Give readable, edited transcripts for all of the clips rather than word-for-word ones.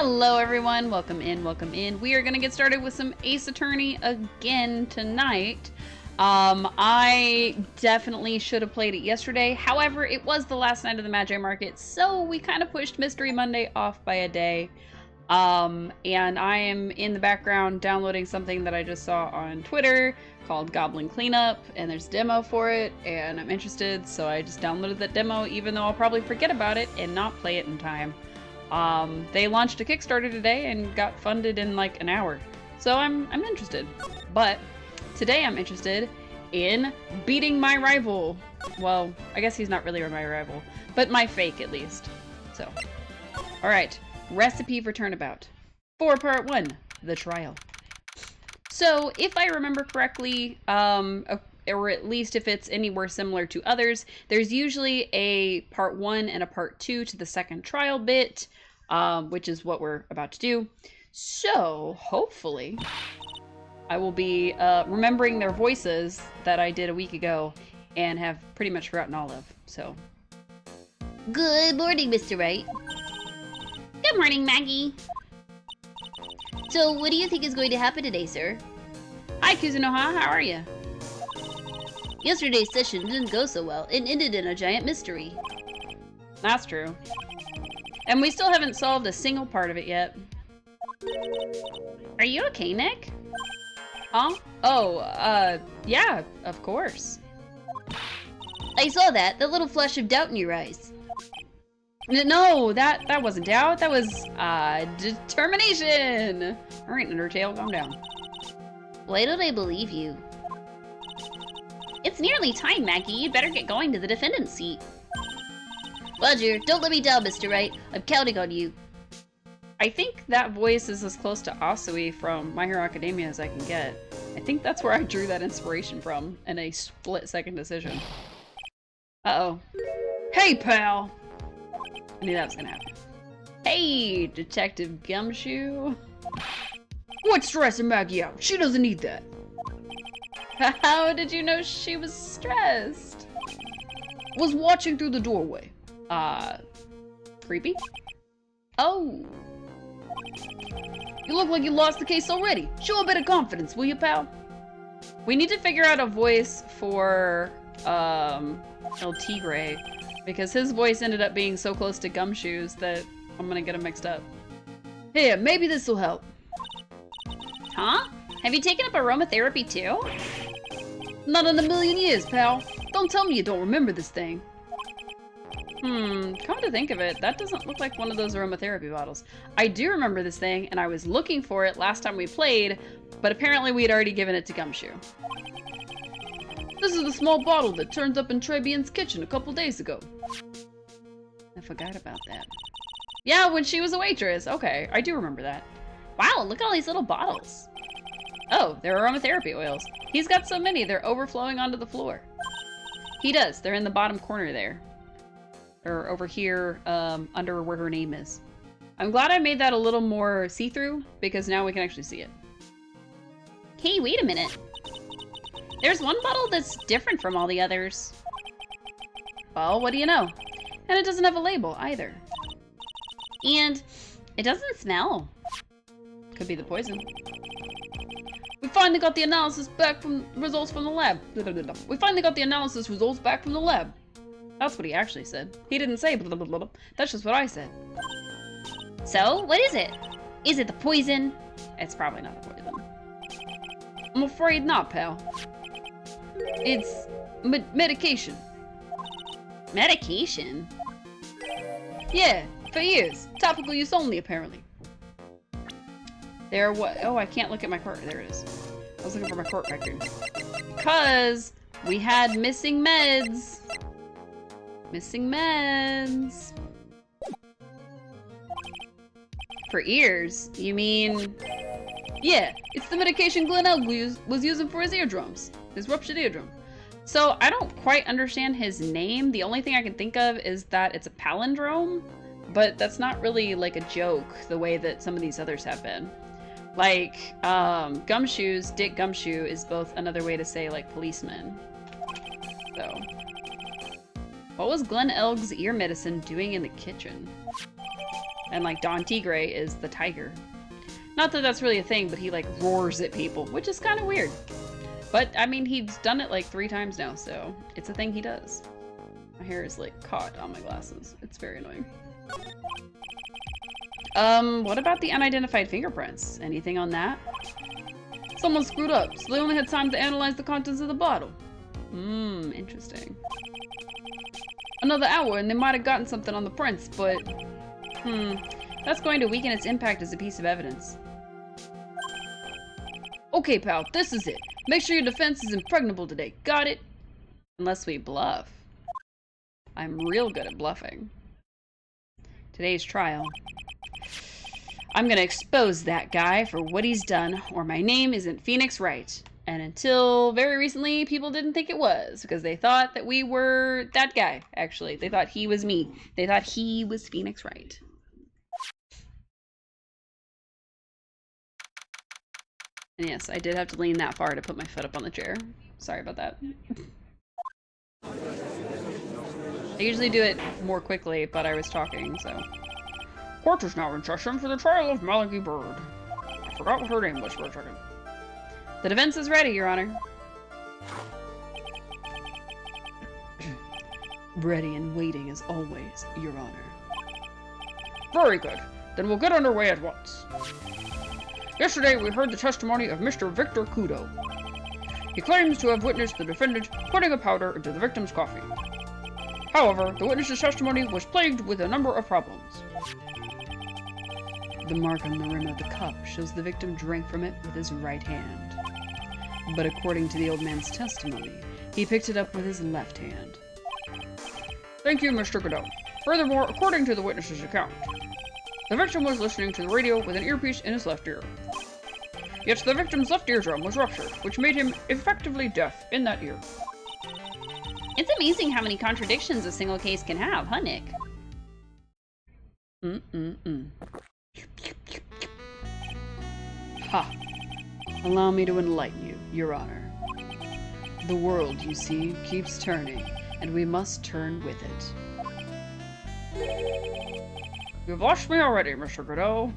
Hello everyone, welcome in, welcome in. We are gonna get started with some Ace Attorney again tonight. I definitely should have played it yesterday. However, it was the last night of the Magi Market, so we kind of pushed Mystery Monday off by a day. And I am in the background downloading something that I just saw on Twitter called Goblin Cleanup, and there's a demo for it, and I'm interested, so I just downloaded that demo, even though I'll probably forget about it and not play it in time. They launched a Kickstarter today and got funded in like an hour, so I'm interested. But today I'm interested in beating my rival. Well, I guess he's not really my rival, but my fake at least. So, all right, recipe for Turnabout. For part 1, the trial. So if I remember correctly, or at least if it's anywhere similar to others, there's usually a part 1 and a part 2 to the second trial bit, which is what we're about to do. So hopefully I will be remembering their voices that I did a week ago and have pretty much forgotten all of. So Good morning, Mr. Wright. good morning, Maggie. So, what do you think is going to happen today, sir? Hi, Xineohp, how are you? Yesterday's session didn't go so well and ended in a giant mystery. That's true. And we still haven't solved a single part of it yet. Are you okay, Nick? Huh? Oh, yeah, of course. I saw that little flash of doubt in your eyes. No, that wasn't doubt. That was, determination. All right, Undertale, calm down. Why don't I believe you? It's nearly time, Maggie. You'd better get going to the defendant's seat. Roger, don't let me down, Mr. Wright. I'm counting on you. I think that voice is as close to Asui from My Hero Academia as I can get. I think that's where I drew that inspiration from in a split-second decision. Uh-oh. Hey, pal! I knew that was gonna happen. Hey, Detective Gumshoe. What's stressing Maggie out? She doesn't need that. How did you know she was stressed? Was watching through the doorway. Creepy? Oh. You look like you lost the case already. Show a bit of confidence, will you, pal? We need to figure out a voice for, El Tigre, because his voice ended up being so close to Gumshoe's that I'm gonna get him mixed up. Here, maybe this'll help. Huh? Have you taken up aromatherapy too? Not in a million years, pal. Don't tell me you don't remember this thing. Come to think of it, that doesn't look like one of those aromatherapy bottles. I do remember this thing, and I was looking for it last time we played, but apparently we had already given it to Gumshoe. This is the small bottle that turned up in Trebian's kitchen a couple days ago. I forgot about that. Yeah, when she was a waitress. Okay, I do remember that. Wow, look at all these little bottles. Oh, they're aromatherapy oils. He's got so many, they're overflowing onto the floor. He does. They're in the bottom corner there. Or over here, under where her name is. I'm glad I made that a little more see-through, because now we can actually see it. Hey, wait a minute. There's one bottle that's different from all the others. Well, what do you know? And it doesn't have a label, either. And it doesn't smell. Could be the poison. We finally got the analysis back from results from the lab. We finally got the analysis results back from the lab. That's what he actually said. He didn't say blah, blah, blah, blah. That's just what I said. So, what is it? Is it the poison? It's probably not the poison. I'm afraid not, pal. It's medication. Medication? Yeah, for years. Topical use only, apparently. There what? Oh, I can't look at my court. There it is. I was looking for my court record. Because we had missing meds. Missing meds. For ears? You mean... Yeah, it's the medication Glenn Elg was using for his eardrums. His ruptured eardrum. So, I don't quite understand his name. The only thing I can think of is that it's a palindrome. But that's not really like a joke the way that some of these others have been. Like, Gumshoe's Dick Gumshoe is both another way to say, like, policeman. So... What was Glenn Elg's ear medicine doing in the kitchen? And like Don Tigre is the tiger. Not that that's really a thing, but he like roars at people, which is kind of weird. But I mean, he's done it like 3 times now, so it's a thing he does. My hair is like caught on my glasses. It's very annoying. What about the unidentified fingerprints? Anything on that? Someone screwed up, so they only had time to analyze the contents of the bottle. Interesting. Another hour and they might have gotten something on the prints, but... That's going to weaken its impact as a piece of evidence. Okay, pal, this is it. Make sure your defense is impregnable today. Got it? Unless we bluff. I'm real good at bluffing. Today's trial. I'm gonna expose that guy for what he's done, or my name isn't Phoenix Wright. And until very recently, people didn't think it was, because they thought that we were that guy, actually. They thought he was me. They thought he was Phoenix Wright. And yes, I did have to lean that far to put my foot up on the chair. Sorry about that. I usually do it more quickly, but I was talking, so... Court is now in session for the trial of Mallory Bird. I forgot what her name was for a second. The defense is ready, Your Honor. Ready and waiting as always, Your Honor. Very good. Then we'll get underway at once. Yesterday, we heard the testimony of Mr. Victor Kudo. He claims to have witnessed the defendant putting a powder into the victim's coffee. However, the witness's testimony was plagued with a number of problems. The mark on the rim of the cup shows the victim drank from it with his right hand. But according to the old man's testimony, he picked it up with his left hand. Thank you, Mr. Godot. Furthermore, according to the witness's account, the victim was listening to the radio with an earpiece in his left ear. Yet the victim's left eardrum was ruptured, which made him effectively deaf in that ear. It's amazing how many contradictions a single case can have, huh, Nick? Ha! Allow me to enlighten you, Your Honor. The world, you see, keeps turning, and we must turn with it. You've lost me already, Mr. Godot.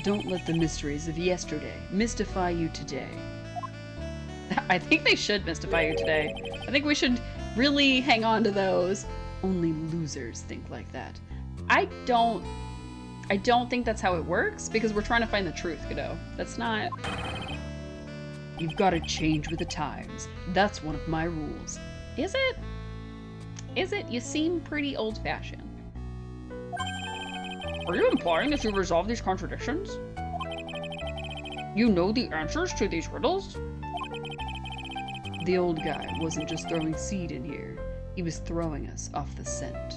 Don't let the mysteries of yesterday mystify you today. I think they should mystify you today. I think we should really hang on to those. Only losers think like that. I don't think that's how it works, because we're trying to find the truth, Godot. That's not... You've got to change with the times. That's one of my rules. Is it? Is it? You seem pretty old-fashioned. Are you implying that you've resolved these contradictions? You know the answers to these riddles? The old guy wasn't just throwing seed in here. He was throwing us off the scent.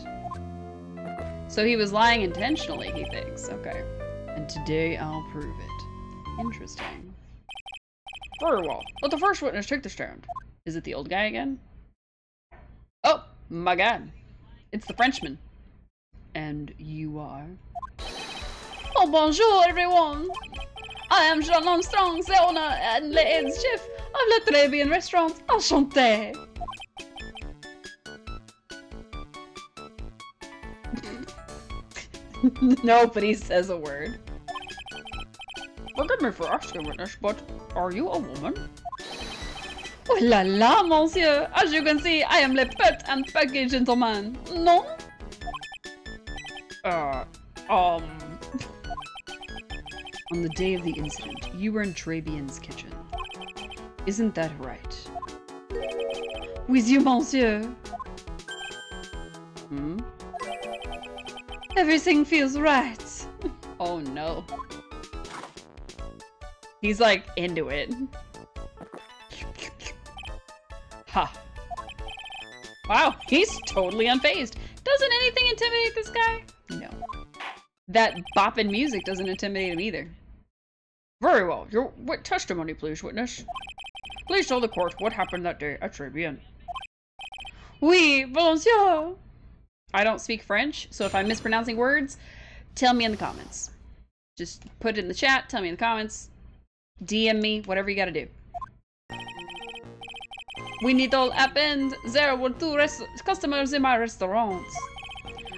So he was lying intentionally, he thinks. Okay. And today I'll prove it. Interesting. Very well. Let the first witness take the stand. Is it the old guy again? Oh, my God. It's the Frenchman. And you are? Oh, bonjour, everyone. I am Jean Armstrong, the owner and the head chef of Le Très Bien Restaurant. Enchanté. Nobody says a word. Forgive me for asking, witness, but are you a woman? Oh la la, monsieur! As you can see, I am le pet and package gentleman. No? On the day of the incident, you were in Trebian's kitchen. Isn't that right? With you, monsieur. Hmm? Everything feels right. Oh no. He's like into it. Ha. Wow, he's totally unfazed. Doesn't anything intimidate this guy? No. That bopping music doesn't intimidate him either. Very well. Your testimony, please, witness. Please tell the court what happened that day at Très Bien. Oui, bonjour. I don't speak French, so if I'm mispronouncing words, tell me in the comments. Just put it in the chat, tell me in the comments, DM me, whatever you gotta do. When it all happened, there were 2 customers in my restaurant.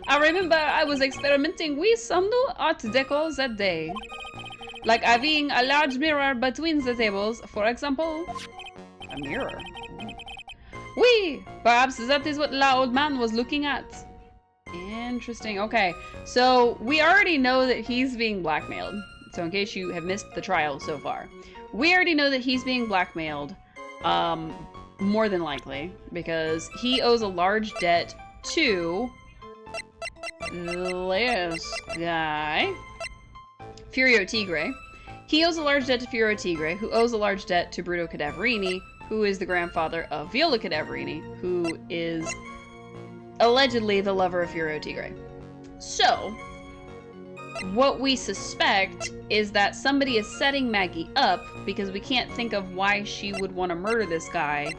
I remember I was experimenting with some new art deco that day. Like having a large mirror between the tables, for example. A mirror. Oui, perhaps that is what the old man was looking at. Interesting. Okay, so we already know that he's being blackmailed. So in case you have missed the trial so far, we already know that he's being blackmailed, more than likely, because he owes a large debt to this guy, Furio Tigre. He owes a large debt to Furio Tigre, who owes a large debt to Bruto Cadaverini, who is the grandfather of Viola Cadaverini, who is allegedly the lover of Furio Tigre. So, what we suspect is that somebody is setting Maggie up because we can't think of why she would want to murder this guy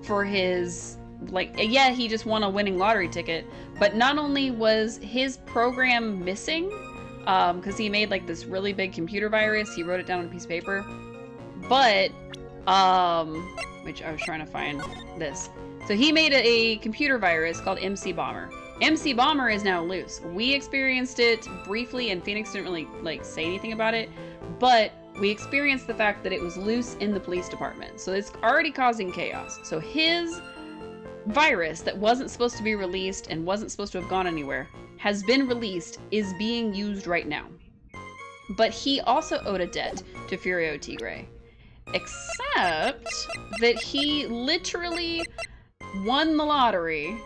for his, like, yeah, he just won a winning lottery ticket, but not only was his program missing, because he made like this really big computer virus, he wrote it down on a piece of paper, but, which I was trying to find this. So he made a computer virus called MC Bomber. MC Bomber is now loose. We experienced it briefly, and Phoenix didn't really like say anything about it, but we experienced the fact that it was loose in the police department. So it's already causing chaos. So his virus that wasn't supposed to be released and wasn't supposed to have gone anywhere has been released, is being used right now. But he also owed a debt to Furio Tigre, except that he literally won the lottery.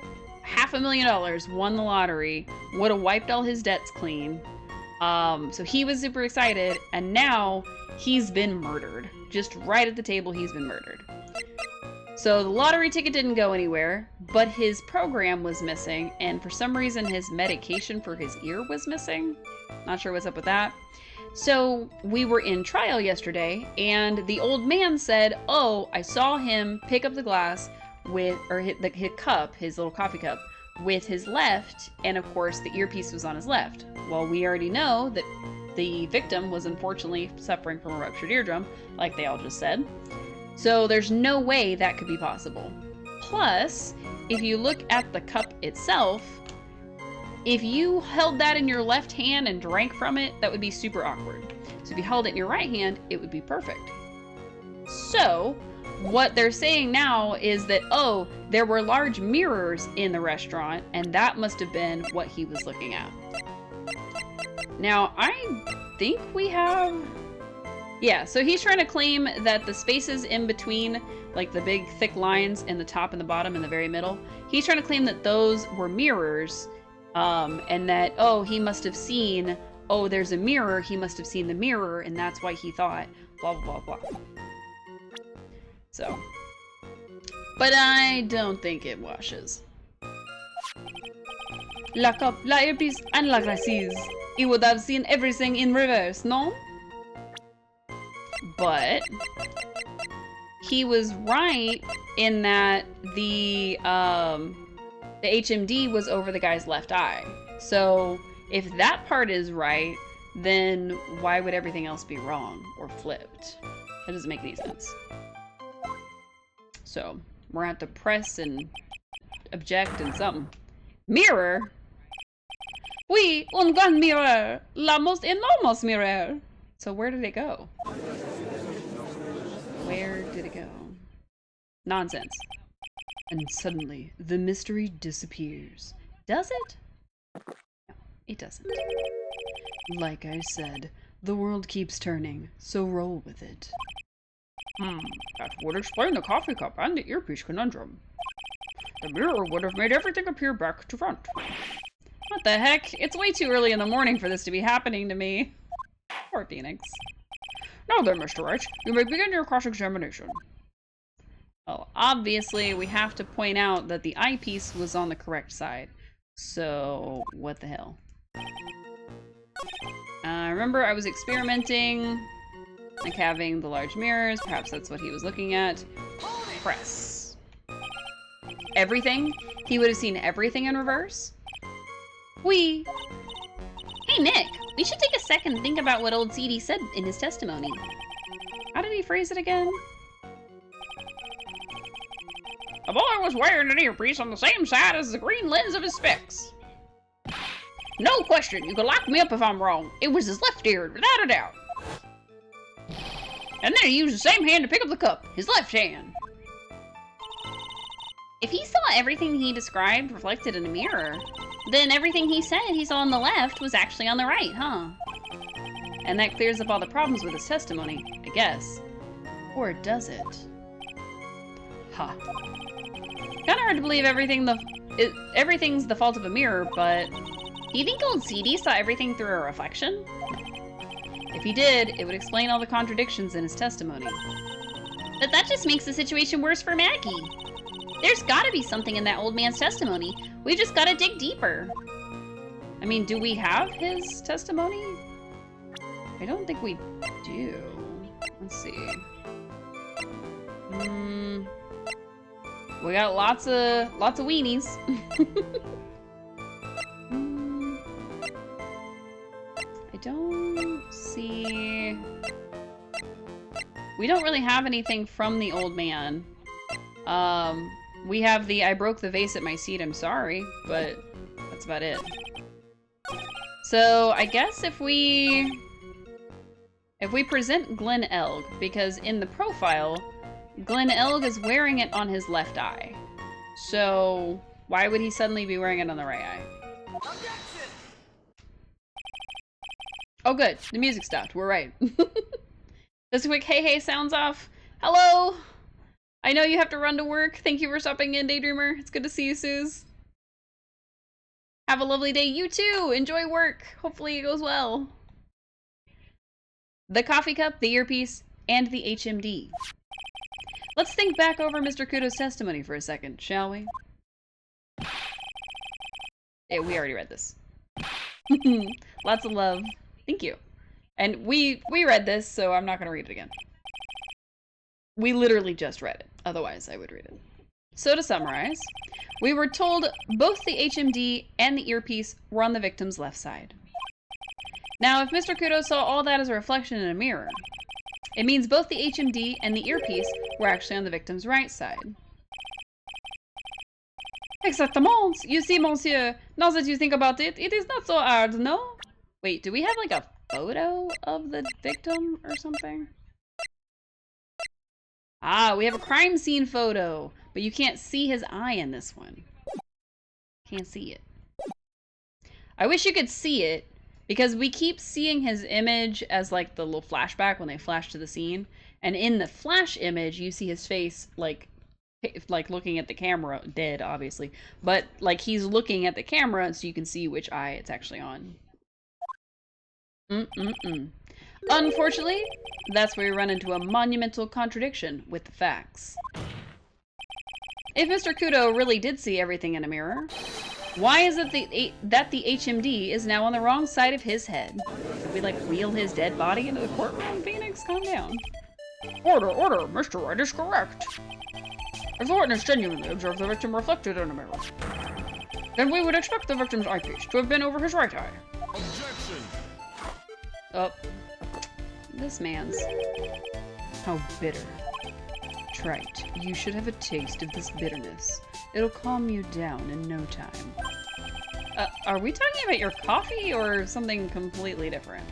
$500,000, won the lottery, would have wiped all his debts clean. So he was super excited, and now he's been murdered. Just right at the table, he's been murdered. So the lottery ticket didn't go anywhere, but his program was missing, and for some reason his medication for his ear was missing. Not sure what's up with that. So we were in trial yesterday, and the old man said, oh, I saw him pick up the glass with, or his cup, his little coffee cup, with his left, and of course the earpiece was on his left. Well, we already know that the victim was unfortunately suffering from a ruptured eardrum, like they all just said. So there's no way that could be possible. Plus, if you look at the cup itself, if you held that in your left hand and drank from it, that would be super awkward. So if you held it in your right hand, it would be perfect. So what they're saying now is that, oh, there were large mirrors in the restaurant, and that must have been what he was looking at. Now, I think we have... Yeah, so he's trying to claim that the spaces in between, like the big thick lines in the top and the bottom and the very middle, he's trying to claim that those were mirrors, and that, oh, he must have seen, oh, there's a mirror, he must have seen the mirror, and that's why he thought, blah, blah, blah, blah. So, but I don't think it washes. La cup, la earpiece, and la glasses. He would have seen everything in reverse, no? But he was right in that the HMD was over the guy's left eye. So if that part is right, then why would everything else be wrong or flipped? That doesn't make any sense. So we're gonna have to press and object and something. Mirror? Oui, un grand mirror. La most enormous mirror. So where did it go? Where did it go? Nonsense. And suddenly, the mystery disappears. Does it? No, it doesn't. Like I said, the world keeps turning, so roll with it. That would explain the coffee cup and the earpiece conundrum. The mirror would have made everything appear back to front. What the heck? It's way too early in the morning for this to be happening to me. Poor Phoenix. Now then, Mr. H, you may begin your cross-examination. Well, obviously, we have to point out that the eyepiece was on the correct side. So, what the hell? Remember, I was experimenting, like having the large mirrors. Perhaps that's what he was looking at. Press. Everything? He would have seen everything in reverse? Hey, Nick, we should take a second and think about what old CD said in his testimony. How did he phrase it again? The boy was wearing an earpiece on the same side as the green lens of his specs. No question, you can lock me up if I'm wrong. It was his left ear, without a doubt. And then he used the same hand to pick up the cup, his left hand. If he saw everything he described reflected in a mirror, then everything he said he saw on the left was actually on the right, huh? And that clears up all the problems with his testimony, I guess. Or does it? Ha. Kinda hard to believe everything's the fault of a mirror, but do you think old CD saw everything through a reflection? If he did, it would explain all the contradictions in his testimony. But that just makes the situation worse for Maggie. There's gotta be something in that old man's testimony. We've just gotta dig deeper. I mean, do we have his testimony? I don't think we do. Let's see. We got lots of weenies. I don't see... We don't really have anything from the old man. We have the I broke the vase at my seat, I'm sorry, but that's about it. So I guess if we present Glenn Elg, because in the profile, Glenn Elg is wearing it on his left eye. So why would he suddenly be wearing it on the right eye? Oh good, the music stopped, we're right. Just a quick hey hey sounds off. Hello! I know you have to run to work. Thank you for stopping in, Daydreamer. It's good to see you, Suze. Have a lovely day. You too! Enjoy work. Hopefully it goes well. The coffee cup, the earpiece, and the HMD. Let's think back over Mr. Kudo's testimony for a second, shall we? Yeah, we already read this. Lots of love. Thank you. And we read this, so I'm not going to read it again. We literally just read it. Otherwise, I would read it. So to summarize, we were told both the HMD and the earpiece were on the victim's left side. Now, if Mr. Kudo saw all that as a reflection in a mirror, it means both the HMD and the earpiece were actually on the victim's right side. Exactement! You see, monsieur, now that you think about it, it is not so hard, no? Wait, do we have like a photo of the victim or something? Ah, we have a crime scene photo, but you can't see his eye in this one. Can't see it. I wish you could see it, because we keep seeing his image as like the little flashback when they flash to the scene, and in the flash image you see his face like looking at the camera, dead obviously, but like he's looking at the camera so you can see which eye it's actually on. Unfortunately, that's where we run into a monumental contradiction with the facts. If Mr. Kudo really did see everything in a mirror, why is it that the HMD is now on the wrong side of his head? Did we, like, wheel his dead body into the courtroom? Phoenix, calm down. Order, order, Mr. Wright is correct. If the witness genuinely observed the victim reflected in a mirror, then we would expect the victim's eyepiece to have been over his right eye. Objection! Oh. This man's. How bitter. Trite, you should have a taste of this bitterness. It'll calm you down in no time. Are we talking about your coffee or something completely different?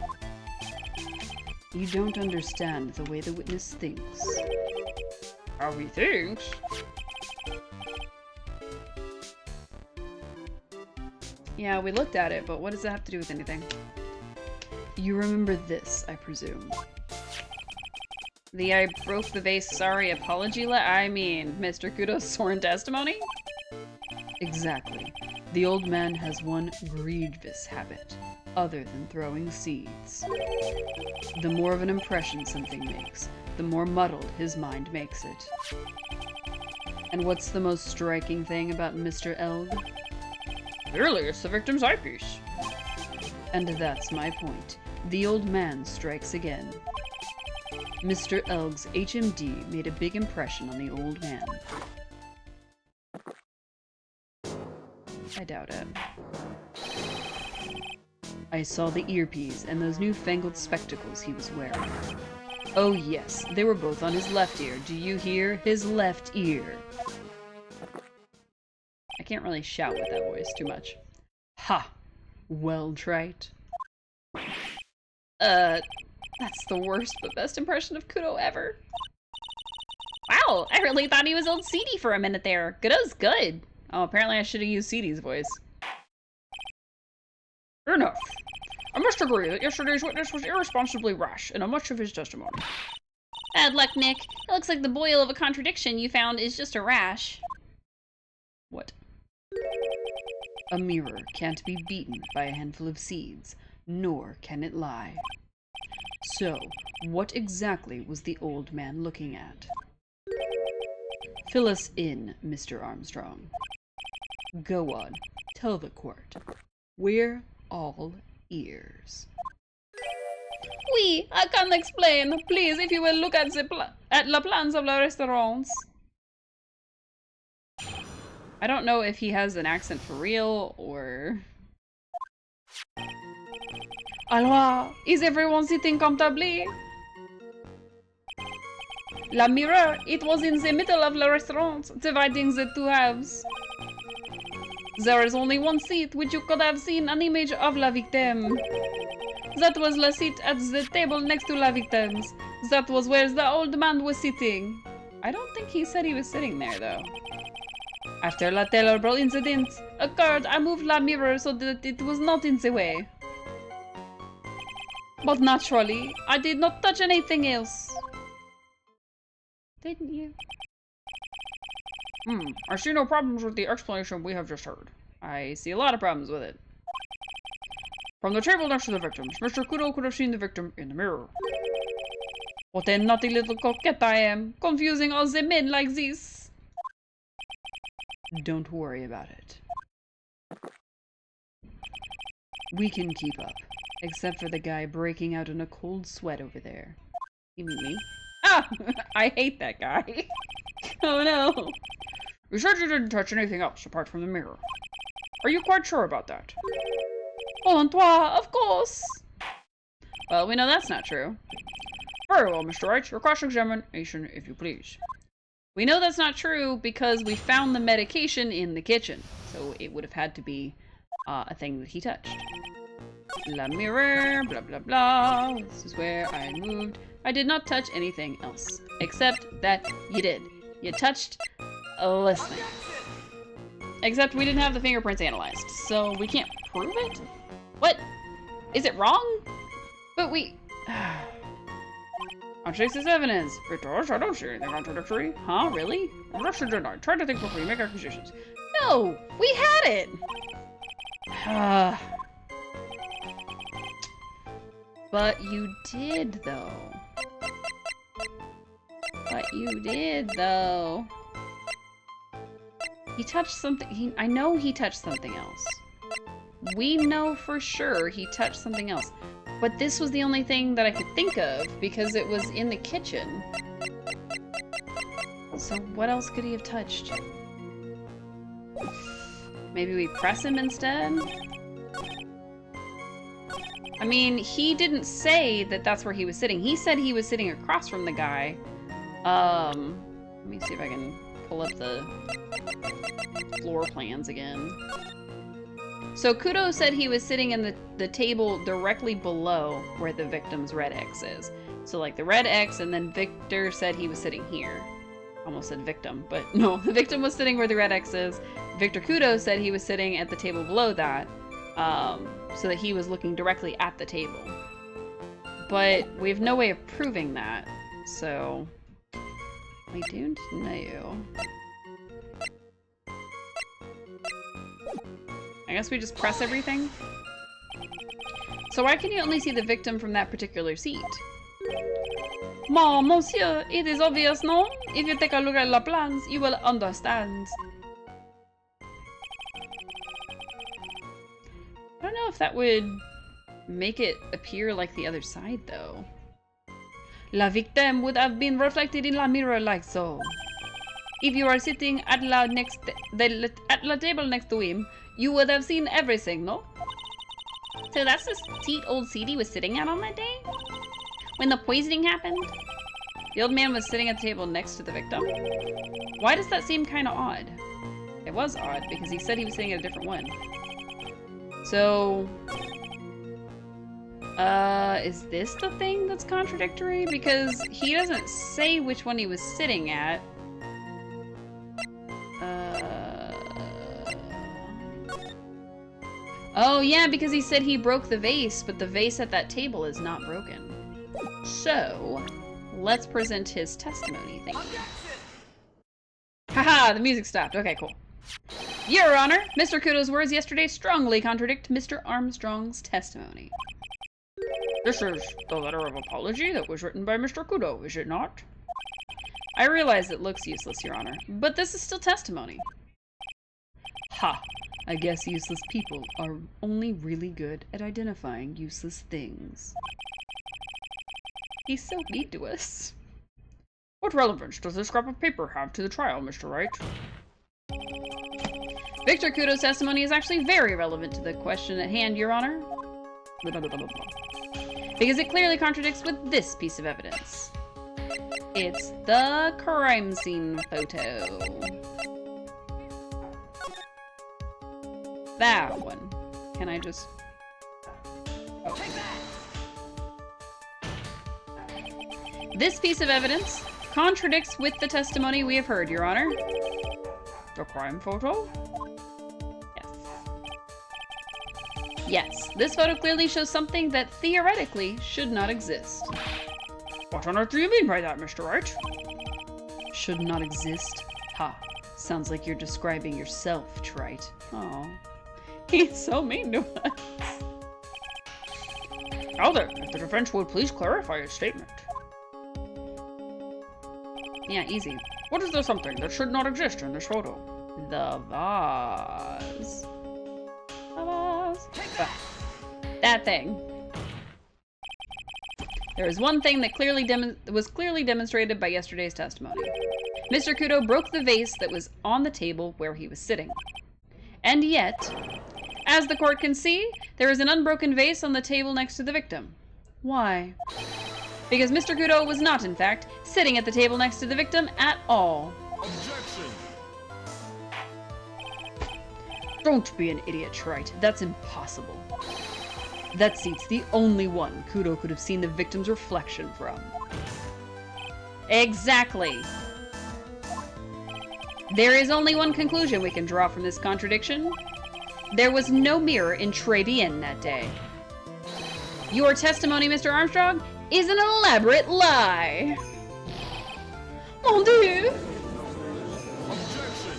You don't understand the way the witness thinks. How he thinks? Yeah, we looked at it, but what does that have to do with anything? You remember this, I presume. The I broke the vase sorry apology I mean, Mr. Kudo's sworn testimony? Exactly. The old man has one grievous habit, other than throwing seeds. The more of an impression something makes, the more muddled his mind makes it. And what's the most striking thing about Mr. Elg? Clearly, it's the victim's eyepiece. And that's my point. The old man strikes again. Mr. Elg's HMD made a big impression on the old man. I doubt it. I saw the earpiece and those newfangled spectacles he was wearing. Oh yes, they were both on his left ear. Do you hear? His left ear. can't really shout with that voice too much. Ha! Well, trite. That's the worst but best impression of Kudo ever. Wow, I really thought he was old CD for a minute there. Kudo's good. Oh, apparently I should have used CD's voice. Enough. I must agree that yesterday's witness was irresponsibly rash in much of his testimony. Bad luck, Nick. It looks like the boil of a contradiction you found is just a rash. What? A mirror can't be beaten by a handful of seeds, nor can it lie. So, what exactly was the old man looking at? Fill us in, Mr. Armstrong. Go on, tell the court. We're all ears. Oui, I can explain. Please, if you will look at the plans of the restaurants. I don't know if he has an accent for real, or... Alors, is everyone sitting comfortably? La mirror, it was in the middle of the restaurant, dividing the two halves. There is only one seat which you could have seen an image of la victime. That was the seat at the table next to la victims. That was where the old man was sitting. I don't think he said he was sitting there, though. After the terrible incident occurred, I moved la mirror so that it was not in the way. But naturally, I did not touch anything else. Didn't you? I see no problems with the explanation we have just heard. I see a lot of problems with it. From the table next to the victims, Mr. Kudo could have seen the victim in the mirror. What a naughty little coquette I am, confusing all the men like this. Don't worry about it. We can keep up, except for the guy breaking out in a cold sweat over there. You mean me? Ah! I hate that guy. Oh no. You said you didn't touch anything else apart from the mirror. Are you quite sure about that? Oh, toi, of course. Well, we know that's not true. Very well, Mr. Wright. Your cross-examination, if you please. We know that's not true because we found the medication in the kitchen. So it would have had to be a thing that he touched. La mirror, blah blah blah. This is where I moved. I did not touch anything else. Except that you did. You touched listening. Except we didn't have the fingerprints analyzed, so we can't prove it? What? Is it wrong? But we... On Chase's evidence. Victor, I don't see anything contradictory. Huh? Really? Objection denied. Try to think before you make accusations. No! We had it! But you did, though. He touched something. I know he touched something else. We know for sure he touched something else. But this was the only thing that I could think of because it was in the kitchen. So what else could he have touched? Maybe we press him instead? I mean, he didn't say that that's where he was sitting. He said he was sitting across from the guy. Let me see if I can pull up the floor plans again. So Kudo said he was sitting in the table directly below where the victim's red X is. So like the red X, and then Victor said he was sitting here. Almost said victim, but no, the victim was sitting where the red X is. Victor Kudo said he was sitting at the table below that, so that he was looking directly at the table. But we have no way of proving that, so I don't know. I guess we just press everything? So why can you only see the victim from that particular seat? Monsieur, it is obvious, no? If you take a look at the plans, you will understand. I don't know if that would make it appear like the other side, though. La victime would have been reflected in la mirror like so. If you are sitting at la table next to him, you would have seen everything, no? So that's the seat old CD was sitting at on that day? When the poisoning happened? The old man was sitting at the table next to the victim? Why does that seem kind of odd? It was odd, because he said he was sitting at a different one. So... is this the thing that's contradictory? Because he doesn't say which one he was sitting at. Oh yeah, because he said he broke the vase, but the vase at that table is not broken. So, let's present his testimony thing. Haha, the music stopped. Okay, cool. Your Honor, Mr. Kudo's words yesterday strongly contradict Mr. Armstrong's testimony. This is the letter of apology that was written by Mr. Kudo, is it not? I realize it looks useless, Your Honor, but this is still testimony. Ha! I guess useless people are only really good at identifying useless things. He's so mean to us. What relevance does this scrap of paper have to the trial, Mr. Wright? Victor Kudo's testimony is actually very relevant to the question at hand, Your Honor. Because it clearly contradicts with this piece of evidence. It's the crime scene photo. That one. Can I just... Oh. This piece of evidence contradicts with the testimony we have heard, Your Honor. The crime photo? Yes. Yes, this photo clearly shows something that theoretically should not exist. What on earth do you mean by that, Mr. Wright? Should not exist? Ha. Sounds like you're describing yourself, Trite. Aw. He's so mean to us. Now then, if the defense would please clarify its statement. Yeah, easy. What is the something that should not exist in this photo? The vase. The vase. That thing. There is one thing that was clearly demonstrated by yesterday's testimony. Mr. Kudo broke the vase that was on the table where he was sitting. And yet, as the court can see, there is an unbroken vase on the table next to the victim. Why? Because Mr. Kudo was not, in fact, sitting at the table next to the victim at all. Objection! Don't be an idiot, Trite. That's impossible. That seat's the only one Kudo could have seen the victim's reflection from. Exactly. There is only one conclusion we can draw from this contradiction. There was no mirror in Trade-In that day. Your testimony, Mr. Armstrong, is an elaborate lie. Mon Dieu! Objection!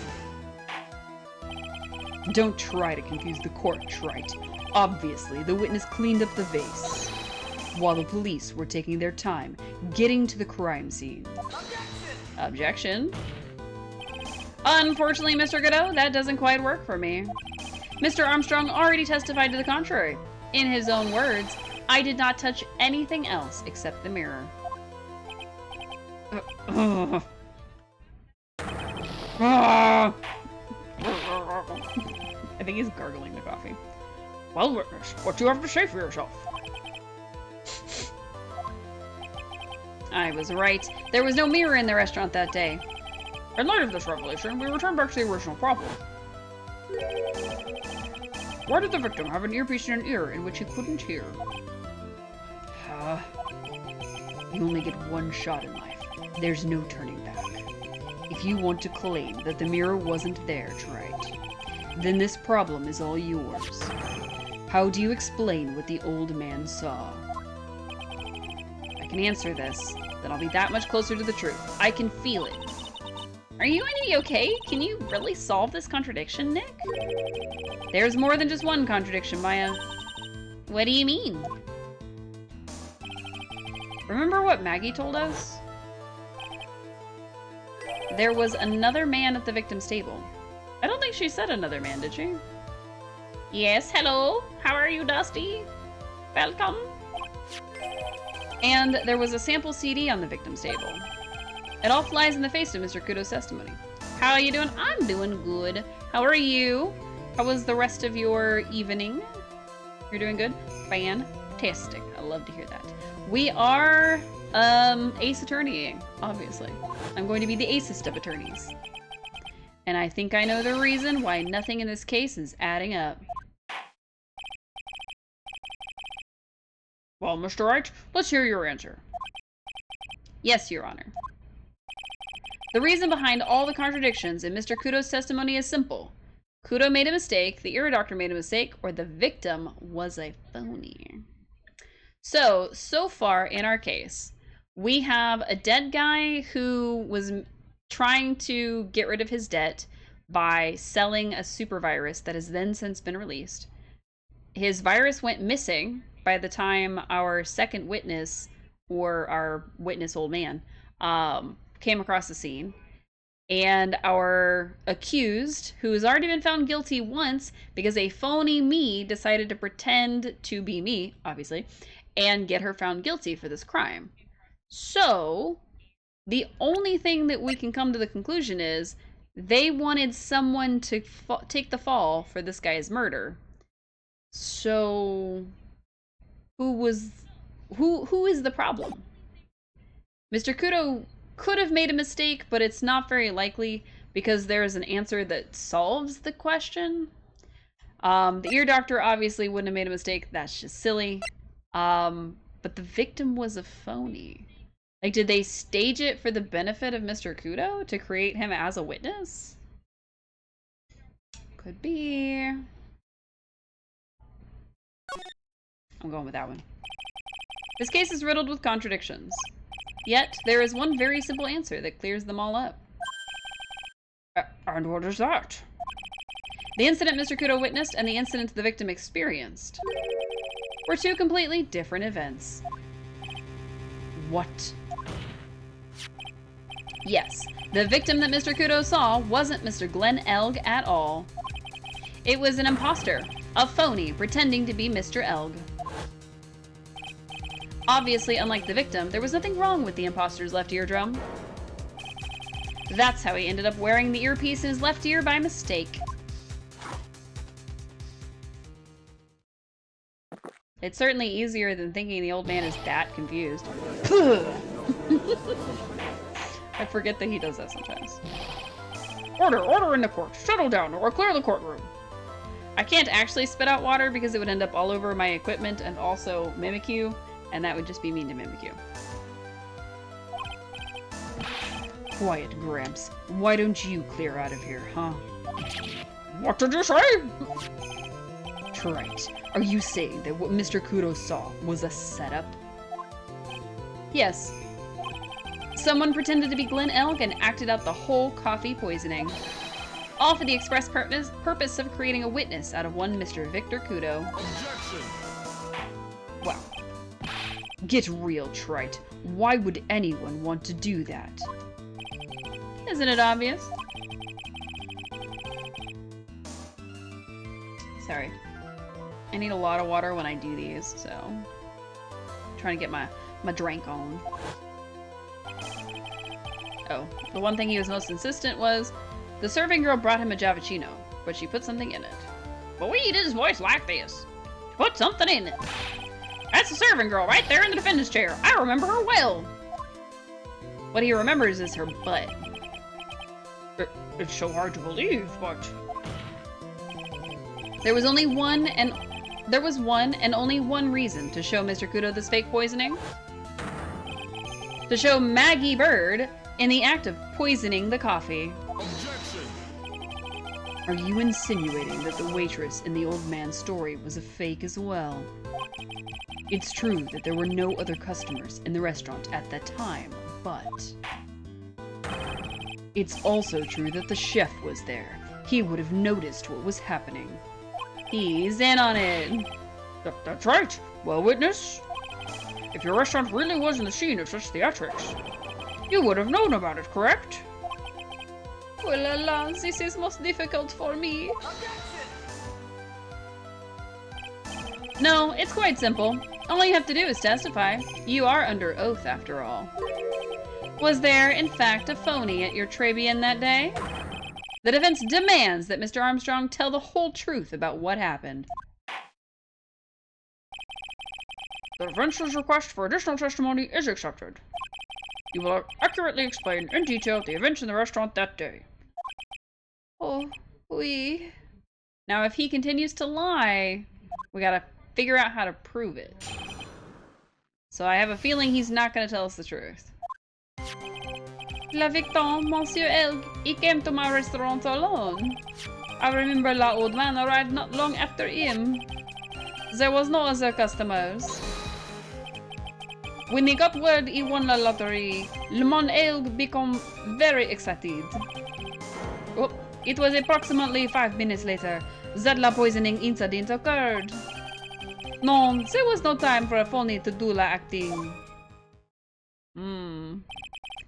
Don't try to confuse the court, Trite. Obviously, the witness cleaned up the vase, while the police were taking their time getting to the crime scene. Objection? Unfortunately, Mr. Godot, that doesn't quite work for me. Mr. Armstrong already testified to the contrary. In his own words, I did not touch anything else except the mirror. I think he's gargling the coffee. Well, witness, what do you have to say for yourself? I was right. There was no mirror in the restaurant that day. In light of this revelation, we return back to the original problem. Why did the victim have an earpiece in an ear in which he couldn't hear? You only get one shot in life. There's no turning back. If you want to claim that the mirror wasn't there, Trite, then this problem is all yours. How do you explain what the old man saw? If I can answer this, then I'll be that much closer to the truth. I can feel it. Are you going to be okay? Can you really solve this contradiction, Nick? There's more than just one contradiction, Maya. What do you mean? Remember what Maggie told us? There was another man at the victim's table. I don't think she said another man, did she? Yes, hello. How are you, Dusty? Welcome. And there was a sample CD on the victim's table. It all flies in the face of Mr. Kudo's testimony. How are you doing? I'm doing good. How are you? How was the rest of your evening? You're doing good? Fantastic. I love to hear that. We are ace attorneying, obviously. I'm going to be the acest of attorneys. And I think I know the reason why nothing in this case is adding up. Well, Mr. Wright, let's hear your answer. Yes, Your Honor. The reason behind all the contradictions in Mr. Kudo's testimony is simple. Kudo made a mistake, the ear doctor made a mistake, or the victim was a phony. So far in our case, we have a dead guy who was trying to get rid of his debt by selling a super virus that has then since been released. His virus went missing by the time our second witness, or our witness old man, came across the scene. And our accused, who has already been found guilty once because a phony me decided to pretend to be me, obviously, and get her found guilty for this crime. So, the only thing that we can come to the conclusion is they wanted someone to take the fall for this guy's murder. So, who is the problem? Mr. Kudo could have made a mistake, but it's not very likely because there is an answer that solves the question. The ear doctor obviously wouldn't have made a mistake. That's just silly. But the victim was a phony. Like, did they stage it for the benefit of Mr. Kudo to create him as a witness? Could be. I'm going with that one. This case is riddled with contradictions. Yet, there is one very simple answer that clears them all up. And what is that? The incident Mr. Kudo witnessed and the incident the victim experienced were two completely different events. What? Yes, the victim that Mr. Kudo saw wasn't Mr. Glenn Elg at all. It was an imposter, a phony pretending to be Mr. Elg. Obviously, unlike the victim, there was nothing wrong with the imposter's left eardrum. That's how he ended up wearing the earpiece in his left ear by mistake. It's certainly easier than thinking the old man is that confused. I forget that he does that sometimes. Order in the court. Settle down or clear the courtroom. I can't actually spit out water because it would end up all over my equipment and also Mimikyu, and that would just be mean to Mimikyu. Quiet, Gramps. Why don't you clear out of here, huh? What did you say? Trite. Are you saying that what Mr. Kudo saw was a setup? Yes. Someone pretended to be Glenn Elg and acted out the whole coffee poisoning. All for the express purpose of creating a witness out of one Mr. Victor Kudo. Objection! Wow. Get real, Trite. Why would anyone want to do that? Isn't it obvious? Sorry. I need a lot of water when I do these, so I'm trying to get my drink on. Oh, the one thing he was most insistent was the serving girl brought him a Javicino, but she put something in it. But we did his voice like this. Put something in it. That's the serving girl right there in the defendant's chair. I remember her well. What he remembers is her butt. It's so hard to believe, but... There was one and only one reason to show Mr. Kudo this fake poisoning. To show Maggie Bird in the act of poisoning the coffee. Objection! Are you insinuating that the waitress in the old man's story was a fake as well? It's true that there were no other customers in the restaurant at that time, but... It's also true that the chef was there. He would have noticed what was happening. He's in on it. That's right. Well, witness, if your restaurant really was in the scene of such theatrics, you would have known about it, correct? Oh la la, this is most difficult for me. No, it's quite simple. All you have to do is testify. You are under oath, after all. Was there, in fact, a phony at your Trabian that day? The defense demands that Mr. Armstrong tell the whole truth about what happened. The defense's request for additional testimony is accepted. You will accurately explain in detail the events in the restaurant that day. Oh, oui. Now, if he continues to lie, we gotta figure out how to prove it. So I have a feeling he's not gonna tell us the truth. La victime, Monsieur Elg, he came to my restaurant alone. I remember la old man arrived not long after him. There was no other customers. When he got word he won the lottery, Le Mon Elg became very excited. Oh, it was approximately 5 minutes later that the poisoning incident occurred. No, there was no time for a phony to do la acting.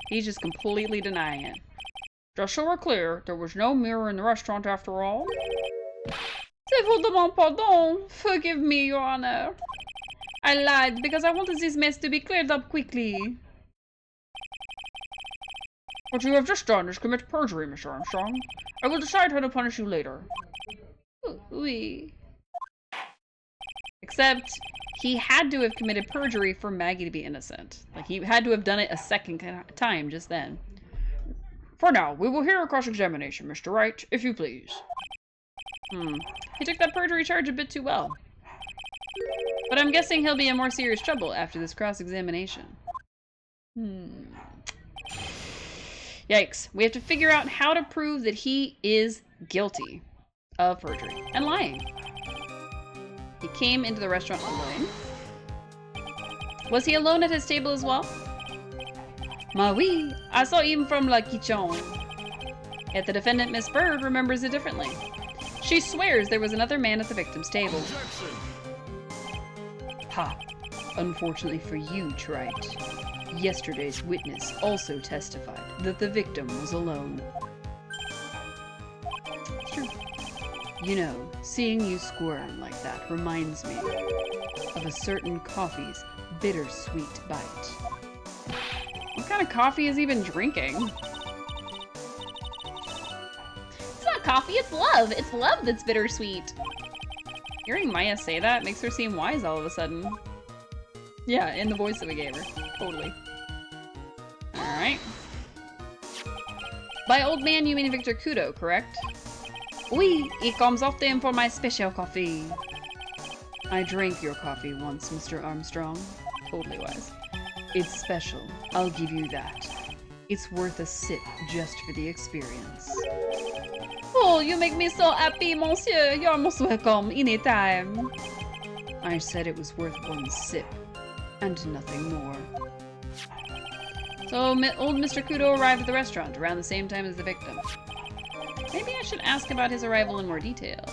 He's just completely denying it. Just so we're clear, there was no mirror in the restaurant after all? Je vous demande pardon. Forgive me, Your Honor. I lied because I wanted this mess to be cleared up quickly. What you have just done is commit perjury, Mr. Armstrong. I will decide how to punish you later. Oui. Except, he had to have committed perjury for Maggie to be innocent. Like, he had to have done it a second time just then. For now, we will hear a cross-examination, Mr. Wright, if you please. He took that perjury charge a bit too well. But I'm guessing he'll be in more serious trouble after this cross-examination. Yikes. We have to figure out how to prove that he is guilty of perjury and lying. He came into the restaurant alone. Was he alone at his table as well? Ma oui, I saw him from la kitchen. Yet the defendant, Miss Bird, remembers it differently. She swears there was another man at the victim's table. Ha! Unfortunately for you, Trite. Yesterday's witness also testified that the victim was alone. True. You know, seeing you squirm like that reminds me of a certain coffee's bittersweet bite. What kind of coffee is he been drinking? It's not coffee, it's love. It's love that's bittersweet. Hearing Maya say that makes her seem wise all of a sudden. Yeah, in the voice that we gave her. Totally. Alright. By old man, you mean Victor Kudo, correct? Oui, it comes often for my special coffee. I drank your coffee once, Mr. Armstrong. Totally wise. It's special, I'll give you that. It's worth a sip just for the experience. Oh, you make me so happy, monsieur. You're most welcome anytime. I said it was worth one sip, and nothing more. So, old Mr. Kudo arrived at the restaurant around the same time as the victim. Maybe I should ask about his arrival in more detail.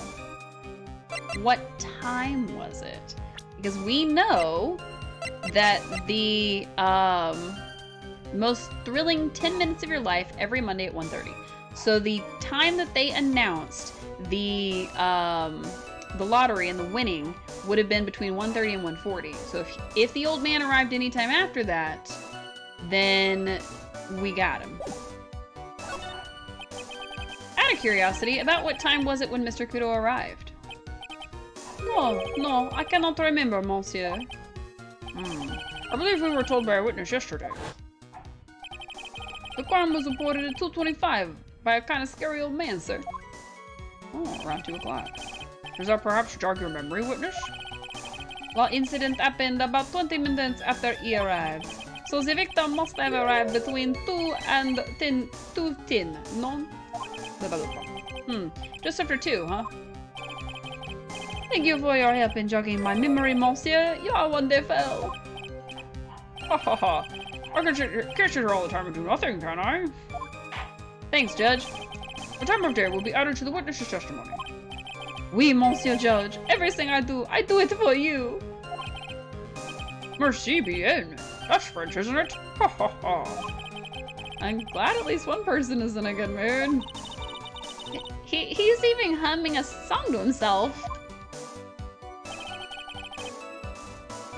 What time was it? Because we know that the most thrilling 10 minutes of your life every Monday at 1:30. So the time that they announced the lottery and the winning would have been between 1:30 and 1:40. So if the old man arrived anytime after that, then we got him. Out of curiosity, about what time was it when Mr. Kudo arrived? No, I cannot remember, monsieur. I believe we were told by a witness yesterday. The crime was reported at 2:25 by a kind of scary old man, sir. Oh, around 2 o'clock. Does that perhaps jog your memory, witness? The incident happened about 20 minutes after he arrived. So the victim must have arrived between 2 and 2:10, no? Just after 2, huh? Thank you for your help in jogging my memory, monsieur. You are wonderful. Ha ha ha. I can't sit here all the time and do nothing, can I? Thanks, Judge. The time of day will be added to the witness's testimony. Oui, monsieur Judge. Everything I do it for you. Merci bien. That's French, isn't it? Ha ha ha. I'm glad at least one person is in a good mood. He's even humming a song to himself.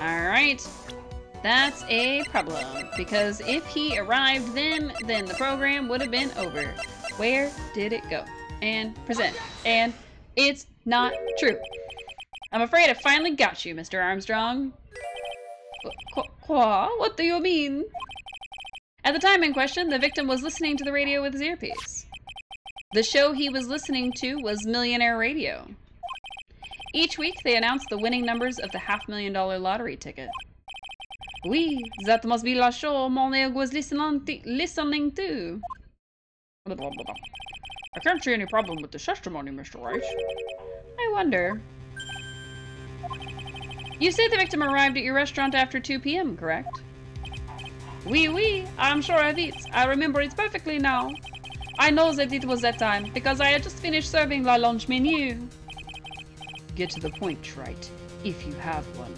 Alright. That's a problem, because if he arrived then the program would have been over. Where did it go? And present. And it's not true. I'm afraid I finally got you, Mr. Armstrong. What do you mean? At the time in question, the victim was listening to the radio with his earpiece. The show he was listening to was Millionaire Radio. Each week, they announced the winning numbers of the $500,000 lottery ticket. Oui, that must be la show mon ego was listening to. I can't see any problem with this testimony, Mr. Rice. I wonder. You say the victim arrived at your restaurant after 2 p.m., correct? Oui, I'm sure of it. I remember it perfectly now. I know that it was that time, because I had just finished serving la lunch menu. Get to the point, Trite, if you have one.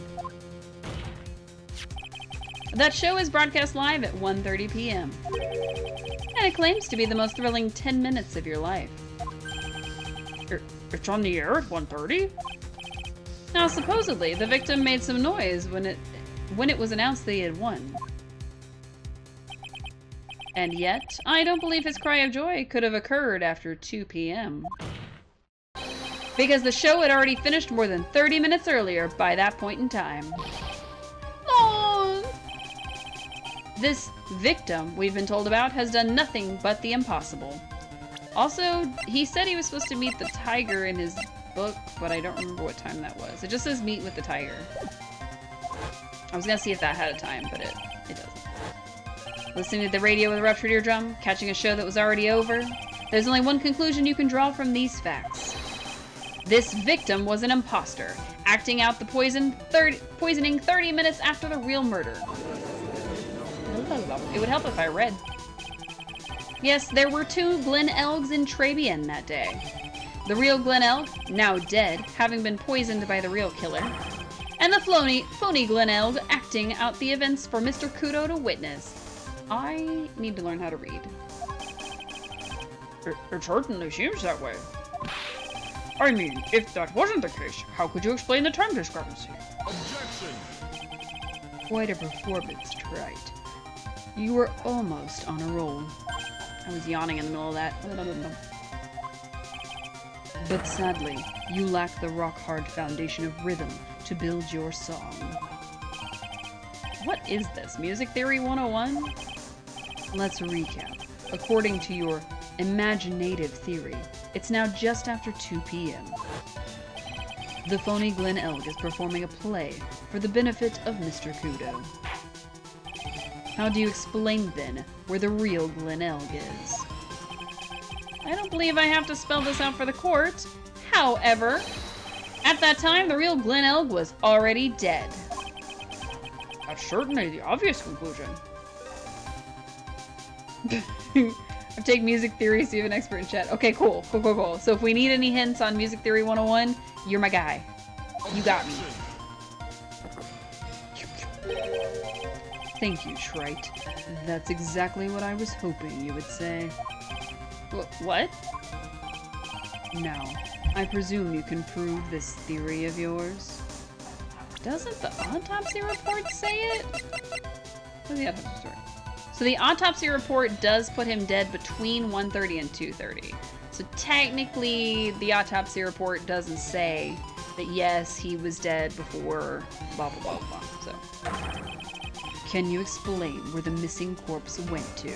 That show is broadcast live at 1:30 p.m. And it claims to be the most thrilling 10 minutes of your life. It's on the air at 1:30? Now, supposedly, the victim made some noise when it was announced that he had won. And yet, I don't believe his cry of joy could have occurred after 2 p.m. Because the show had already finished more than 30 minutes earlier by that point in time. Oh! This victim we've been told about has done nothing but the impossible. Also, he said he was supposed to meet the tiger in his book, but I don't remember what time that was. It just says meet with the tiger. I was gonna see if that had a time, but it doesn't. Listening to the radio with a ruptured eardrum, catching a show that was already over, there's only one conclusion you can draw from these facts. This victim was an imposter, acting out the poisoning 30 minutes after the real murder. It would help if I read. Yes, there were 2 Glen Elgs in Trabian that day. The real Glen Elg, now dead, having been poisoned by the real killer. And the phony Glen Elg acting out the events for Mr. Kudo to witness. I need to learn how to read. It certainly seems that way. I mean, if that wasn't the case, how could you explain the time discrepancy? Objection! Quite a performance, Trite. You were almost on a roll. I was yawning in the middle of that. But sadly, you lack the rock-hard foundation of rhythm to build your song. What is this? Music Theory 101? Let's recap. According to your imaginative theory, it's now just after 2 p.m. The phony Glen Elg is performing a play for the benefit of Mr. Kudo. How do you explain, then, where the real Glen Elg is? I don't believe I have to spell this out for the court. However, at that time, the real Glen Elg was already dead. That's certainly the obvious conclusion. I've taken music theory, so you have an expert in chat. Okay, cool. So if we need any hints on Music Theory 101, you're my guy. You got me. Thank you, Trite. That's exactly what I was hoping you would say. What? Now, I presume you can prove this theory of yours? Doesn't the autopsy report say it? What's the autopsy report? So the autopsy report does put him dead between 1:30 and 2:30. So technically, the autopsy report doesn't say that yes, he was dead before blah blah blah blah. So, can you explain where the missing corpse went to?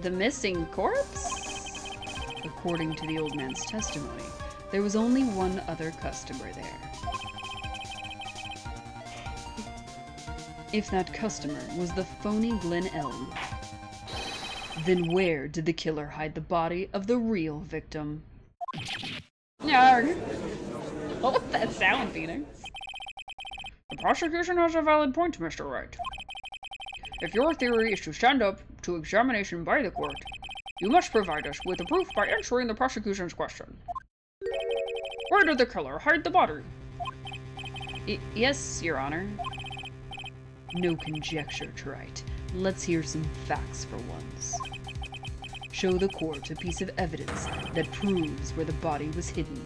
The missing corpse? According to the old man's testimony, there was only one other customer there. If that customer was the phony Glen Elg, then where did the killer hide the body of the real victim? Yarg. What was that sound, Phoenix? The prosecution has a valid point, Mr. Wright. If your theory is to stand up to examination by the court, you must provide us with the proof by answering the prosecution's question. Where did the killer hide the body? Yes, Your Honor. No conjecture, Trite. Let's hear some facts for once. Show the court a piece of evidence that proves where the body was hidden.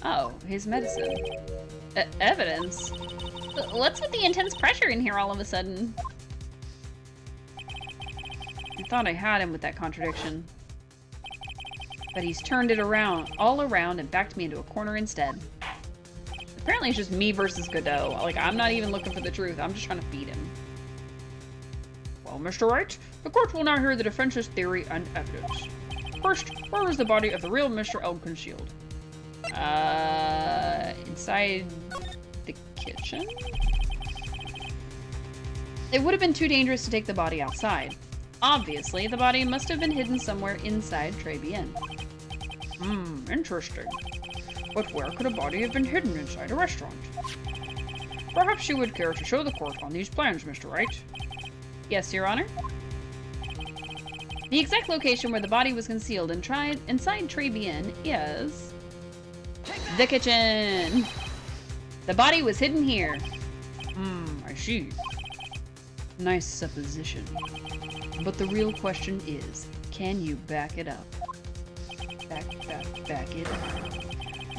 Oh, his medicine. Evidence? What's with the intense pressure in here all of a sudden? I thought I had him with that contradiction. But he's turned it around, all around, and backed me into a corner instead. Apparently it's just me versus Godot. Like, I'm not even looking for the truth. I'm just trying to feed him. Well, Mr. Wright, the court will now hear the defense's theory and evidence. First, where was the body of the real Mr. Elg concealed? Inside the kitchen? It would have been too dangerous to take the body outside. Obviously, the body must have been hidden somewhere inside Très Bien. Interesting. But where could a body have been hidden inside a restaurant? Perhaps you would care to show the court on these plans, Mr. Wright. Yes, Your Honor. The exact location where the body was concealed inside Très Bien is the kitchen. The body was hidden here. I see. Nice supposition. But the real question is, can you back it up? Back it up.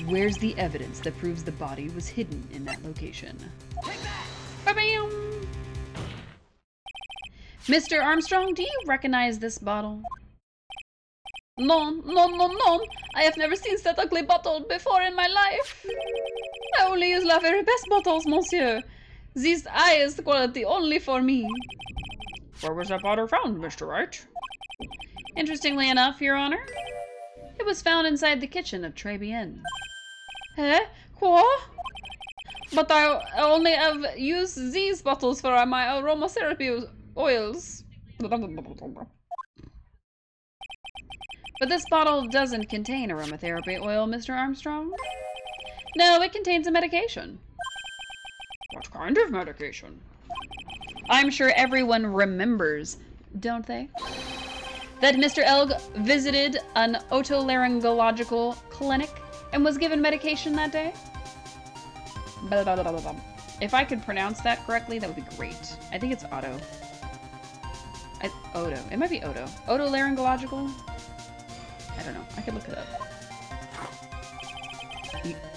Where's the evidence that proves the body was hidden in that location? Ba-bam! Mr. Armstrong, do you recognize this bottle? No. I have never seen such ugly bottle before in my life. I only use la very best bottles, monsieur. This highest quality only for me. Where was that bottle found, Mr. Wright? Interestingly enough, Your Honor, it was found inside the kitchen of Très Bien. Eh? Quoi? But I only have used these bottles for my aromatherapy oils. But this bottle doesn't contain aromatherapy oil, Mr. Armstrong. No, it contains a medication. What kind of medication? I'm sure everyone remembers, don't they? That Mr. Elg visited an otolaryngological clinic and was given medication that day? If I could pronounce that correctly, that would be great. I think it's Otto. Odo. It might be Odo. Otolaryngological? I don't know. I could look it up.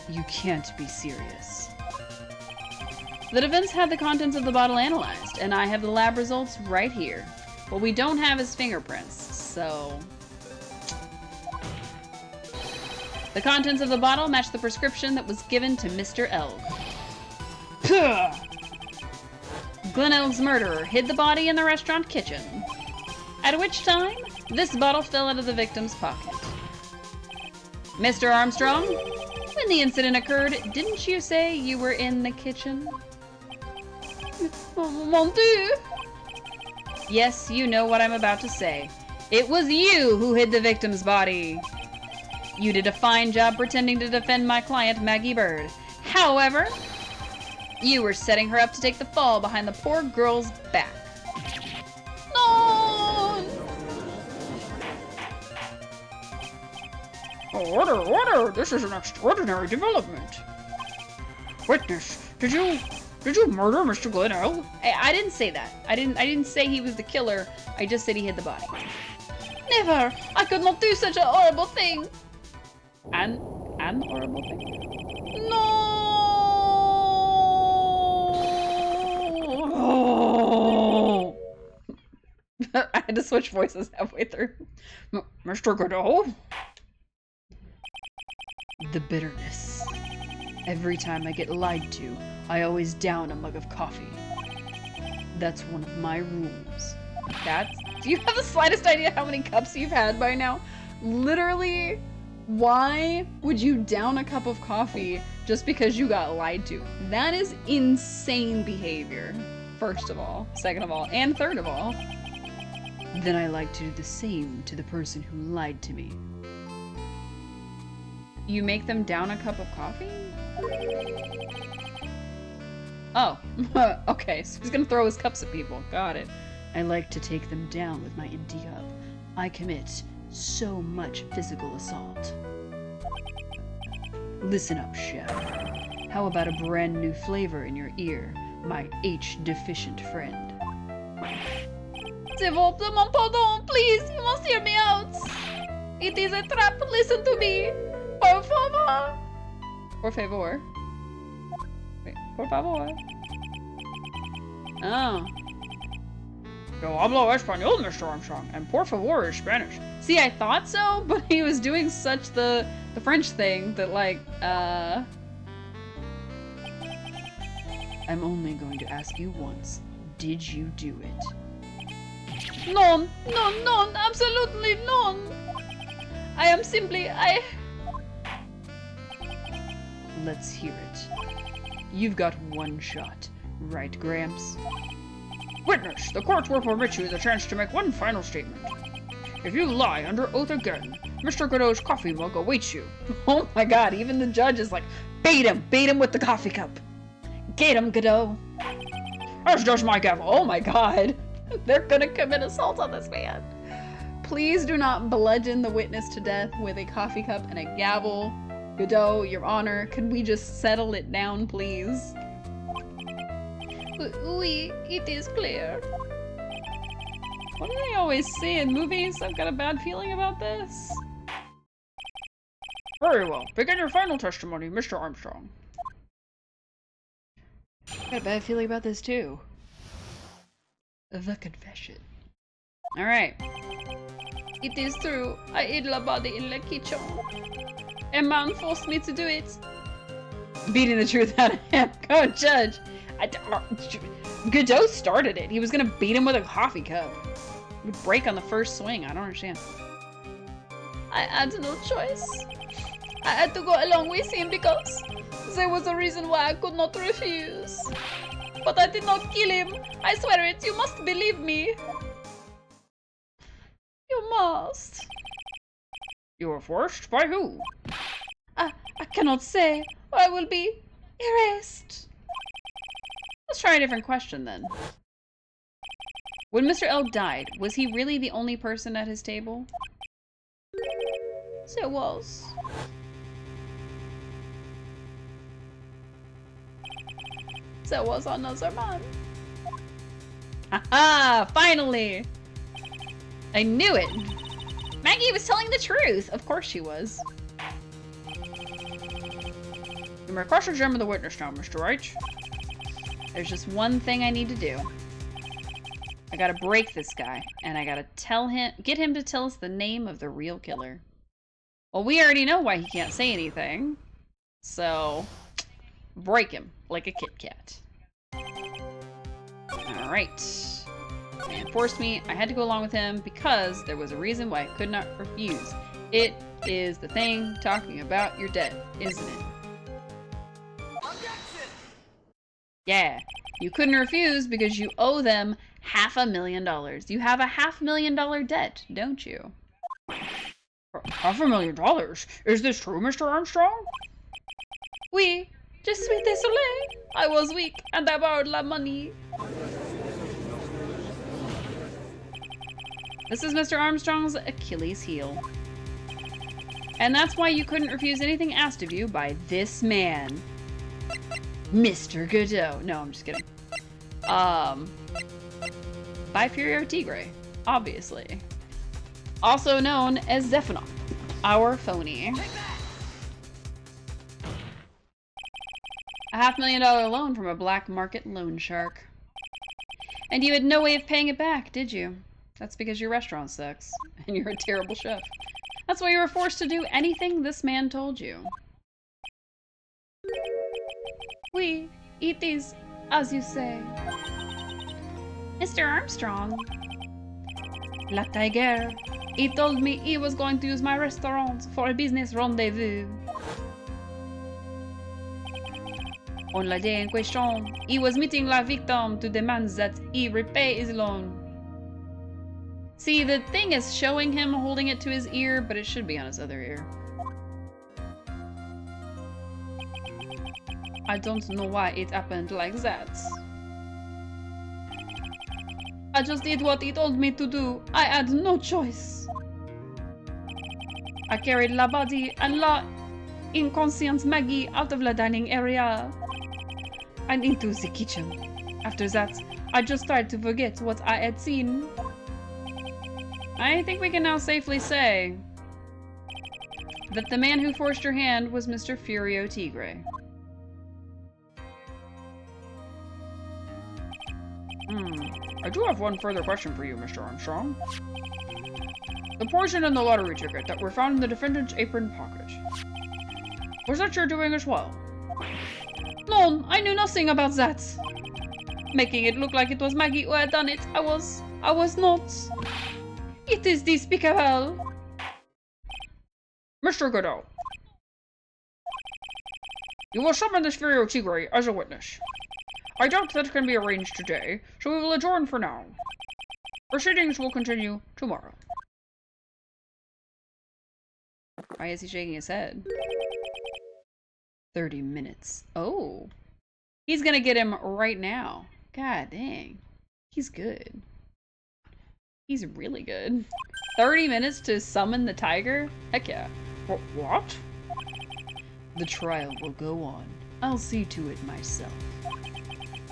You can't be serious. The defense had the contents of the bottle analyzed, and I have the lab results right here. What we don't have is fingerprints, so... The contents of the bottle match the prescription that was given to Mr. Elg. Glenn Elg's murderer hid the body in the restaurant kitchen, at which time this bottle fell out of the victim's pocket. Mr. Armstrong, when the incident occurred, didn't you say you were in the kitchen? Mon Dieu! Yes, you know what I'm about to say. It was you who hid the victim's body. You did a fine job pretending to defend my client, Maggie Bird. However, you were setting her up to take the fall behind the poor girl's back. No! Order! This is an extraordinary development. Witness, did you murder Mr. Glenn Elg? I didn't say that. I didn't say he was the killer. I just said he hid the body. Never! I could not do such a horrible thing! An horrible thing? No! I had to switch voices halfway through. Mr. Godot? The bitterness. Every time I get lied to, I always down a mug of coffee. That's one of my rules. Do you have the slightest idea how many cups you've had by now? Literally, why would you down a cup of coffee just because you got lied to? That is insane behavior, first of all, second of all, and third of all. Then I like to do the same to the person who lied to me. You make them down a cup of coffee? Oh, okay, so he's gonna throw his cups at people. Got it. I like to take them down with my empty cup. I commit so much physical assault. Listen up, chef. How about a brand new flavor in your ear, my H-deficient friend? S'il vous plaît, mon pardon, please, you must hear me out. It is a trap, listen to me. Por favor. Por favor. Wait, por favor. Oh. Yo hablo español, Mr. Armstrong, and por favor is Spanish. See, I thought so, but he was doing such the French thing that, like, I'm only going to ask you once. Did you do it? None, none, none, absolutely none. I am simply, Let's hear it. You've got one shot, right, Gramps? Witness, the court will permit you the chance to make one final statement. If you lie under oath again, Mr. Godot's coffee mug awaits you. Oh my god, even the judge is like, bait him with the coffee cup. Get him, Godot. As does my gavel. Oh my god. They're gonna commit assault on this man. Please do not bludgeon the witness to death with a coffee cup and a gavel. Godot, Your Honor, can we just settle it down, please? oui, it is clear. What do they always say in movies? I've got a bad feeling about this. Very well. Begin your final testimony, Mr. Armstrong. I've got a bad feeling about this too. The confession. Alright. It is true. I ate the body in the kitchen. A man forced me to do it. Beating the truth out of him. Go, Judge. Godot started it. He was gonna beat him with a coffee cup. It would break on the first swing. I don't understand. I had no choice. I had to go along with him because there was a reason why I could not refuse. But I did not kill him. I swear it. You must believe me. You must. You were forced? By who? I cannot say, or I will be erased. Let's try a different question then. When Mr. L died, was he really the only person at his table? There was. There was another man. Haha! Finally! I knew it! Maggie was telling the truth! Of course she was. You may cross-examine the witness now, Mr. Wright. There's just one thing I need to do. I gotta break this guy, and I gotta get him to tell us the name of the real killer. Well, we already know why he can't say anything. So, break him like a Kit Kat. Alright. Man forced me. I had to go along with him because there was a reason why I could not refuse. It is the thing talking about your debt, isn't it? Yeah, you couldn't refuse because you owe them $500,000. You have a $500,000 debt, don't you? $500,000? Is this true, Mr. Armstrong? Oui, je suis désolé. I was weak and I borrowed la money. This is Mr. Armstrong's Achilles heel. And that's why you couldn't refuse anything asked of you by this man. Mr. Godot. No, I'm just kidding. By Furio Tigre, obviously. Also known as Xineohp, our phony. A $500,000 loan from a black market loan shark. And you had no way of paying it back, did you? That's because your restaurant sucks, and you're a terrible chef. That's why you were forced to do anything this man told you. Oui, it is, as you say. Mr. Armstrong. La Tiger. He told me he was going to use my restaurant for a business rendezvous. On la day in question, he was meeting la victim to demand that he repay his loan. See, the thing is showing him holding it to his ear, but it should be on his other ear. I don't know why it happened like that. I just did what he told me to do. I had no choice. I carried la body and la inconscient Maggie out of the dining area and into the kitchen. After that, I just tried to forget what I had seen. I think we can now safely say that the man who forced your hand was Mr. Furio Tigre. I do have one further question for you, Mr. Armstrong. The poison and the lottery ticket that were found in the defendant's apron pocket. Was that your doing as well? No, I knew nothing about that. Making it look like it was Maggie who had done it, I I was not. It is despicable. Mr. Godot, you will summon this Xineohp Tigre as a witness. I doubt that can be arranged today, so we will adjourn for now. Proceedings will continue tomorrow. Why is he shaking his head? 30 minutes. Oh. He's gonna get him right now. God dang. He's good. He's really good. 30 minutes to summon the tiger? Heck yeah. What? The trial will go on. I'll see to it myself.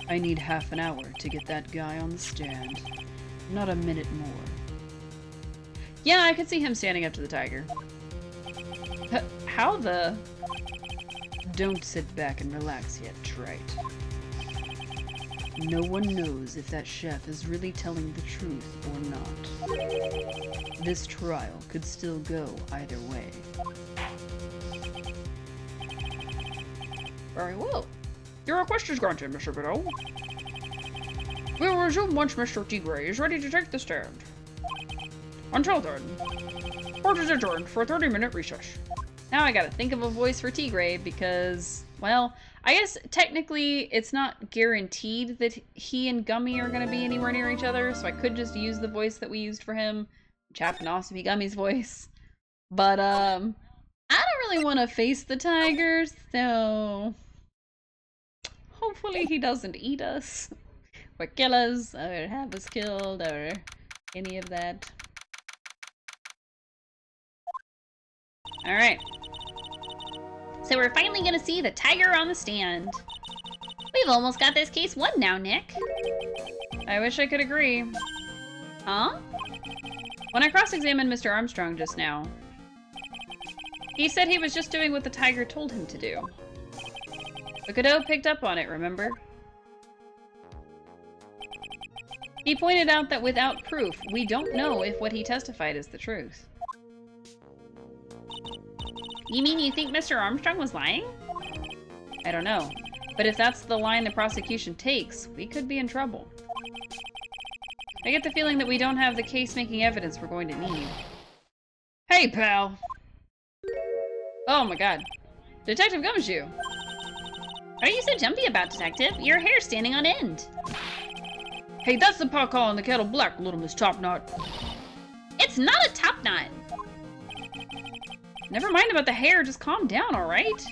I need half an hour to get that guy on the stand. Not a minute more. Yeah, I could see him standing up to the tiger. How the... Don't sit back and relax yet, trite. No one knows if that chef is really telling the truth or not. This trial could still go either way. Very well. Your request is granted, Mr. Godot. We will resume once Mr. Tigre is ready to take the stand. Until then, court is adjourned for a 30-minute recess. Now I gotta think of a voice for Tigre because, well, I guess technically it's not guaranteed that he and Gummy are gonna be anywhere near each other, so I could just use the voice that we used for him, which happened to also be Gummy's voice. But, I don't really want to face the tiger, so hopefully he doesn't eat us, or kill us, or have us killed, or any of that. Alright. So we're finally gonna see the tiger on the stand. We've almost got this case won now, Nick. I wish I could agree. Huh? When I cross-examined Mr. Armstrong just now, he said he was just doing what the tiger told him to do. But Godot picked up on it, remember? He pointed out that without proof, we don't know if what he testified is the truth. You mean you think Mr. Armstrong was lying? I don't know. But if that's the line the prosecution takes, we could be in trouble. I get the feeling that we don't have the case-making evidence we're going to need. Hey, pal! Oh my god. Detective Gumshoe! What are you so jumpy about, Detective? Your hair's standing on end. Hey, that's the pot calling the kettle black, little Miss Topknot. It's not a top knot. Never mind about the hair, just calm down, alright?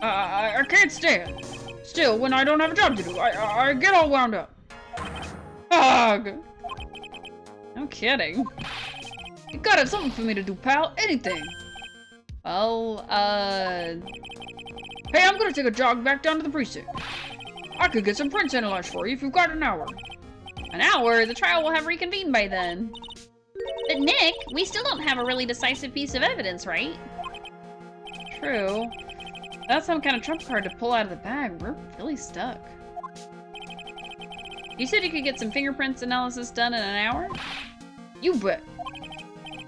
I can't stand. Still, when I don't have a job to do, I get all wound up. Ugh! No kidding. You gotta have something for me to do, pal. Anything. Well, Hey, I'm gonna take a jog back down to the precinct. I could get some prints analyzed for you if you've got an hour. An hour? The trial will have reconvened by then. But Nick, we still don't have a really decisive piece of evidence, right? True. That's some kind of trump card to pull out of the bag. We're really stuck. You said you could get some fingerprints analysis done in an hour? You bet.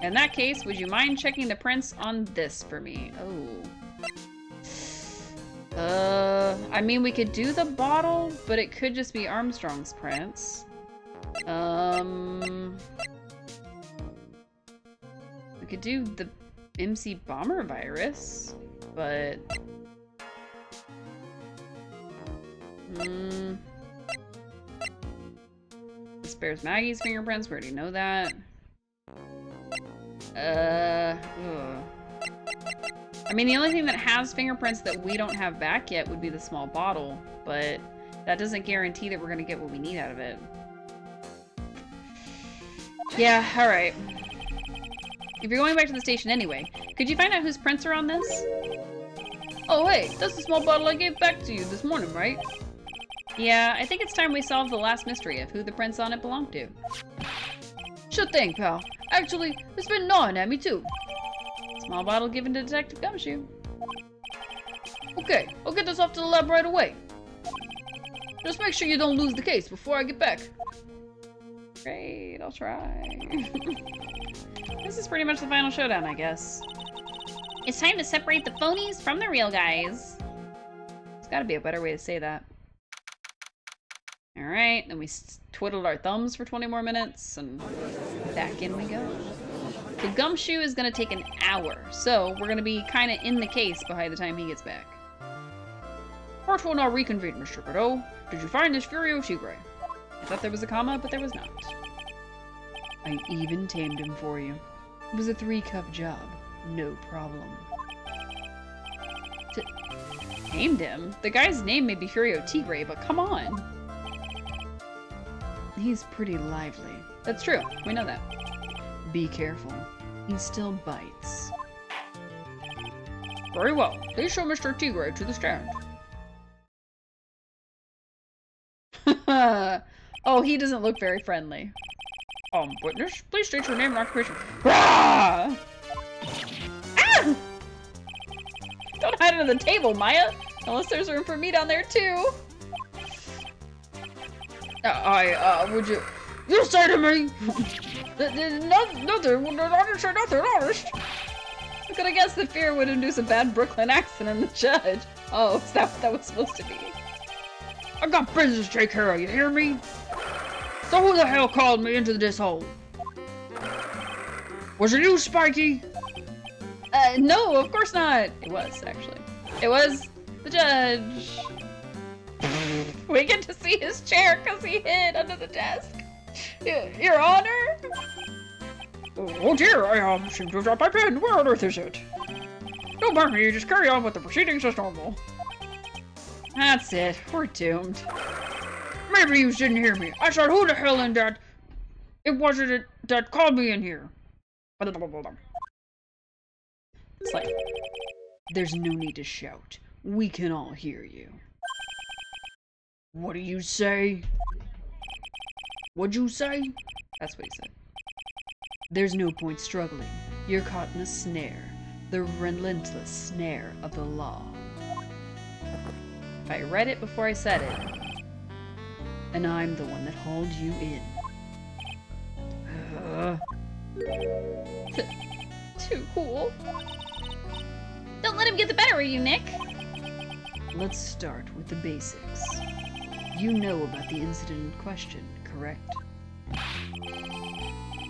In that case, would you mind checking the prints on this for me? Oh. I mean, we could do the bottle, but it could just be Armstrong's prints. We could do the MC Bomber virus, but... This bears Maggie's fingerprints, we already know that. I mean, the only thing that has fingerprints that we don't have back yet would be the small bottle, but that doesn't guarantee that we're gonna get what we need out of it. Yeah, alright. If you're going back to the station anyway, could you find out whose prints are on this? Oh, hey, that's the small bottle I gave back to you this morning, right? Yeah, I think it's time we solve the last mystery of who the prints on it belong to. Sure thing, pal. Actually, it's been gnawing at me, too. Small bottle given to Detective Gumshoe. Okay, I'll get this off to the lab right away. Just make sure you don't lose the case before I get back. Great, I'll try. This is pretty much the final showdown, I guess. It's time to separate the phonies from the real guys. There's gotta be a better way to say that. Alright, then we twiddled our thumbs for 20 more minutes, and back in we go. The gumshoe is going to take an hour, so we're going to be kind of in the case by the time he gets back. Court will now reconvene, Mr. Godot. Did you find this Furio Tigre? I thought there was a comma, but there was not. I even tamed him for you. It was a 3-cup job. No problem. Named him? The guy's name may be Furio Tigre, but come on. He's pretty lively. That's true. We know that. Be careful. He still bites. Very well. Please show Mr. Tigre to the stand. Oh, he doesn't look very friendly. Witness, please state your name and occupation. Ah! Ah! Don't hide under the table, Maya! Unless there's room for me down there, too. Would you... You say to me! Nothing, honest or nothing, honest. I could have guessed that fear would induce a bad Brooklyn accent in the judge. Oh, is that what that was supposed to be? I got business to take care of, you hear me? So who the hell called me into this hole? Was it you, Spiky? No, of course not. It was, actually. It was the judge. We get to see his chair because he hid under the desk. Your Honor? Oh dear, I seem to have dropped my pen. Where on earth is it? Don't mind me, just carry on with the proceedings as normal. That's it. We're doomed. Maybe you didn't hear me. I said who the hell in that... It wasn't it that called me in here. It's like... There's no need to shout. We can all hear you. What do you say? What'd you say? That's what he said. There's no point struggling. You're caught in a snare. The relentless snare of the law. If I read it before I said it. And I'm the one that hauled you in. Too cool. Don't let him get the better of you, Nick. Let's start with the basics. You know about the incident in question, correct?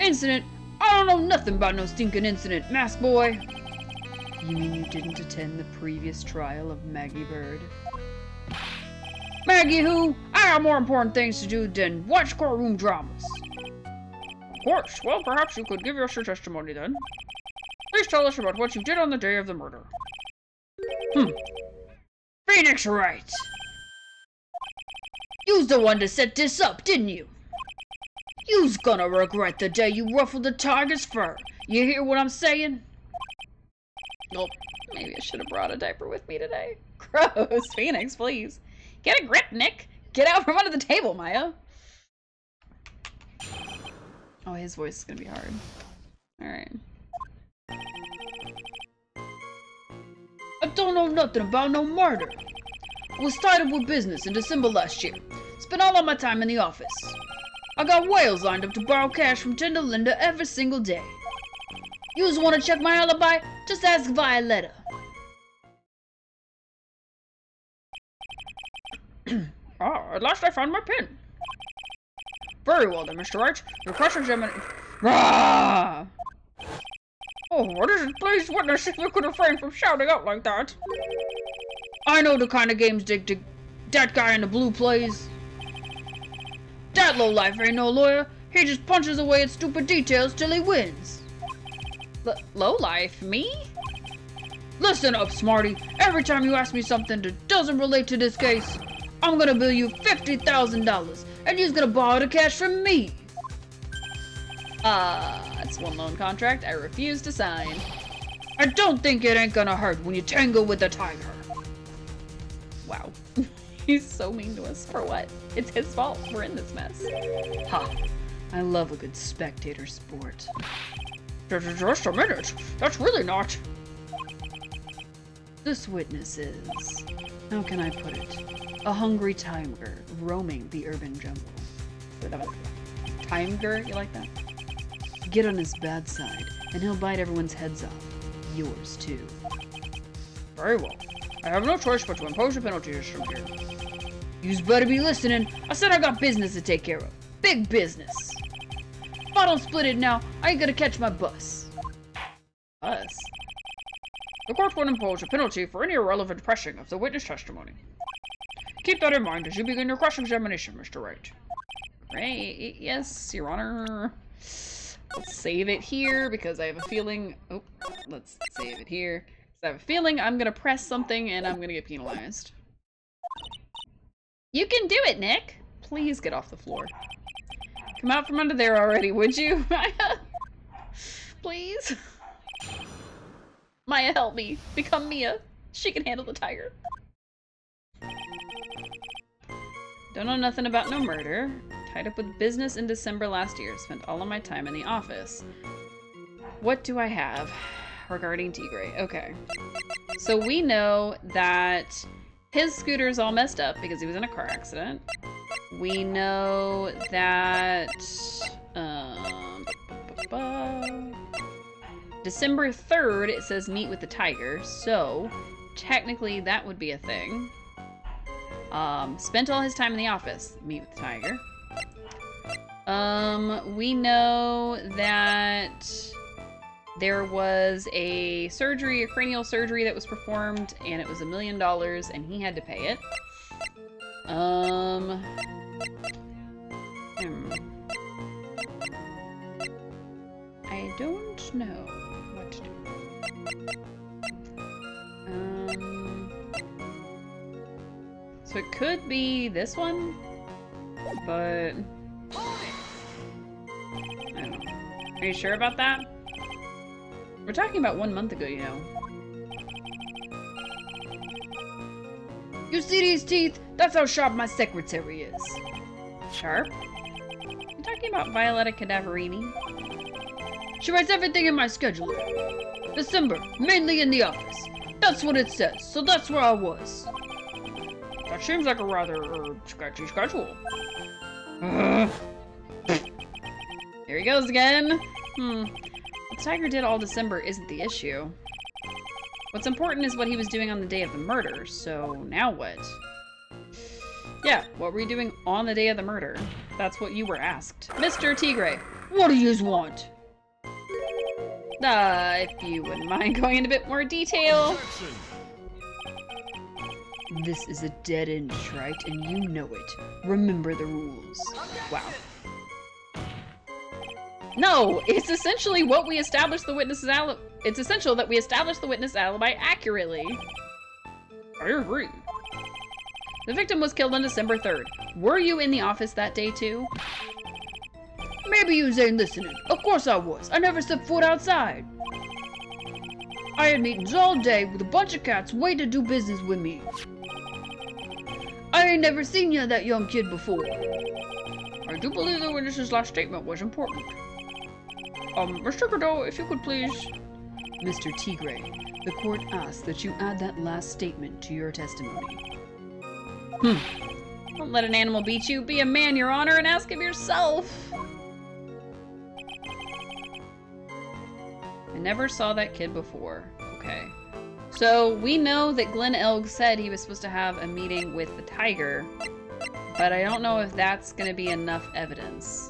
Incident? I don't know nothing about no stinking incident, mask boy. You mean you didn't attend the previous trial of Maggie Bird? Maggie who? I have more important things to do than watch courtroom dramas. Of course. Well, perhaps you could give us your testimony then. Please tell us about what you did on the day of the murder. Phoenix Wright. You's the one to set this up, didn't you? You's gonna regret the day you ruffled the tiger's fur. You hear what I'm saying? Nope. Maybe I should have brought a diaper with me today. Gross. Phoenix, please. Get a grip, Nick. Get out from under the table, Maya. Oh, his voice is gonna be hard. Alright. I don't know nothing about no murder. I was tied up with business in December last year. Spent all of my time in the office. I got whales lined up to borrow cash from Tender Linda every single day. You just want to check my alibi? Just ask Violetta. At last I found my pin. Very well then, Mr. Wright. Your cross-examination... Oh, what is it? Please, witness, if you could refrain from shouting out like that. I know the kind of games that guy in the blue plays. That lowlife ain't no lawyer. He just punches away at stupid details till he wins. Lowlife? Me? Listen up, Smarty. Every time you ask me something that doesn't relate to this case, I'm gonna bill you $50,000, and you're gonna borrow the cash from me. That's one loan contract I refuse to sign. I don't think it ain't gonna hurt when you tangle with the tiger. Wow. He's so mean to us. For what? It's his fault. We're in this mess. Ha! I love a good spectator sport. Just a minute. That's really not. This witness is... how can I put it? A hungry tiger roaming the urban jungle. Tiger? You like that? Get on his bad side, and he'll bite everyone's heads off. Yours, too. Very well. I have no choice but to impose the penalties from here. Yous better be listening. I said I got business to take care of. Big business. If I don't split it now, I ain't gonna catch my bus. Bus? The court will impose a penalty for any irrelevant pressing of the witness testimony. Keep that in mind as you begin your cross-examination, Mr. Wright. Great. Yes, Your Honor. Let's save it here because I have a feeling... Oh, let's save it here. I have a feeling I'm gonna press something and I'm gonna get penalized. You can do it, Nick! Please get off the floor. Come out from under there already, would you? Please? Maya, help me. Become Mia. She can handle the tiger. Don't know nothing about no murder. Tied up with business in December last year. Spent all of my time in the office. What do I have regarding Tigray? Okay. So we know that his scooter's all messed up because he was in a car accident. We know that... December 3rd, it says meet with the tiger. So, technically that would be a thing. Spent all his time in the office. Meet with the tiger. We know that there was a surgery, a cranial surgery that was performed, and it was $1 million, and he had to pay it. I don't know what to do. So it could be this one, but I don't know. Are you sure about that? We're talking about 1 month ago, you know. You see these teeth? That's how sharp my secretary is. Sharp? You're talking about Violetta Cadaverini? She writes everything in my schedule. December, mainly in the office. That's what it says, so that's where I was. That seems like a rather, sketchy schedule. There he goes again. What Tiger did all December isn't the issue. What's important is what he was doing on the day of the murder, so now what? Yeah, what were you doing on the day of the murder? That's what you were asked. Mr. Tigray. What do yous want? If you wouldn't mind going into a bit more detail. This is a dead-end, right? And you know it. Remember the rules. Wow. No, it's essentially what we established the witness's alibi. It's essential that we establish the witness alibi accurately. I agree. The victim was killed on December 3rd. Were you in the office that day too? Maybe yous ain't listening. Of course I was. I never set foot outside. I had meetings all day with a bunch of cats waiting to do business with me. I ain't never seen ya that young kid before. I do believe the witness's last statement was important. Mr. Godot, if you could please... Mr. Tigray, the court asks that you add that last statement to your testimony. Don't let an animal beat you. Be a man, Your Honor, and ask him yourself. I never saw that kid before. Okay. So, we know that Glenn Elg said he was supposed to have a meeting with the tiger, but I don't know if that's going to be enough evidence.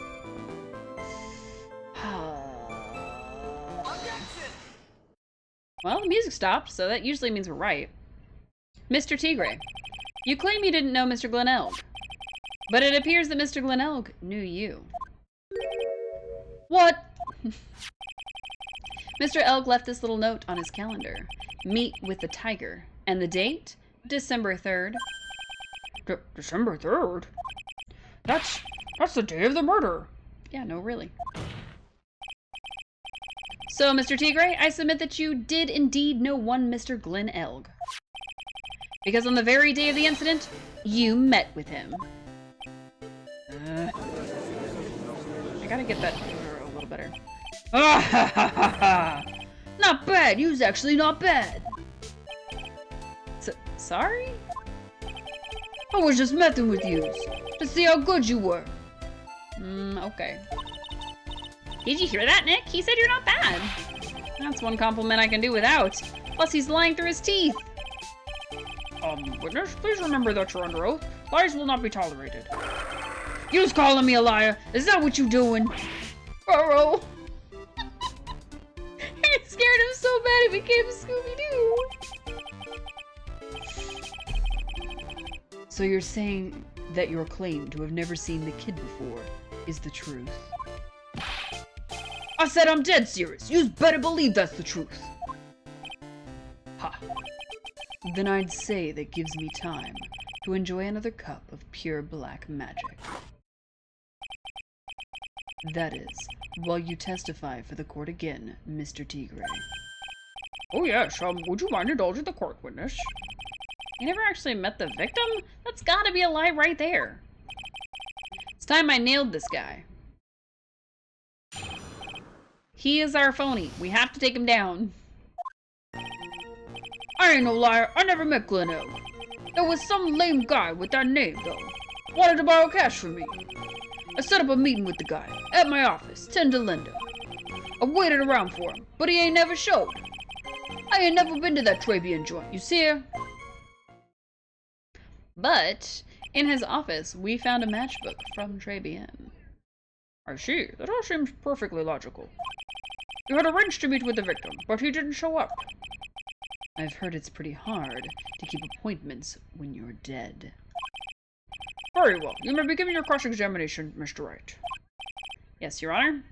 Well, the music stopped, so that usually means we're right. Mr. Tigray, you claim you didn't know Mr. Glenn Elg, but it appears that Mr. Glenn Elg knew you. What? Mr. Elg left this little note on his calendar. Meet with the tiger. And the date? December 3rd. December 3rd? That's the day of the murder. Yeah, no, really. So, Mr. Tigray, I submit that you did indeed know one Mr. Glenn Elg. Because on the very day of the incident, you met with him. I gotta get that a little better. Not bad. You's actually not bad. Sorry? I was just messing with yous to see how good you were. Okay. Did you hear that, Nick? He said you're not bad. That's one compliment I can do without. Plus, he's lying through his teeth. Witness, please remember that you're under oath. Lies will not be tolerated. You's calling me a liar. Is that what you doing? Burrow. I scared him so bad he became Scooby-Doo. So you're saying that your claim to have never seen the kid before is the truth? I said I'm dead serious. You's better believe that's the truth. Ha. Then I'd say that gives me time to enjoy another cup of pure black magic. That is, while you testify for the court again, Mr. Tigre. Oh yes, would you mind indulging the court, witness? You never actually met the victim? That's gotta be a lie right there. It's time I nailed this guy. He is our phony. We have to take him down. I ain't no liar. I never met Xineohp. There was some lame guy with that name, though. Wanted to borrow cash from me. I set up a meeting with the guy at my office, 10 to Linda. I waited around for him, but he ain't never showed. I ain't never been to that Trabian joint, you see? But in his office, we found a matchbook from Trabian. I see. That all seems perfectly logical. You had arranged to meet with the victim, but he didn't show up. I've heard it's pretty hard to keep appointments when you're dead. Very well. You may begin your cross-examination, Mr. Wright. Yes, Your Honor.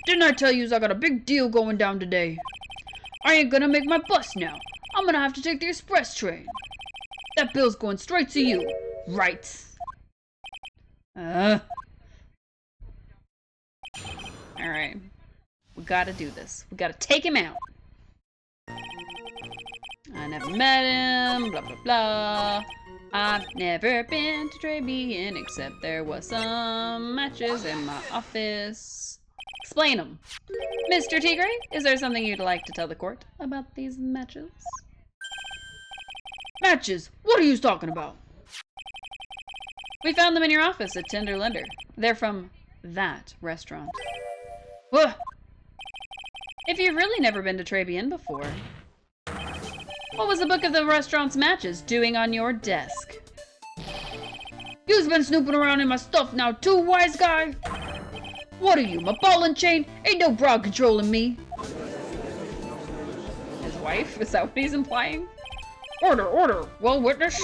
Didn't I tell you I got a big deal going down today? I ain't gonna make my bus now. I'm gonna have to take the express train. That bill's going straight to you, right? Alright. We gotta do this. We gotta take him out. I never met him, blah blah blah. I've never been to Trabian, except there was some matches in my office. Explain them. Mr. Tigre, is there something you'd like to tell the court about these matches? Matches? What are you talking about? We found them in your office at Tender Lender. They're from that restaurant. What? If you've really never been to Trabian before, what was the book of the restaurant's matches doing on your desk? You've been snooping around in my stuff now too, wise guy. What are you, my ball and chain? Ain't no broad controlling me. His wife? Is that what he's implying? Order, order. Well, witness,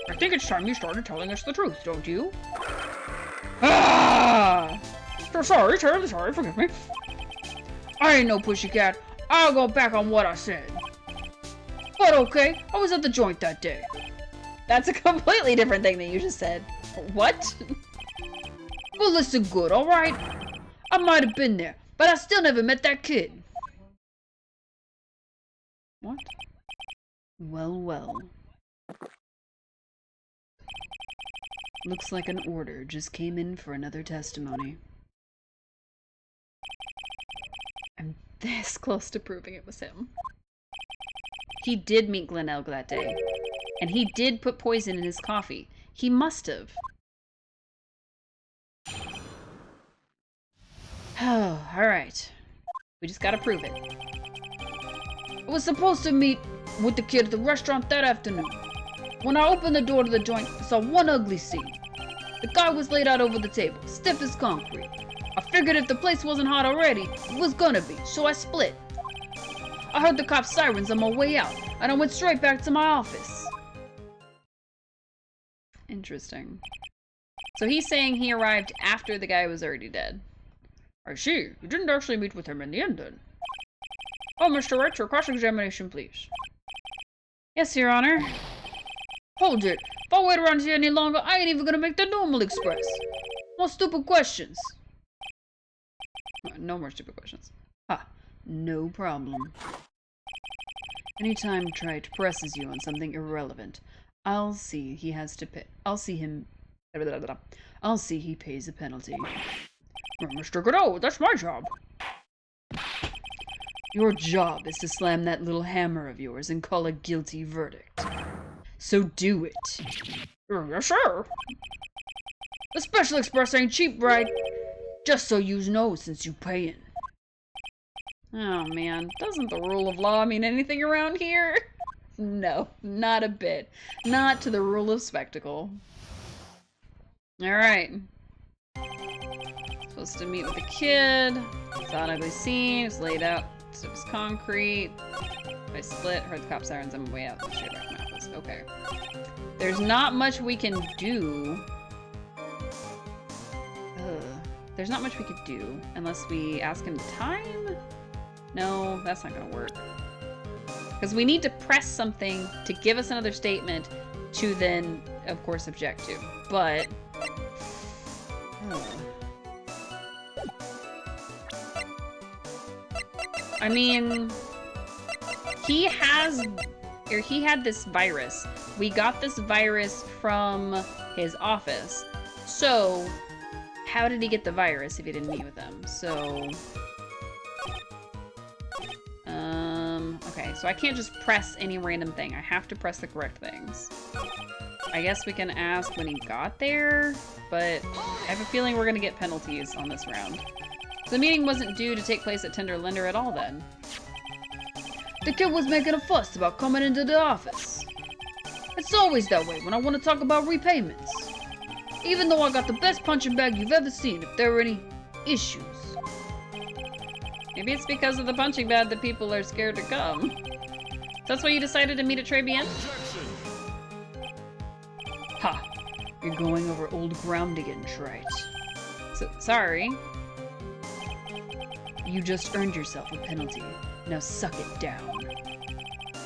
I think it's time you started telling us the truth, don't you? Ah! Sorry, terribly sorry, forgive me. I ain't no pussycat. I'll go back on what I said. But okay, I was at the joint that day. That's a completely different thing than you just said. What? Well, listen good, alright? I might have been there, but I still never met that kid. What? Well, well. Looks like an order just came in for another testimony. I'm this close to proving it was him. He did meet Xineohp that day. And he did put poison in his coffee. He must have. Oh, alright. We just gotta prove it. I was supposed to meet with the kid at the restaurant that afternoon. When I opened the door to the joint, I saw one ugly scene. The guy was laid out over the table, stiff as concrete. I figured if the place wasn't hot already, it was gonna be, so I split. I heard the cops' sirens on my way out, and I went straight back to my office. Interesting. So he's saying he arrived after the guy was already dead. I see. You didn't actually meet with him in the end, then. Oh, Mr. Wright, your cross-examination, please. Yes, Your Honor. Hold it. If I wait around here any longer, I ain't even gonna make the normal express. More stupid questions. No more stupid questions. Ha, no problem. Anytime Trite presses you on something irrelevant, I'll see he has to pay. I'll see he pays a penalty. Mr. Godot, that's my job. Your job is to slam that little hammer of yours and call a guilty verdict. So do it. Yes, sir. The Special Express ain't cheap, right? Just so you know, since you payin'. Oh man, doesn't the rule of law mean anything around here? No, not a bit. Not to the rule of spectacle. Alright. Supposed to meet with the kid. Saw an ugly scene. It's laid out. It was concrete. I split. Heard the cop sirens on my way out. Straight back to my office. Okay. There's not much we can do. There's not much we could do unless we ask him time? No, that's not gonna work. Because we need to press something to give us another statement to then, of course, object to. But... I mean... He had this virus. We got this virus from his office. So, how did he get the virus if he didn't meet with them? So... okay, so I can't just press any random thing. I have to press the correct things. I guess we can ask when he got there, but I have a feeling we're gonna get penalties on this round. The meeting wasn't due to take place at Tender Linder at all then. The kid was making a fuss about coming into the office. It's always that way when I want to talk about repayments. Even though I got the best punching bag you've ever seen, if there were any issues. Maybe it's because of the punching bag that people are scared to come. That's why you decided to meet at Trebien? Ha! You're going over old ground again, Trite. Sorry. You just earned yourself a penalty. Now suck it down.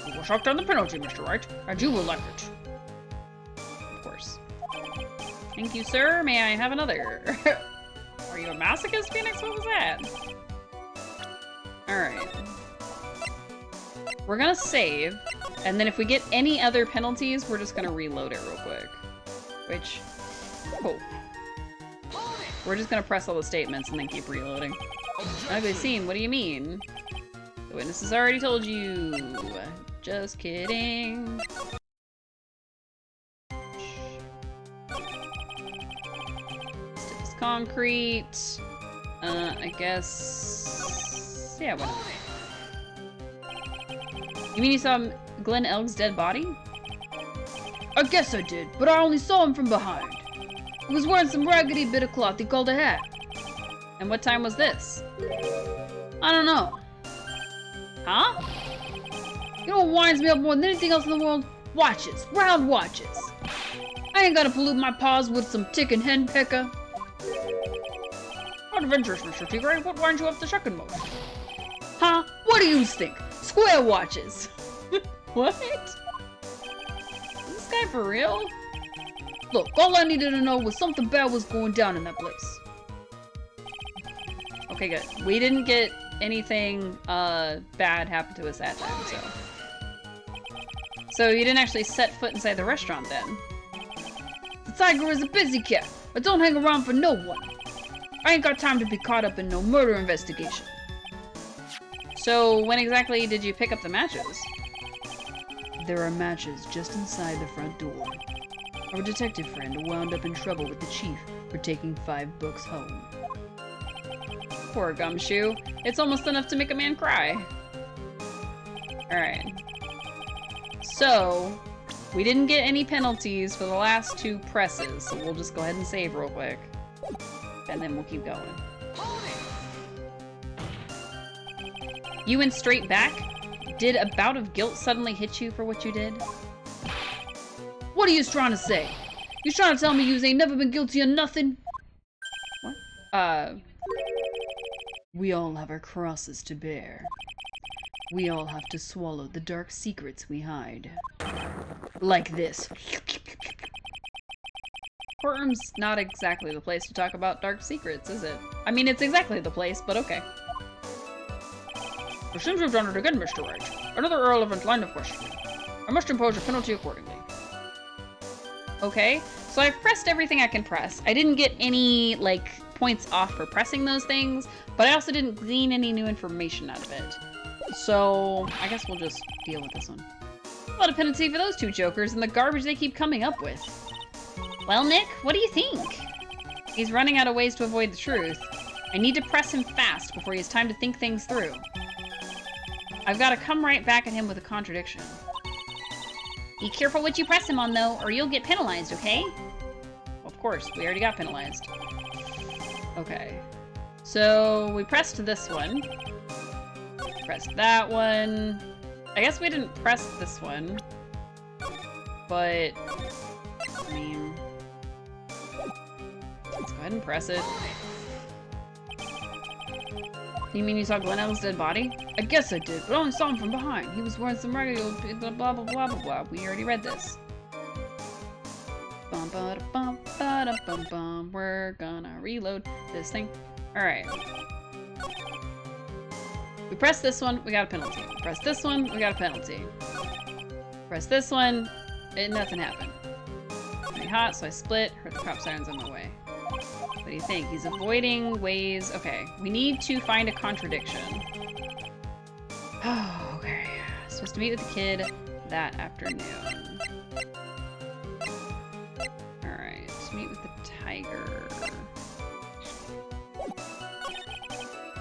We will shock down the penalty, Mr. Wright, and you will like it. Of course. Thank you, sir. May I have another? Are you a masochist, Phoenix? What was that? Alright. We're gonna save, and then if we get any other penalties, we're just gonna reload it real quick. Which... oh. We're just gonna press all the statements and then keep reloading. Ugly scene, what do you mean? The witness has already told you. Just kidding. Stiff as concrete. I guess... yeah, why not? You mean you saw Glenn Elg's dead body? I guess I did, but I only saw him from behind. He was wearing some raggedy bit of cloth he called a hat. And what time was this? I don't know. Huh? You know what winds me up more than anything else in the world? Watches. Round watches. I ain't gotta pollute my paws with some ticking henpecker. Adventurous, Mr. Tigray. What winds you up the second most? Huh? What do you think? Square watches. What? Is this guy for real? Look, all I needed to know was something bad was going down in that place. Okay, good. We didn't get anything bad happen to us that time, so. So you didn't actually set foot inside the restaurant then? The tiger is a busy cat. I don't hang around for no one. I ain't got time to be caught up in no murder investigation. So when exactly did you pick up the matches? There are matches just inside the front door. Our detective friend wound up in trouble with the chief for taking 5 books home. Poor Gumshoe. It's almost enough to make a man cry. Alright. So, we didn't get any penalties for the last 2 presses, so we'll just go ahead and save real quick. And then we'll keep going. You went straight back? Did a bout of guilt suddenly hit you for what you did? What are you trying to say? You trying to tell me you ain't never been guilty of nothing? What? We all have our crosses to bear. We all have to swallow the dark secrets we hide. Like this. Courtroom's not exactly the place to talk about dark secrets, is it? I mean, it's exactly the place, but okay. It seems we've done it again, Mr. Wright. Another irrelevant line of questioning. I must impose a penalty accordingly. Okay, so I've pressed everything I can press. I didn't get any, like, points off for pressing those things, but I also didn't glean any new information out of it. So, I guess we'll just deal with this one. What a penalty for those 2 jokers and the garbage they keep coming up with. Well, Nick, what do you think? He's running out of ways to avoid the truth. I need to press him fast before he has time to think things through. I've got to come right back at him with a contradiction. Be careful what you press him on, though, or you'll get penalized, okay? Of course, we already got penalized. Okay. So, we pressed this one. Pressed that one. I guess we didn't press this one. But, I mean... let's go ahead and press it. You mean you saw Glen Ellen's dead body? I guess I did, but I only saw him from behind. He was wearing some regular blah blah blah blah blah. We already read this. Bum ba da bum ba da bum bum. We're gonna reload this thing. Alright. We press this one, we got a penalty. Press this one, we got a penalty. Press this one, and nothing happened. Pretty hot, so I split. Heard the cop sirens on my way. What do you think? He's avoiding ways. Okay, we need to find a contradiction. Oh, okay. Supposed to meet with the kid that afternoon. Alright, let's meet with the tiger.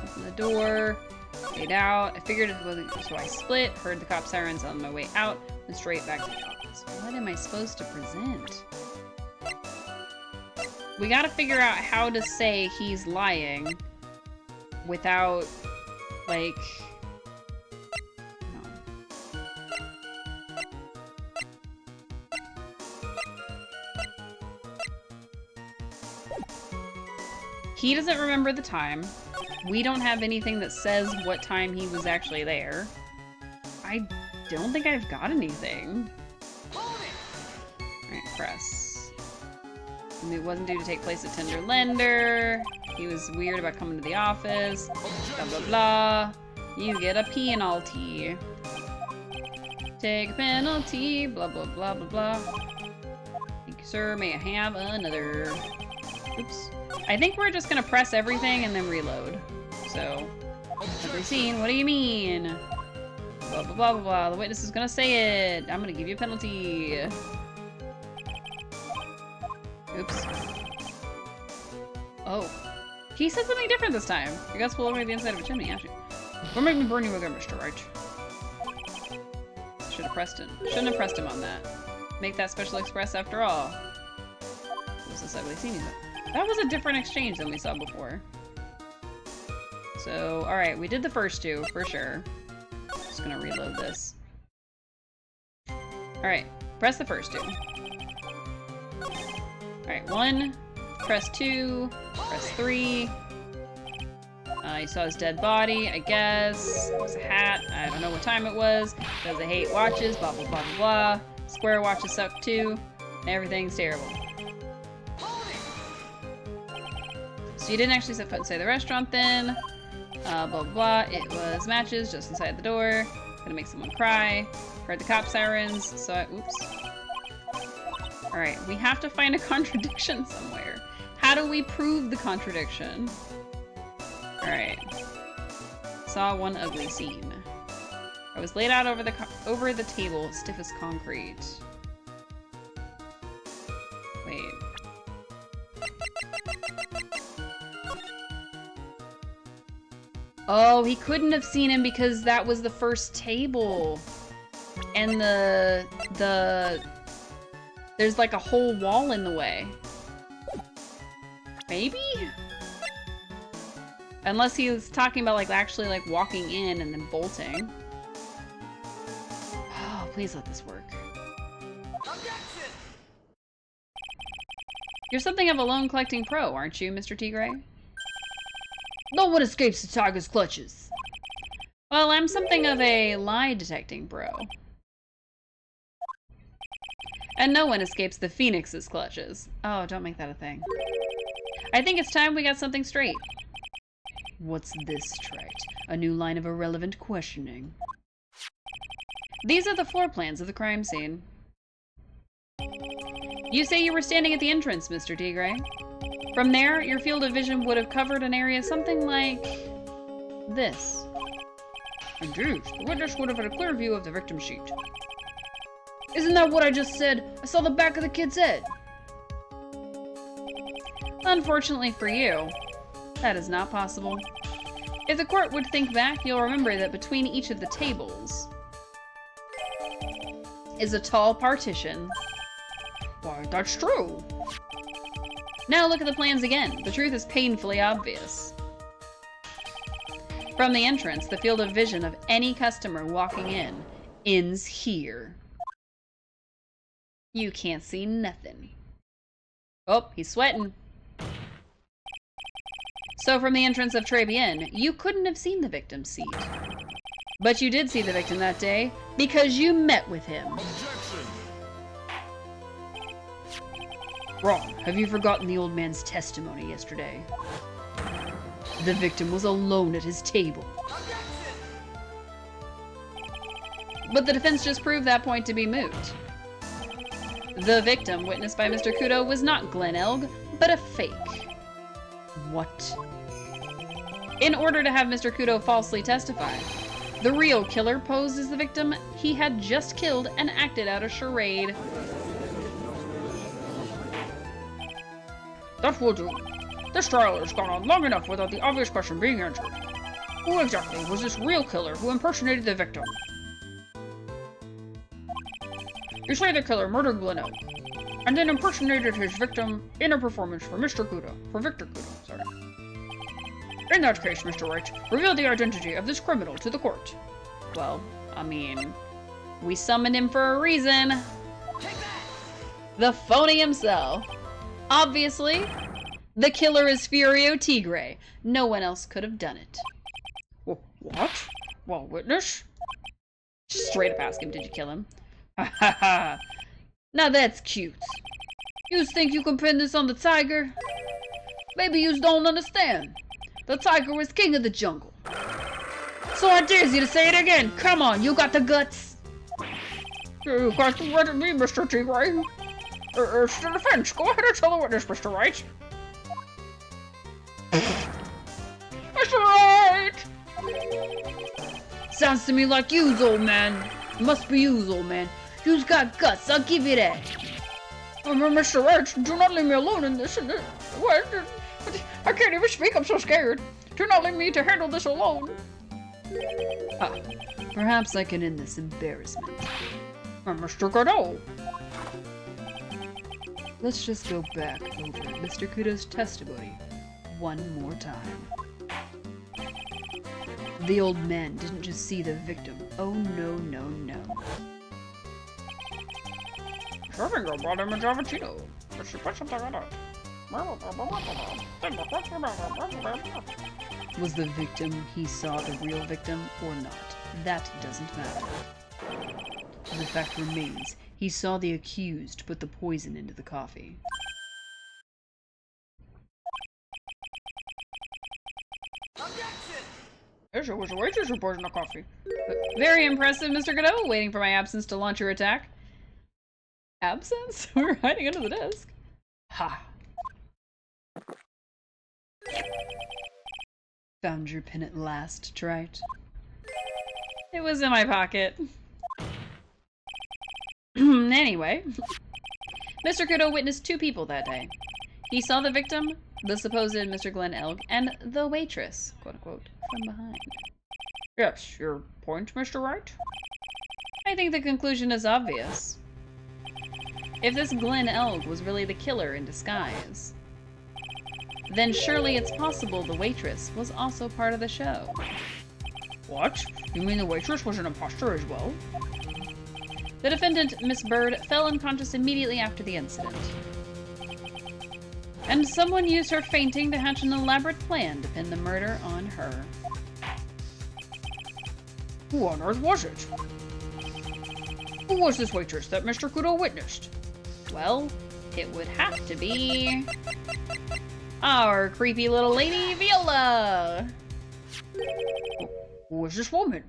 Open the door. Stayed out. I figured it wasn't, so I split. Heard the cop sirens on my way out. Went straight back to the office. What am I supposed to present? We gotta figure out how to say he's lying without, like... no. He doesn't remember the time. We don't have anything that says what time he was actually there. I don't think I've got anything. Alright, press. It wasn't due to take place at Tender Lender. He was weird about coming to the office. Blah, blah, blah. You get a penalty. Take a penalty. Blah, blah, blah, blah, blah. Thank you, sir. May I have another? Oops. I think we're just gonna press everything and then reload. So, every scene, what do you mean? Blah, blah, blah, blah, blah. The witness is gonna say it. I'm gonna give you a penalty. Oops. Oh. He said something different this time. You guys will over the inside of a chimney, actually. Don't make me burn you again, Mr. Wright. Should have pressed him. Shouldn't have pressed him on that. Make that special express after all. What's this ugly scene? That was a different exchange than we saw before. So, alright, we did the first two, for sure. Just gonna reload this. Alright, press the first two. Alright, 1, press 2, press 3. You saw his dead body, I guess. It was a hat. I don't know what time it was. Because I hate watches, blah, blah, blah, blah, blah. Square watches suck too. Everything's terrible. So you didn't actually set foot inside the restaurant then. Blah, blah, blah. It was matches just inside the door. Gonna make someone cry. Heard the cop sirens, so I, oops. Alright, we have to find a contradiction somewhere. How do we prove the contradiction? Alright. Saw one ugly scene. I was laid out over the table, stiff as concrete. Wait. Oh, he couldn't have seen him because that was the first table. And there's like a whole wall in the way. Maybe? Unless he was talking about like actually like walking in and then bolting. Oh, please let this work. You're something of a loan collecting pro, aren't you, Mr. Tigray? No one escapes the tiger's clutches. Well, I'm something of a lie detecting bro. And no one escapes the Phoenix's clutches. Oh, don't make that a thing. I think it's time we got something straight. What's this, Trite? A new line of irrelevant questioning. These are the floor plans of the crime scene. You say you were standing at the entrance, Mr. Tigray. From there, your field of vision would have covered an area something like this. Indeed, the witness would have had a clear view of the victim sheet. Isn't that what I just said? I saw the back of the kid's head. Unfortunately for you, that is not possible. If the court would think back, you'll remember that between each of the tables, is a tall partition. Why, that's true. Now look at the plans again. The truth is painfully obvious. From the entrance, the field of vision of any customer walking in ends here. You can't see nothing. Oh, he's sweating. So from the entrance of Trebien, you couldn't have seen the victim's seat. But you did see the victim that day because you met with him. Objection! Wrong. Have you forgotten the old man's testimony yesterday? The victim was alone at his table. But the defense just proved that point to be moot. The victim, witnessed by Mr. Kudo, was not Glen Elg, but a fake. What? In order to have Mr. Kudo falsely testify, the real killer posed as the victim he had just killed and acted out a charade. That will do. This trial has gone on long enough without the obvious question being answered. Who exactly was this real killer who impersonated the victim? You say the killer murdered Glenelg, and then impersonated his victim in a performance for Victor Kudo, sorry. In that case, Mr. Wright, reveal the identity of this criminal to the court. Well, I mean, we summoned him for a reason. The phony himself. Obviously, the killer is Furio Tigre. No one else could have done it. What? Well, witness? Just straight up ask him, did you kill him? Ha ha ha. Now that's cute. You think you can pin this on the tiger? Maybe you don't understand. The tiger is king of the jungle. So I dare you to say it again. Come on, you got the guts. You got to let me, Mr. Tigray. It's the defense. Go ahead and tell the witness, Mr. Wright. Mr. Wright! Sounds to me like yous, old man. Must be yous, old man. You's got guts, I'll give you that. Mr. Wright, do not leave me alone in this. What? I can't even speak, I'm so scared. Do not leave me to handle this alone. Ah, perhaps I can end this embarrassment. Mr. Godot. Let's just go back over Mr. Kudo's testimony one more time. The old man didn't just see the victim. Oh, no, no, no. Serving a bottom in Javachino. Was the victim he saw the real victim or not? That doesn't matter. The fact remains, he saw the accused put the poison into the coffee. Yes, it was a waitress who poisoned the coffee. Very impressive, Mr. Godot, waiting for my absence to launch your attack. Absence? We're hiding under the desk. Ha! Found your pin at last, Trite. It was in my pocket. Anyway, Mr. Kudo witnessed two people that day. He saw the victim, the supposed Mr. Glen Elg, and the waitress, quote-unquote, from behind. Yes, your point, Mr. Wright? I think the conclusion is obvious. If this Glen Elg was really the killer in disguise, then surely it's possible the waitress was also part of the show. What? You mean the waitress was an imposter as well? The defendant, Miss Bird, fell unconscious immediately after the incident. And someone used her fainting to hatch an elaborate plan to pin the murder on her. Who on earth was it? Who was this waitress that Mr. Kudo witnessed? Well, it would have to be our creepy little lady, Viola! Who is this woman?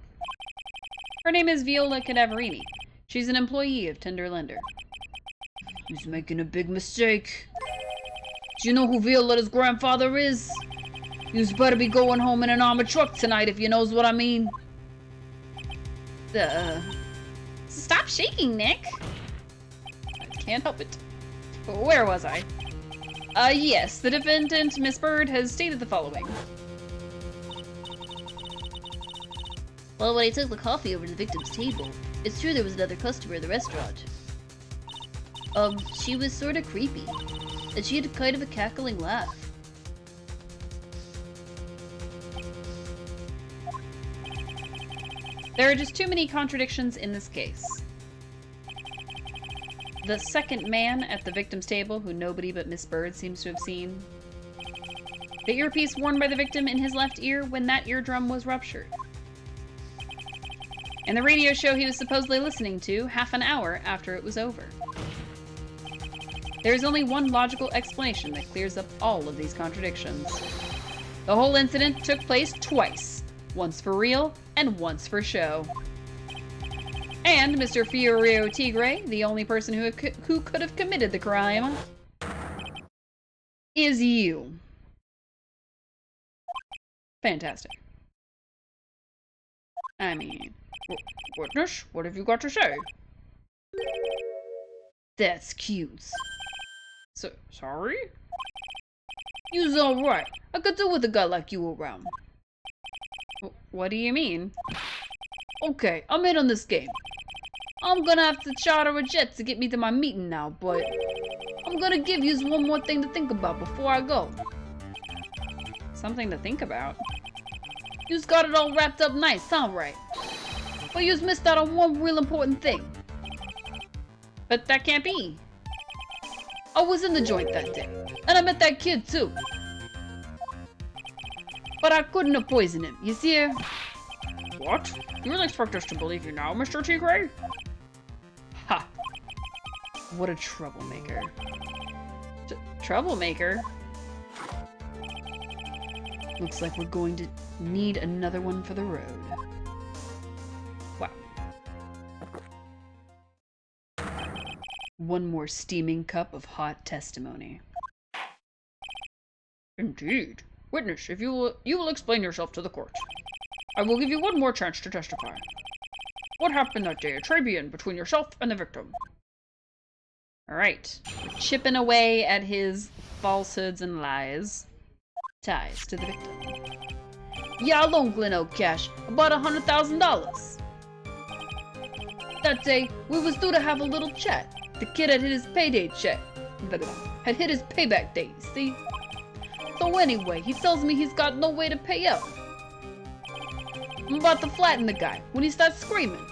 Her name is Viola Cadaverini. She's an employee of Tender Lender. He's making a big mistake. Do you know who Viola's grandfather is? You's better be going home in an armored truck tonight if you knows what I mean. Stop shaking, Nick! I can't help it. Where was I? Yes, the defendant, Miss Bird, has stated the following. Well, when I took the coffee over to the victim's table, It's true there was another customer in the restaurant. She was sort of creepy. And she had kind of a cackling laugh. There are just too many contradictions in this case. The second man at the victim's table, who nobody but Miss Bird seems to have seen. The earpiece worn by the victim in his left ear when that eardrum was ruptured. And the radio show he was supposedly listening to half an hour after it was over. There is only one logical explanation that clears up all of these contradictions. The whole incident took place twice. Once for real, and once for show. And Mr. Fiorio Tigre, the only person who could have committed the crime, is you. Fantastic. I mean... Witness, what have you got to say? That's cute. So, sorry? You's alright. I could do with a guy like you around. What do you mean? Okay, I'm in on this game. I'm gonna have to charter a jet to get me to my meeting now, but I'm gonna give you one more thing to think about before I go. Something to think about? You's got it all wrapped up nice, huh, right? But you's missed out on one real important thing. But that can't be. I was in the joint that day, and I met that kid too. But I couldn't have poisoned him, you see? What? You really expect us to believe you now, Mr. Tigre? Ha! What a troublemaker. Troublemaker? Looks like we're going to need another one for the road. Wow. One more steaming cup of hot testimony. Indeed. Witness, if you will explain yourself to the court. I will give you one more chance to testify. What happened that day at Trabian between yourself and the victim? Alright. Chipping away at his falsehoods and lies. Ties to the victim. Yeah, I loaned Glen cash, about $100,000. That day, we was due to have a little chat. The kid had hit his payday check. Had hit his payback date, see? So anyway, he tells me he's got no way to pay up. I'm about to flatten the guy when he starts screaming.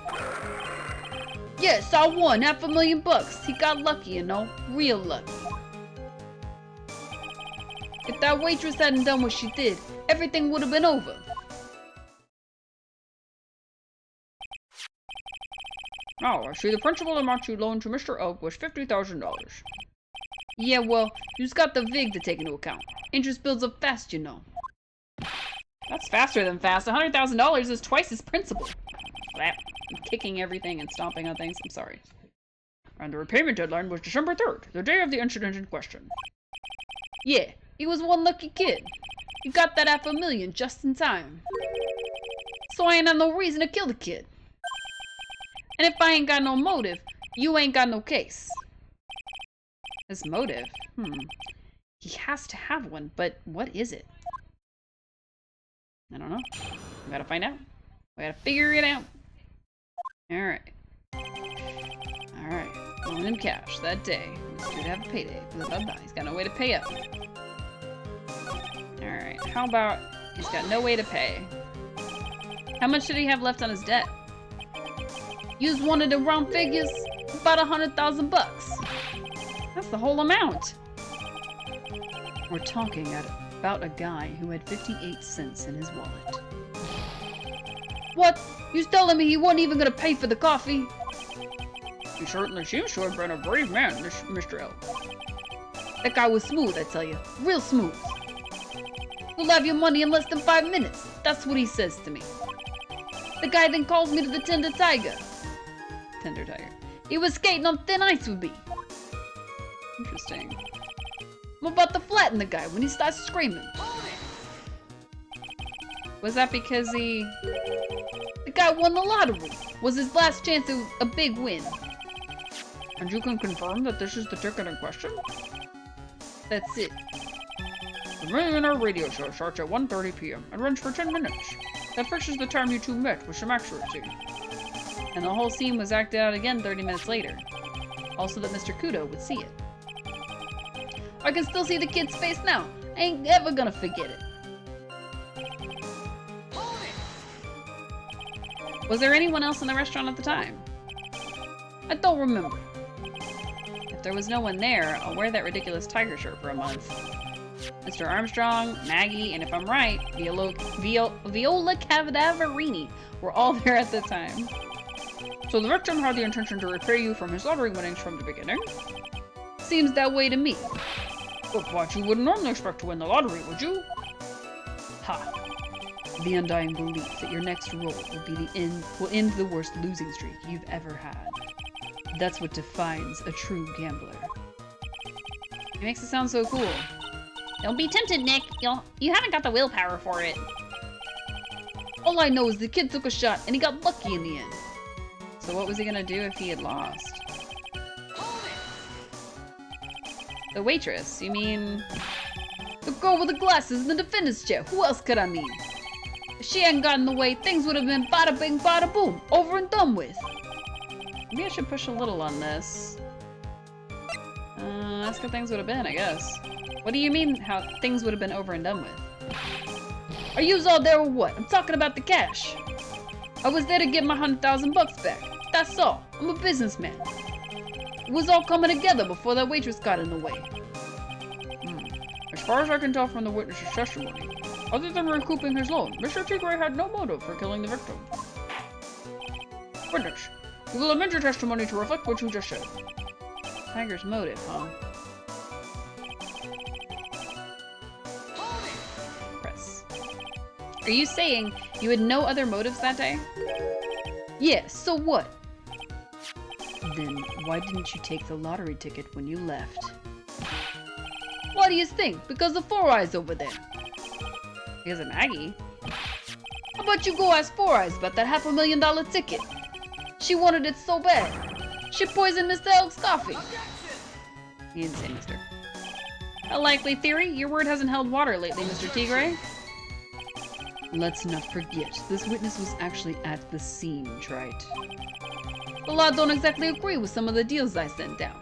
Yes, I won $500,000. He got lucky, you know, real lucky. If that waitress hadn't done what she did, everything would have been over. Now, I see the principal amount you loaned to Mr. Oak was $50,000. Yeah, well, you've got the VIG to take into account. Interest builds up fast, you know. That's faster than fast. $100,000 is twice his principal. I'm kicking everything and stomping on things. I'm sorry. And the repayment deadline was December 3rd, the day of the incident in question. Yeah, he was one lucky kid. He got that $500,000 just in time. So I ain't have no reason to kill the kid. And if I ain't got no motive, you ain't got no case. His motive? He has to have one, but what is it? I don't know. We gotta find out. We gotta figure it out. Alright. Alright. Loan him cash that day. He's due to have a payday. Blah, blah, blah. He's got no way to pay up. Alright. How about he's got no way to pay? How much did he have left on his debt? Use one of the round figures, about $100,000. That's the whole amount. We're talking about a guy who had 58 cents in his wallet. What? You telling me he wasn't even gonna pay for the coffee? He certainly seems to have been a brave man, Mr. L. That guy was smooth, I tell you. Real smooth. We'll have your money in less than 5 minutes. That's what he says to me. The guy then calls me to the Tender Tiger. Tender Tiger. He was skating on thin ice with me. Interesting. I'm about to flatten the guy when he starts screaming. Was that because he... The guy won the lottery. Was his last chance at a big win. And you can confirm that this is the ticket in question? That's it. The Millionaire Radio Show starts at 1:30 p.m. and runs for 10 minutes. That fixes the time you two met with some accuracy. And the whole scene was acted out again 30 minutes later. Also that Mr. Kudo would see it. I can still see the kid's face now. I ain't ever gonna forget it. Was there anyone else in the restaurant at the time? I don't remember. If there was no one there, I'll wear that ridiculous tiger shirt for a month. Mr. Armstrong, Maggie, and if I'm right, Viola Cadaverini were all there at the time. So the victim had the intention to repay you from his lottery winnings from the beginning? Seems that way to me. But you wouldn't normally expect to win the lottery, would you? Ha. The undying belief that your next roll will end the worst losing streak you've ever had. That's what defines a true gambler. It makes it sound so cool. Don't be tempted, Nick. You haven't got the willpower for it. All I know is the kid took a shot and he got lucky in the end. So what was he gonna do if he had lost? The waitress, you mean... The girl with the glasses in the defendant's chair, who else could I mean? If she hadn't gotten in the way, things would have been bada bing bada boom, over and done with. Maybe I should push a little on this. That's how things would have been, I guess. What do you mean, how things would have been over and done with? Are yous all there or what? I'm talking about the cash. I was there to get my $100,000 back. That's all. I'm a businessman. It was all coming together before that waitress got in the way. As far as I can tell from the witness's testimony, other than recouping his loan, Mr. Tigray had no motive for killing the victim. Witness, you will amend your testimony to reflect what you just said. Tiger's motive, huh? Press. Are you saying you had no other motives that day? Yes, so what? Then why didn't you take the lottery ticket when you left? Why do you think? Because of Four Eyes over there. Because of Maggie? How about you go ask Four Eyes about that $500,000 ticket? She wanted it so bad. She poisoned Mr. Elk's coffee. You didn't say mister. A likely theory. Your word hasn't held water lately, Mr. Tigray. Let's not forget, this witness was actually at the scene, Trite. The law don't exactly agree with some of the deals I sent down.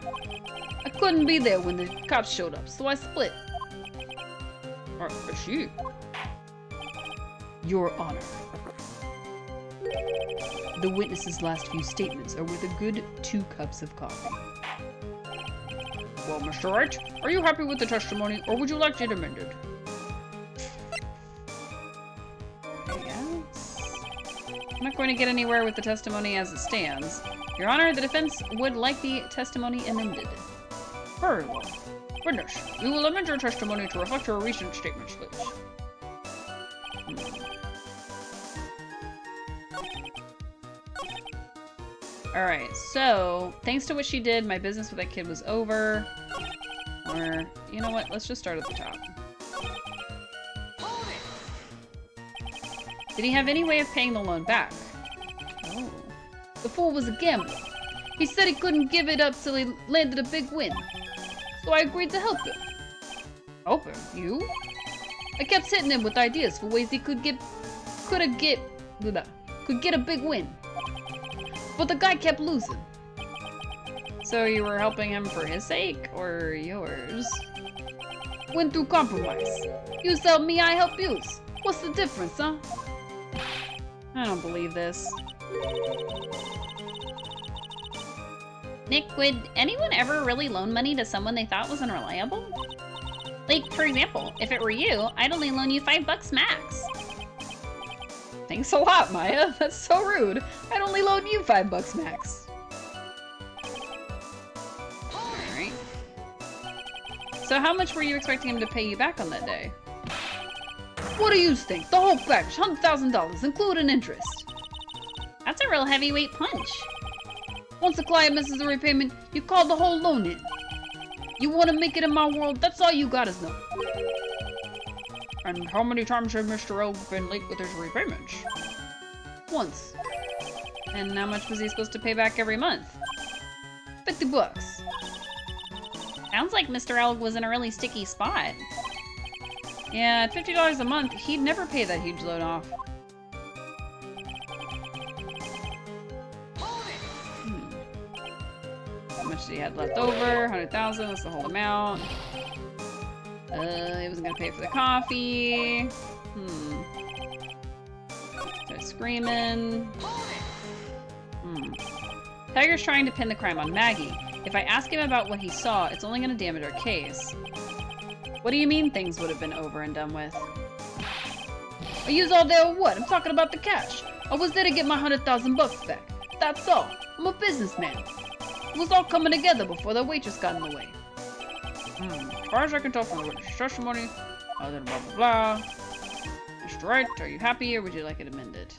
I couldn't be there when the cops showed up, so I split. I see. Your Honor. The witness's last few statements are worth a good 2 cups of coffee. Well, Mr. Wright, are you happy with the testimony, or would you like it amended? I'm not going to get anywhere with the testimony as it stands. Your Honor, the defense would like the testimony amended. Very well. Witness, you will amend your testimony to reflect your recent statements, please. Alright, so, thanks to what she did, my business with that kid was over. Or, you know what, let's just start at the top. Did he have any way of paying the loan back? Oh. The fool was a gambler. He said he couldn't give it up till he landed a big win. So I agreed to help him. Help him? You? I kept hitting him with ideas for ways he could get a big win. But the guy kept losing. So you were helping him for his sake, or yours? Went through compromise. You help me, I help you. What's the difference, huh? I don't believe this. Nick, would anyone ever really loan money to someone they thought was unreliable? Like, for example, if it were you, I'd only loan you $5 max. Thanks a lot, Maya. That's so rude. I'd only loan you $5 max. Alright. So how much were you expecting him to pay you back on that day? What do you think? The whole package, $100,000, including interest. That's a real heavyweight punch. Once a client misses a repayment, you call the whole loan in. You want to make it in my world, that's all you gotta know. And how many times have Mr. L been late with his repayments? Once. And how much was he supposed to pay back every month? $50. Sounds like Mr. L was in a really sticky spot. Yeah, at $50 a month, he'd never pay that huge loan off. much did he have left over? 100,000, that's the whole amount. He wasn't gonna pay for the coffee. They're screaming. Tiger's trying to pin the crime on Maggie. If I ask him about what he saw, it's only gonna damage our case. What do you mean things would have been over and done with? I used all there or what? I'm talking about the cash. I was there to get my 100,000 bucks back. That's all. I'm a businessman. It was all coming together before the waitress got in the way. As far as I can tell from the witness testimony, then blah blah blah. Mr. Wright, are you happy or would you like it amended?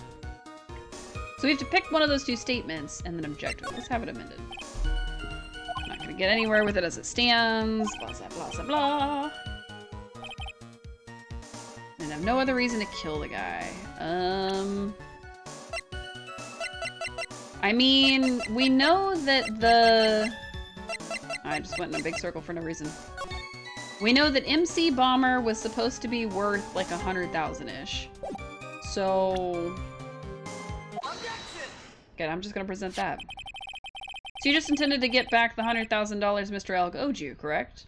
So we have to pick one of those two statements and then object to it. Let's have it amended. I'm not gonna get anywhere with it as it stands. Blah, blah, blah, blah, blah. And I have no other reason to kill the guy. I mean, we know that the... I just went in a big circle for no reason. We know that MC Bomber was supposed to be worth like 100,000-ish. So... Good, I'm just gonna present that. So you just intended to get back the $100,000 Mr. Elk owed you, correct?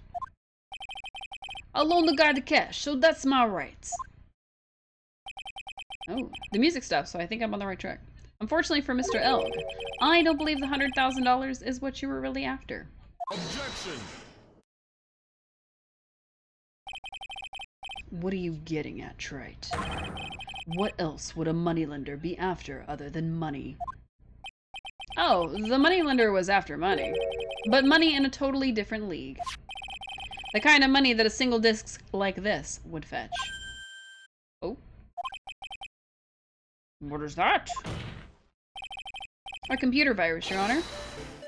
I'll loan the guy the cash, so that's my rights. Oh, the music stopped, so I think I'm on the right track. Unfortunately for Mr. Elk, I don't believe the $100,000 is what you were really after. Objection! What are you getting at, Trite? What else would a moneylender be after other than money? Oh, the moneylender was after money. But money in a totally different league. The kind of money that a single disc like this would fetch. Oh. What is that? A computer virus, Your Honor.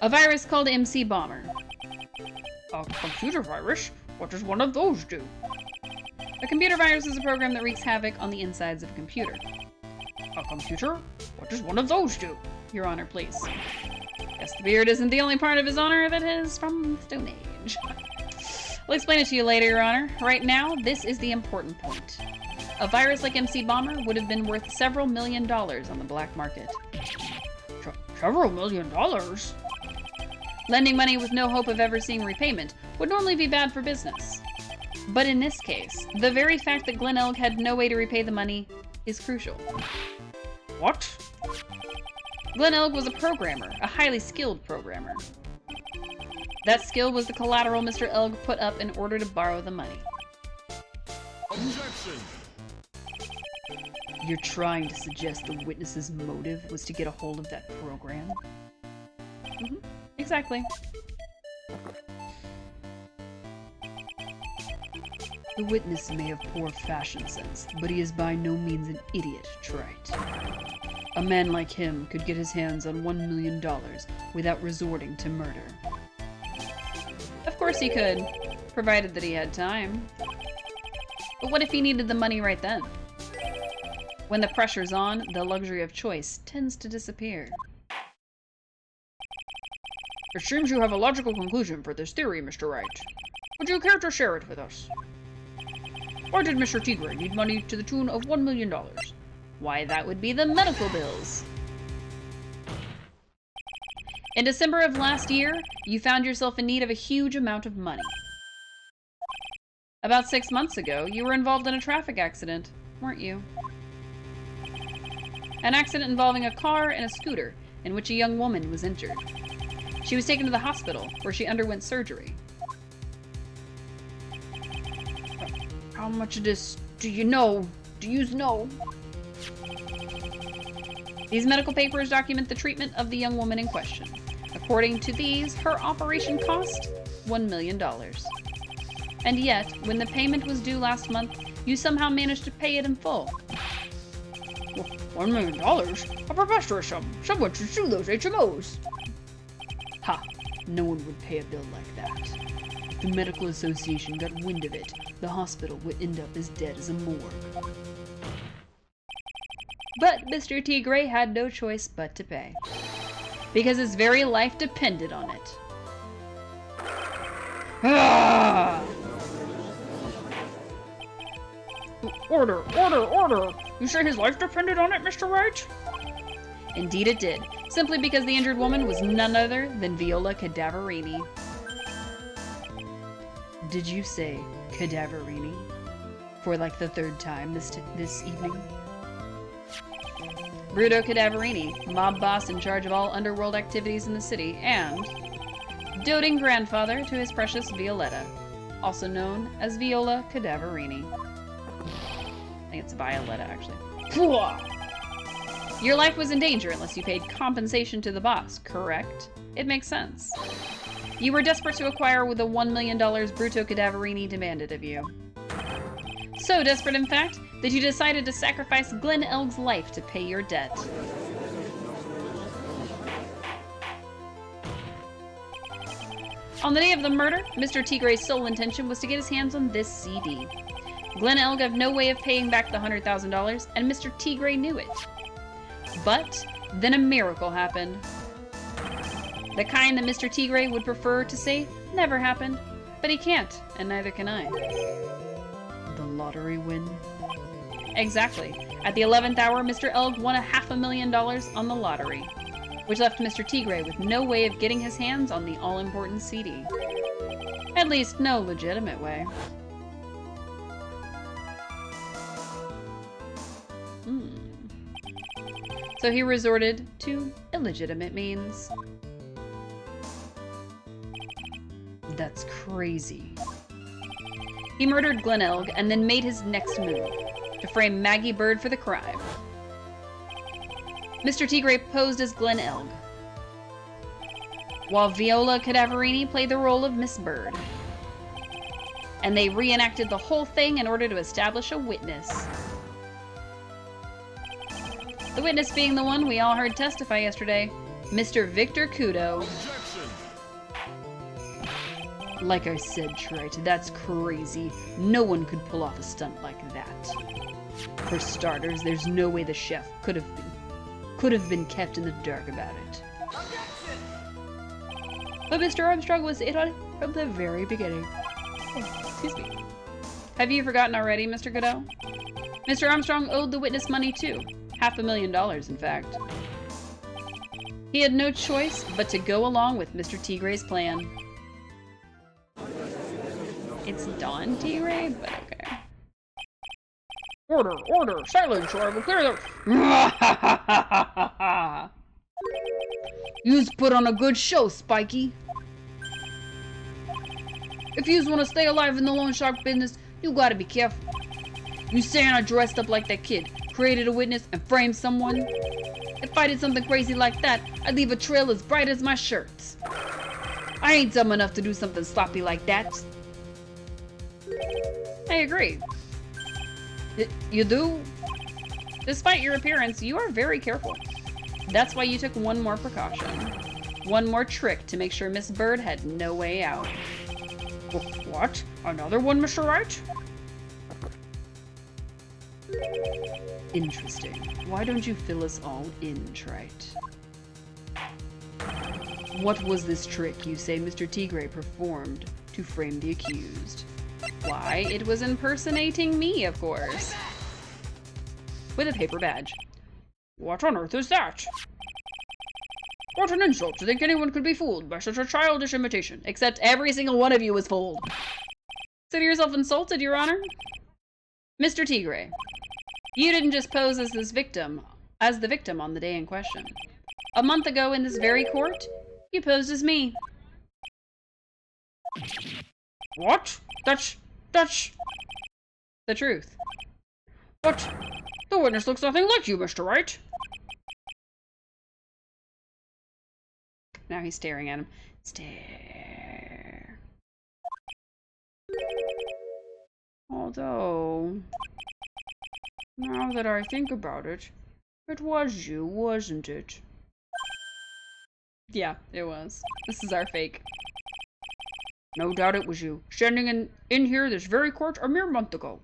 A virus called MC Bomber. A computer virus? What does one of those do? A computer virus is a program that wreaks havoc on the insides of a computer. A computer? What does one of those do? Your Honor, please. Guess the beard isn't the only part of his honor that is from the Stone Age. I'll explain it to you later, Your Honor. Right now, this is the important point. A virus like MC Bomber would have been worth several $1 million on the black market. Several $1 million? Lending money with no hope of ever seeing repayment would normally be bad for business. But in this case, the very fact that Glen Elg had no way to repay the money is crucial. What? Glen Elg was a programmer, a highly skilled programmer. That skill was the collateral Mr. Elg put up in order to borrow the money. Objection! You're trying to suggest the witness's motive was to get a hold of that program? Exactly. The witness may have poor fashion sense, but he is by no means an idiot, Trite. A man like him could get his hands on $1 million without resorting to murder. Of course he could, provided that he had time. But what if he needed the money right then? When the pressure's on, the luxury of choice tends to disappear. It seems you have a logical conclusion for this theory, Mr. Wright. Would you care to share it with us? Why did Mr. Tigre need money to the tune of $1 million? Why, that would be the medical bills. In December of last year, you found yourself in need of a huge amount of money. About 6 months ago, you were involved in a traffic accident, weren't you? An accident involving a car and a scooter, in which a young woman was injured. She was taken to the hospital, where she underwent surgery. How much of this do you know? Do you know? These medical papers document the treatment of the young woman in question. According to these, her operation cost $1 million. And yet, when the payment was due last month, you somehow managed to pay it in full. $1 million? A preposterous sum. Someone should sue those HMOs. Ha! No one would pay a bill like that. If the medical association got wind of it, the hospital would end up as dead as a morgue. But Mr. Tigre had no choice but to pay. Because his very life depended on it. Ah! Order! Order! Order! You say his life depended on it, Mr. Wright? Indeed it did. simply because the injured woman was none other than Viola Cadaverini. Did you say Cadaverini? For like the third time this evening? Bruto Cadaverini, mob boss in charge of all underworld activities in the city, and doting grandfather to his precious Violetta, also known as Viola Cadaverini. I think it's Violetta, actually. Your life was in danger unless you paid compensation to the boss, correct? It makes sense. You were desperate to acquire the $1 million Bruto Cadaverini demanded of you. So desperate, in fact, that you decided to sacrifice Glen Elg's life to pay your debt. On the day of the murder, Mr. Tigre's sole intention was to get his hands on this CD. Glen Elg had no way of paying back the $100,000, and Mr. Tigre knew it. But then a miracle happened. The kind that Mr. Tigre would prefer to say never happened, but he can't, and neither can I. The lottery win? Exactly. At the 11th hour, Mr. Elg won $500,000 on the lottery, which left Mr. Tigre with no way of getting his hands on the all-important CD. At least, no legitimate way. So he resorted to illegitimate means. That's crazy. He murdered Glen Elg and then made his next move, to frame Maggie Bird for the crime. Mr. Tigre posed as Glen Elg, while Viola Cadaverini played the role of Miss Bird. And they reenacted the whole thing in order to establish a witness. The witness being the one we all heard testify yesterday, Mr. Victor Kudo. Like I said, Trite, that's crazy. No one could pull off a stunt like that. For starters, there's no way the chef could have been kept in the dark about it. But Mr. Armstrong was in on it from the very beginning. Oh, excuse me. Have you forgotten already, Mr. Godot? Mr. Armstrong owed the witness money too. $500,000, in fact. He had no choice but to go along with Mr. Tigre's plan. It's Don Tigre, but okay. Order! Order! Silence, or I will clear the... You's put on a good show, Spiky. If yous want to stay alive in the loan shark business, you gotta be careful. You saying I dressed up like that kid, created a witness, and framed someone? If I did something crazy like that, I'd leave a trail as bright as my shirts. I ain't dumb enough to do something sloppy like that. I agree. You do? Despite your appearance, you are very careful. That's why you took one more precaution. One more trick to make sure Miss Bird had no way out. What? Another one, Mr. Wright? Interesting. Why don't you fill us all in, Trite? What was this trick you say Mr. Tigre performed to frame the accused? Why, it was impersonating me, of course. With a paper badge. What on earth is that? What an insult to think anyone could be fooled by such a childish imitation. Except every single one of you was fooled. Consider yourself insulted, Your Honor. Mr. Tigre, you didn't just pose as the victim on the day in question. A month ago in this very court, you posed as me. What? That's... the truth. What? The witness looks nothing like you, Mr. Wright. Now he's staring at him. Stare. Although, now that I think about it, it was you, wasn't it? Yeah, it was. This is our fake. No doubt it was you, standing in here this very court a mere month ago.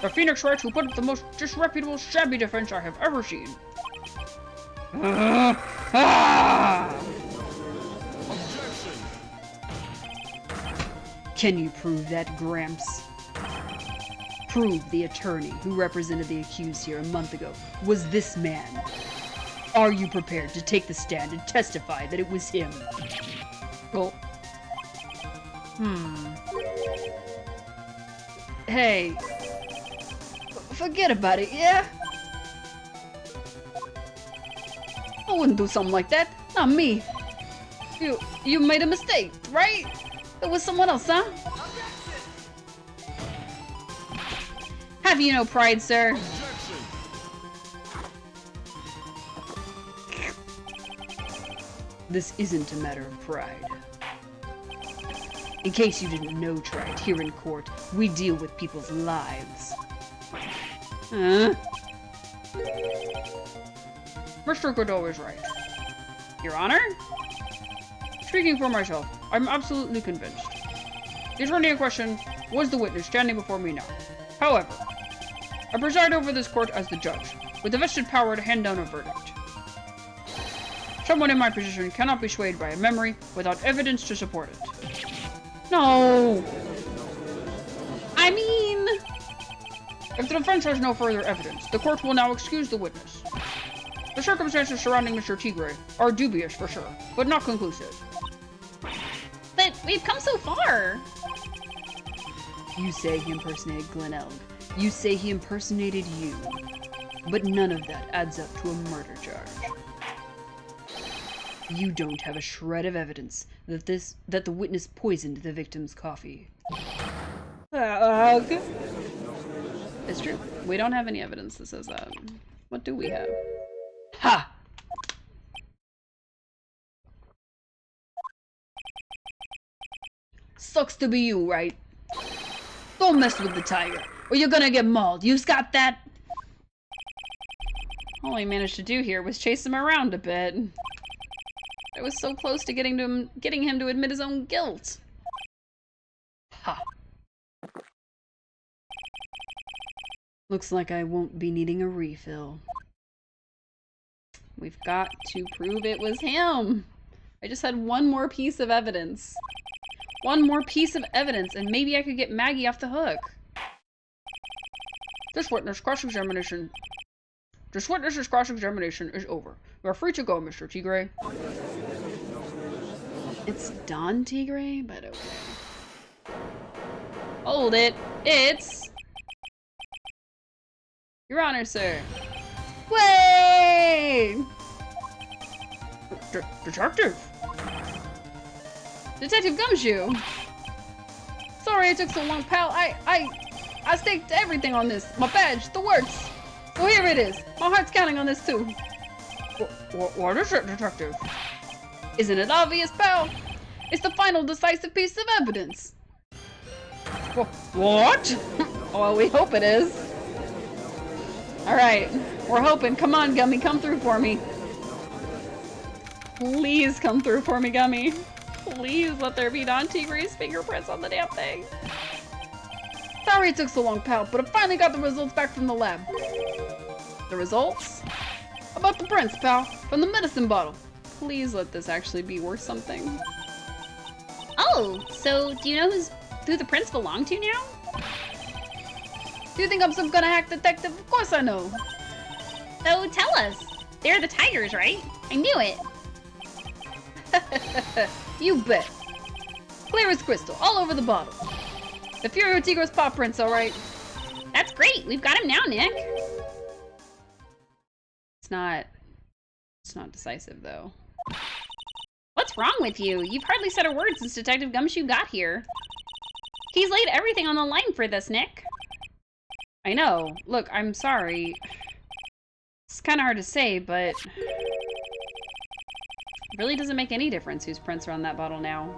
The Phoenix Wright who put up the most disreputable, shabby defense I have ever seen. Can you prove that, Gramps? Prove the attorney who represented the accused here a month ago was this man. Are you prepared to take the stand and testify that it was him? Well, Hey, forget about it, yeah? I wouldn't do something like that. Not me. You made a mistake, right? It was someone else, huh? Have you no pride, sir? This isn't a matter of pride. In case you didn't know, Tried, here in court, we deal with people's lives. Huh? Mr. Godot is right. Your Honor? Speaking for myself, I'm absolutely convinced. The attorney in question was the witness standing before me now. However, I preside over this court as the judge, with the vested power to hand down a verdict. Someone in my position cannot be swayed by a memory without evidence to support it. No. I mean... If the defense has no further evidence, the court will now excuse the witness. The circumstances surrounding Mr. Tigre are dubious for sure, but not conclusive. But we've come so far. You say he impersonated Glen Elg. You say he impersonated you. But none of that adds up to a murder charge. You don't have a shred of evidence that the witness poisoned the victim's coffee. It's true. We don't have any evidence that says that. What do we have? Ha! Sucks to be you, right? Don't mess with the tiger, or you're gonna get mauled. You've got that? All I managed to do here was chase him around a bit. I was so close to getting him to admit his own guilt. Ha! Looks like I won't be needing a refill. We've got to prove it was him. I just had one more piece of evidence. One more piece of evidence, and maybe I could get Maggie off the hook. This witness's cross-examination is over. You are free to go, Mr. Tigre. It's Don Tigre, but okay. Hold it. It's... Your Honor, sir. Wait! Detective! Detective Gumshoe! Sorry it took so long, pal. I staked everything on this. My badge, the works. So here it is. My heart's counting on this too. What is it, Detective? Isn't it obvious, pal? It's the final decisive piece of evidence. What? Well, we hope it is. Alright, we're hoping. Come on, Gummy, come through for me. Please come through for me, Gummy. Please let there be Don Tigre's fingerprints on the damn thing. Sorry it took so long, pal, but I finally got the results back from the lab. The results? About the prints, pal, from the medicine bottle. Please let this actually be worth something. Oh, so do you know who the prints belong to now? Do you think I'm some kind of hack detective? Of course I know. So tell us. They're the tigers, right? I knew it. You bet. Clear as crystal, all over the bottle. The Furio Tigre's paw prints, alright. That's great. We've got him now, Nick. It's not decisive, though. What's wrong with you? You've hardly said a word since Detective Gumshoe got here. He's laid everything on the line for this, Nick. I know. Look, I'm sorry. It's kind of hard to say, but... it really doesn't make any difference whose prints are on that bottle now.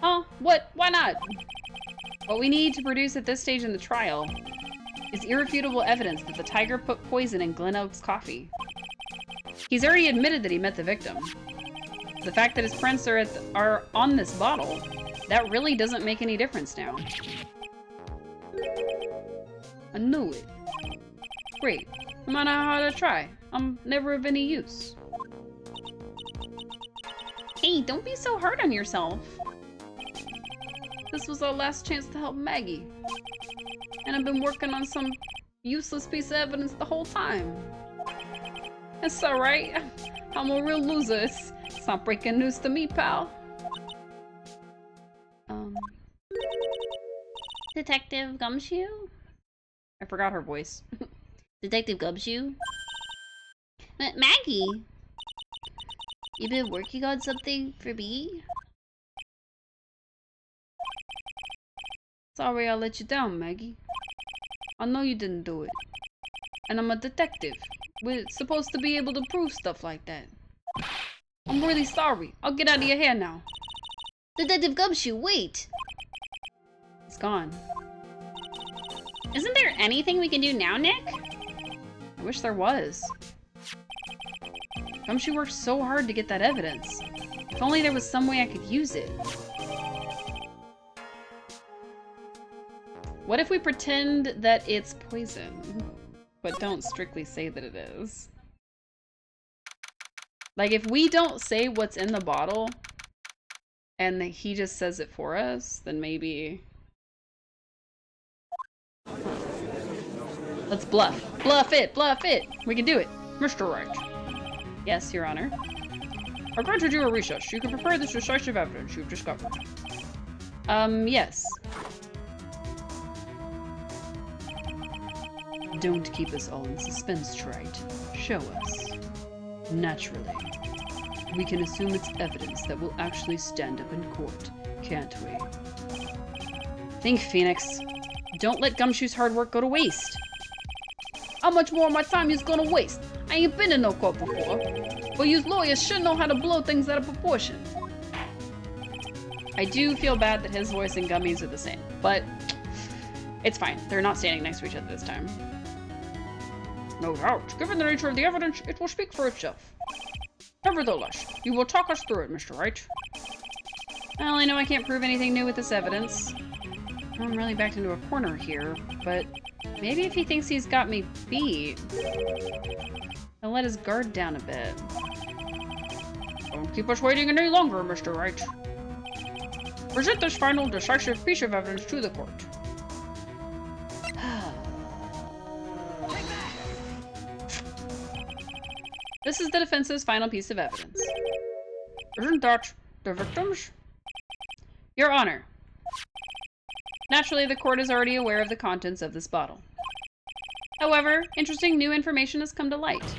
Oh, what? Why not? What we need to produce at this stage in the trial is irrefutable evidence that the tiger put poison in Glen Elg's coffee. He's already admitted that he met the victim. The fact that his prints are on this bottle, that really doesn't make any difference now. I knew it. Great. No matter how hard I try, I'm never of any use. Hey, don't be so hard on yourself. This was our last chance to help Maggie. And I've been working on some useless piece of evidence the whole time. It's alright. I'm a real loser. It's not breaking news to me, pal. Detective Gumshoe? I forgot her voice. Detective Gumshoe? Maggie! You been working on something for me? Sorry I let you down, Maggie. I know you didn't do it. And I'm a detective. We're supposed to be able to prove stuff like that. I'm really sorry. I'll get out of your hair now. Detective Gumshoe, wait! It's gone. Isn't there anything we can do now, Nick? I wish there was. Gumshoe worked so hard to get that evidence. If only there was some way I could use it. What if we pretend that it's poison, but don't strictly say that it is? Like, if we don't say what's in the bottle, and he just says it for us, then maybe... Let's bluff. Bluff it! Bluff it! We can do it! Mr. Wright, Yes, Your Honor. I granted you a recess. You can prepare this decisive evidence you've discovered. Yes. Don't keep us all in suspense, Trite. Show us. Naturally. We can assume it's evidence that will actually stand up in court, can't we? Think, Phoenix. Don't let Gumshoe's hard work go to waste. How much more of my time you's gonna waste? I ain't been in no court before. But you lawyers should know how to blow things out of proportion. I do feel bad that his voice and Gummy's are the same, but it's fine. They're not standing next to each other this time. No doubt. Given the nature of the evidence, it will speak for itself. Nevertheless, you will talk us through it, Mr. Wright. Well, I know I can't prove anything new with this evidence. I'm really backed into a corner here, but maybe if he thinks he's got me beat, he'll let his guard down a bit. Don't keep us waiting any longer, Mr. Wright. Present this final decisive piece of evidence to the court. This is the defense's final piece of evidence. Isn't that the victims? Your Honor. Naturally, the court is already aware of the contents of this bottle. However, interesting new information has come to light.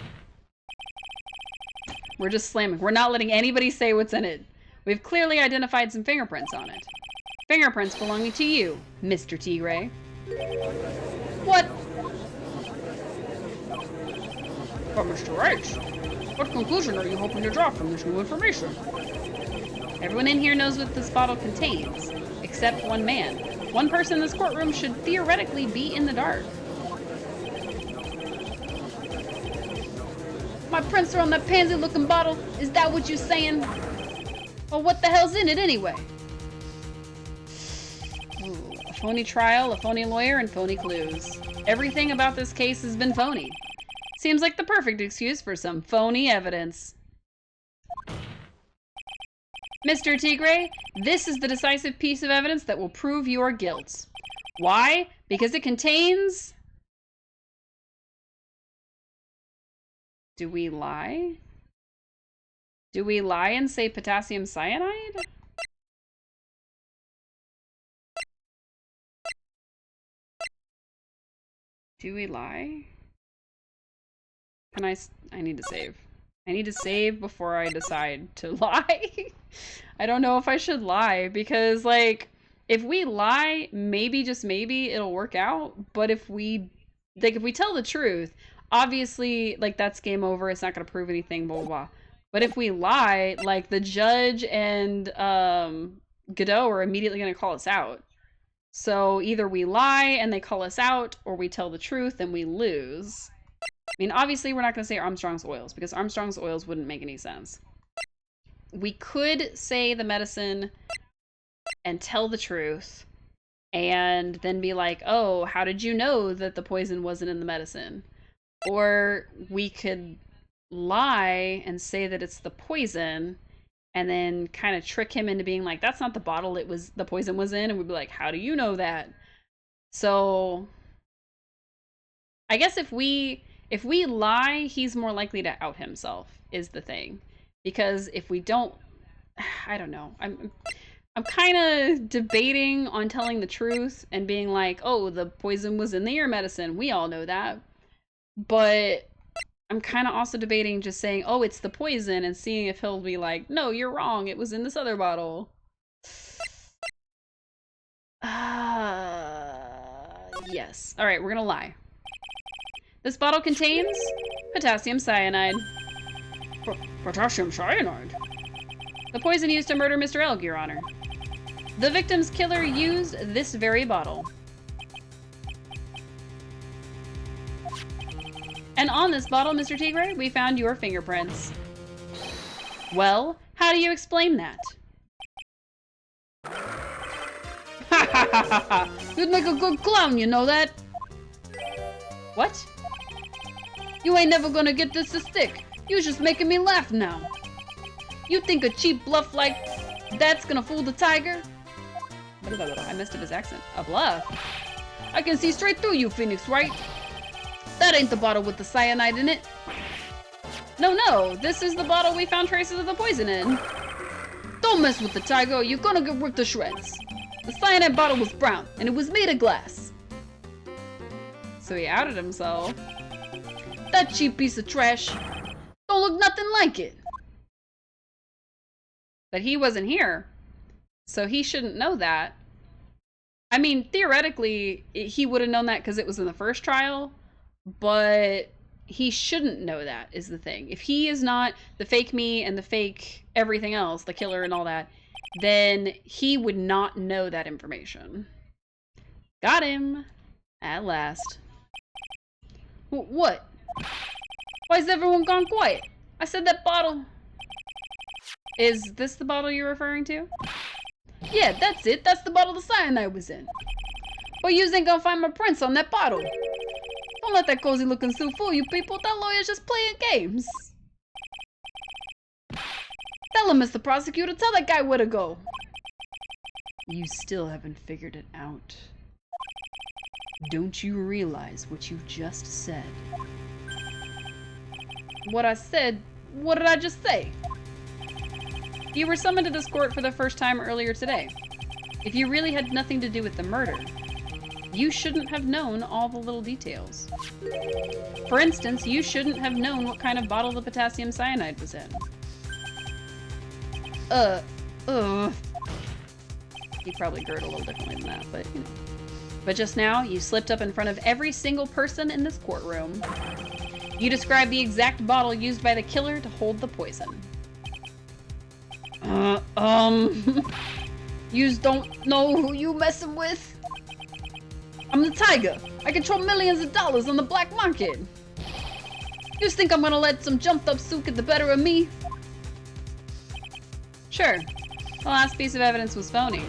We're just slamming. We're not letting anybody say what's in it. We've clearly identified some fingerprints on it. Fingerprints belonging to you, Mr. Tigray. What? But Mr. Wright, what conclusion are you hoping to draw from this new information? Everyone in here knows what this bottle contains, except one man. One person in this courtroom should theoretically be in the dark. My prints are on that pansy-looking bottle. Is that what you're saying? Well, what the hell's in it anyway? Ooh, a phony trial, a phony lawyer, and phony clues. Everything about this case has been phony. Seems like the perfect excuse for some phony evidence. Mr. Tigray, this is the decisive piece of evidence that will prove your guilt. Why? Because it contains... Do we lie? Do we lie and say potassium cyanide? Do we lie? Can I need to save. I need to save before I decide to lie. I don't know if I should lie because, like, if we lie, maybe, just maybe, it'll work out. But if we tell the truth, obviously, like, that's game over. It's not going to prove anything, blah, blah, blah. But if we lie, like, the judge and Godot are immediately going to call us out. So either we lie and they call us out, or we tell the truth and we lose. I mean, obviously, we're not going to say Armstrong's Oils, because Armstrong's Oils wouldn't make any sense. We could say the medicine and tell the truth, and then be like, oh, how did you know that the poison wasn't in the medicine? Or we could lie and say that it's the poison, and then kind of trick him into being like, that's not the bottle the poison was in, and we'd be like, how do you know that? So I guess if we If we lie, he's more likely to out himself, is the thing. Because if we don't, I don't know. I'm kind of debating on telling the truth and being like, oh, the poison was in the ear medicine. We all know that. But I'm kind of also debating just saying, oh, it's the poison, and seeing if he'll be like, no, you're wrong. It was in this other bottle. Yes. All right, we're gonna lie. This bottle contains potassium cyanide. Potassium cyanide? The poison used to murder Mr. Elg, Your Honor. The victim's killer used this very bottle. And on this bottle, Mr. Tigre, we found your fingerprints. Well, how do you explain that? Ha ha ha ha ha! You'd make a good clown, you know that? What? You ain't never gonna get this to stick. You're just making me laugh now. You think a cheap bluff like that's gonna fool the tiger? I messed up his accent. A bluff? I can see straight through you, Phoenix, right? That ain't the bottle with the cyanide in it. No, this is the bottle we found traces of the poison in. Don't mess with the tiger or you're gonna get ripped to shreds. The cyanide bottle was brown, and it was made of glass. So he outed himself. That cheap piece of trash don't look nothing like it. But he wasn't here, so he shouldn't know that. I mean, theoretically, he would have known that because it was in the first trial, but he shouldn't know that, is the thing. If he is not the fake me and the fake everything else, the killer and all that, then he would not know that information. Got him. At last. What? Why's everyone gone quiet? I said that bottle. Is this the bottle you're referring to? Yeah, that's it. That's the bottle the cyanide was in. But yous ain't gonna find my prints on that bottle. Don't let that cozy looking suit fool you people. That lawyer's just playing games. Tell him, Mr. Prosecutor. Tell that guy where to go. You still haven't figured it out. Don't you realize what you just said? What I said? What did I just say? You were summoned to this court for the first time earlier today. If you really had nothing to do with the murder, you shouldn't have known all the little details. For instance, you shouldn't have known what kind of bottle the potassium cyanide was in. He probably gurgled a little differently than that, but you know. But just now, you slipped up in front of every single person in this courtroom. You described the exact bottle used by the killer to hold the poison. Yous don't know who you messing with? I'm the tiger. I control millions of dollars on the black market. Yous think I'm gonna let some jumped up suit get the better of me? Sure, the last piece of evidence was phony.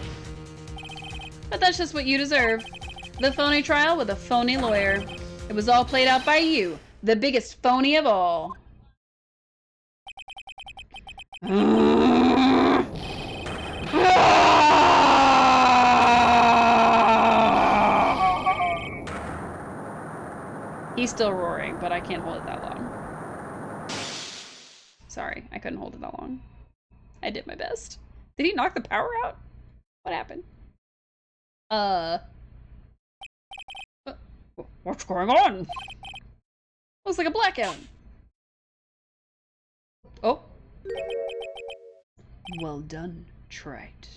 But that's just what you deserve. The phony trial with a phony lawyer. It was all played out by you, the biggest phony of all. He's still roaring, but I can't hold it that long. Sorry, I couldn't hold it that long. I did my best. Did he knock the power out? What happened? What's going on? It was like a blackout. Oh. Well done, Trite.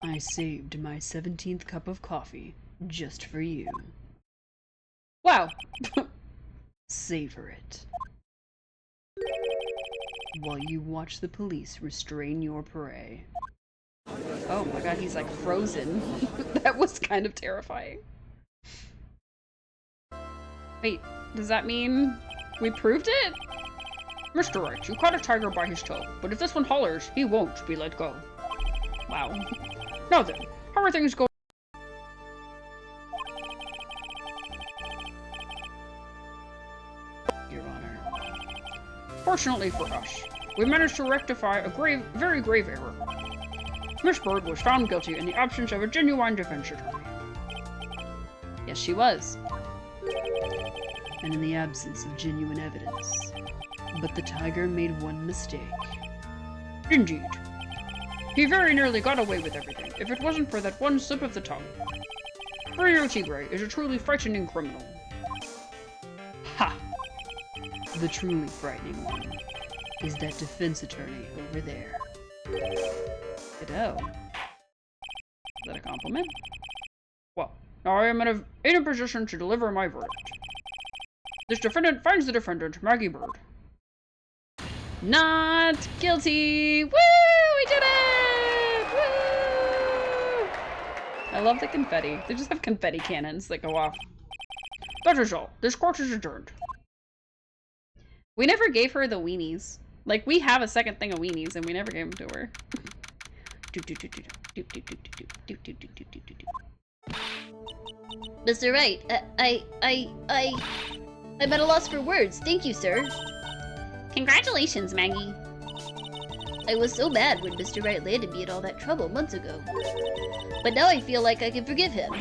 I saved my 17th cup of coffee just for you. Wow. Savor it. While you watch the police restrain your prey. Oh my god, he's like frozen. That was kind of terrifying. Wait, does that mean we proved it? Mr. Right, you caught a tiger by his toe, but if this one hollers, he won't be let go. Wow. Now then, how are things going? Your Honor. Fortunately for us, we managed to rectify a very grave error. Miss Bird was found guilty in the absence of a genuine defense attorney. Yes, she was. And in the absence of genuine evidence. But the tiger made one mistake. Indeed. He very nearly got away with everything, if it wasn't for that one slip of the tongue. Rio Tigre is a truly frightening criminal. Ha! The truly frightening one is that defense attorney over there. Ditto. Is that a compliment? Well, now I am in a position to deliver my verdict. This defendant finds the defendant, Maggie Bird. Not guilty! Woo! We did it! Woo! I love the confetti. They just have confetti cannons that go off. That is all. This court is adjourned. We never gave her the weenies. Like, we have a second thing of weenies, and we never gave them to her. Mr. Wright, I'm at a loss for words. Thank you, sir. Congratulations, Maggie. I was so mad when Mr. Wright landed me in all that trouble months ago. But now I feel like I can forgive him.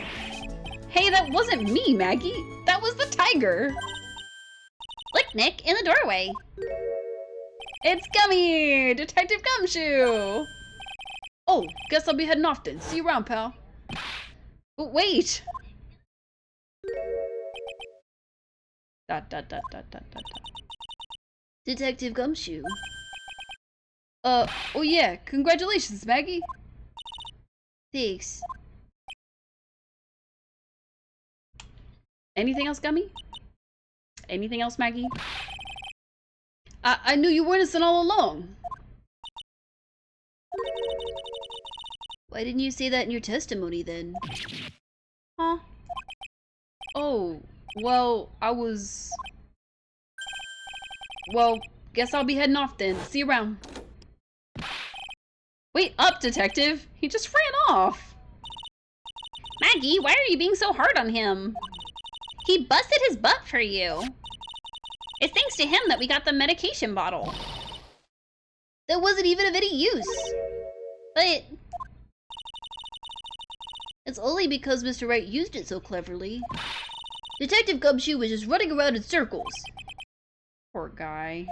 Hey, that wasn't me, Maggie. That was the tiger. Look, Nick, in the doorway. It's Gummy! Detective Gumshoe! Oh, guess I'll be heading off then. See you around, pal. But wait! Dot, dot, dot, dot, dot, dot, dot. Detective Gumshoe. Oh yeah, congratulations, Maggie. Thanks. Anything else, Gummy? Anything else, Maggie? I knew you were innocent all along. Why didn't you say that in your testimony then? Huh? Oh, well, Well, guess I'll be heading off then. See you around. Wait up, detective! He just ran off! Maggie, why are you being so hard on him? He busted his butt for you. It's thanks to him that we got the medication bottle. That wasn't even of any use. But it's only because Mr. Wright used it so cleverly. Detective Gumshoe was just running around in circles. Poor guy.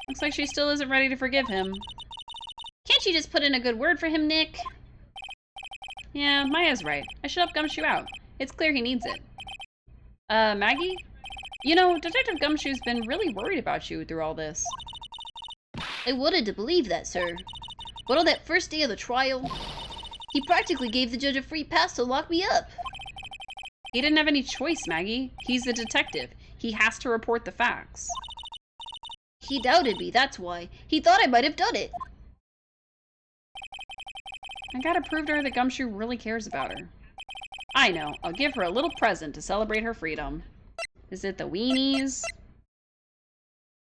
Looks like she still isn't ready to forgive him. Can't you just put in a good word for him, Nick? Yeah, Maya's right. I should help Gumshoe out. It's clear he needs it. Maggie? You know, Detective Gumshoe's been really worried about you through all this. I wanted to believe that, sir. But on that first day of the trial, he practically gave the judge a free pass to lock me up. He didn't have any choice, Maggie. He's a detective. He has to report the facts. He doubted me, that's why. He thought I might have done it. I gotta prove to her that Gumshoe really cares about her. I know. I'll give her a little present to celebrate her freedom. Is it the weenies?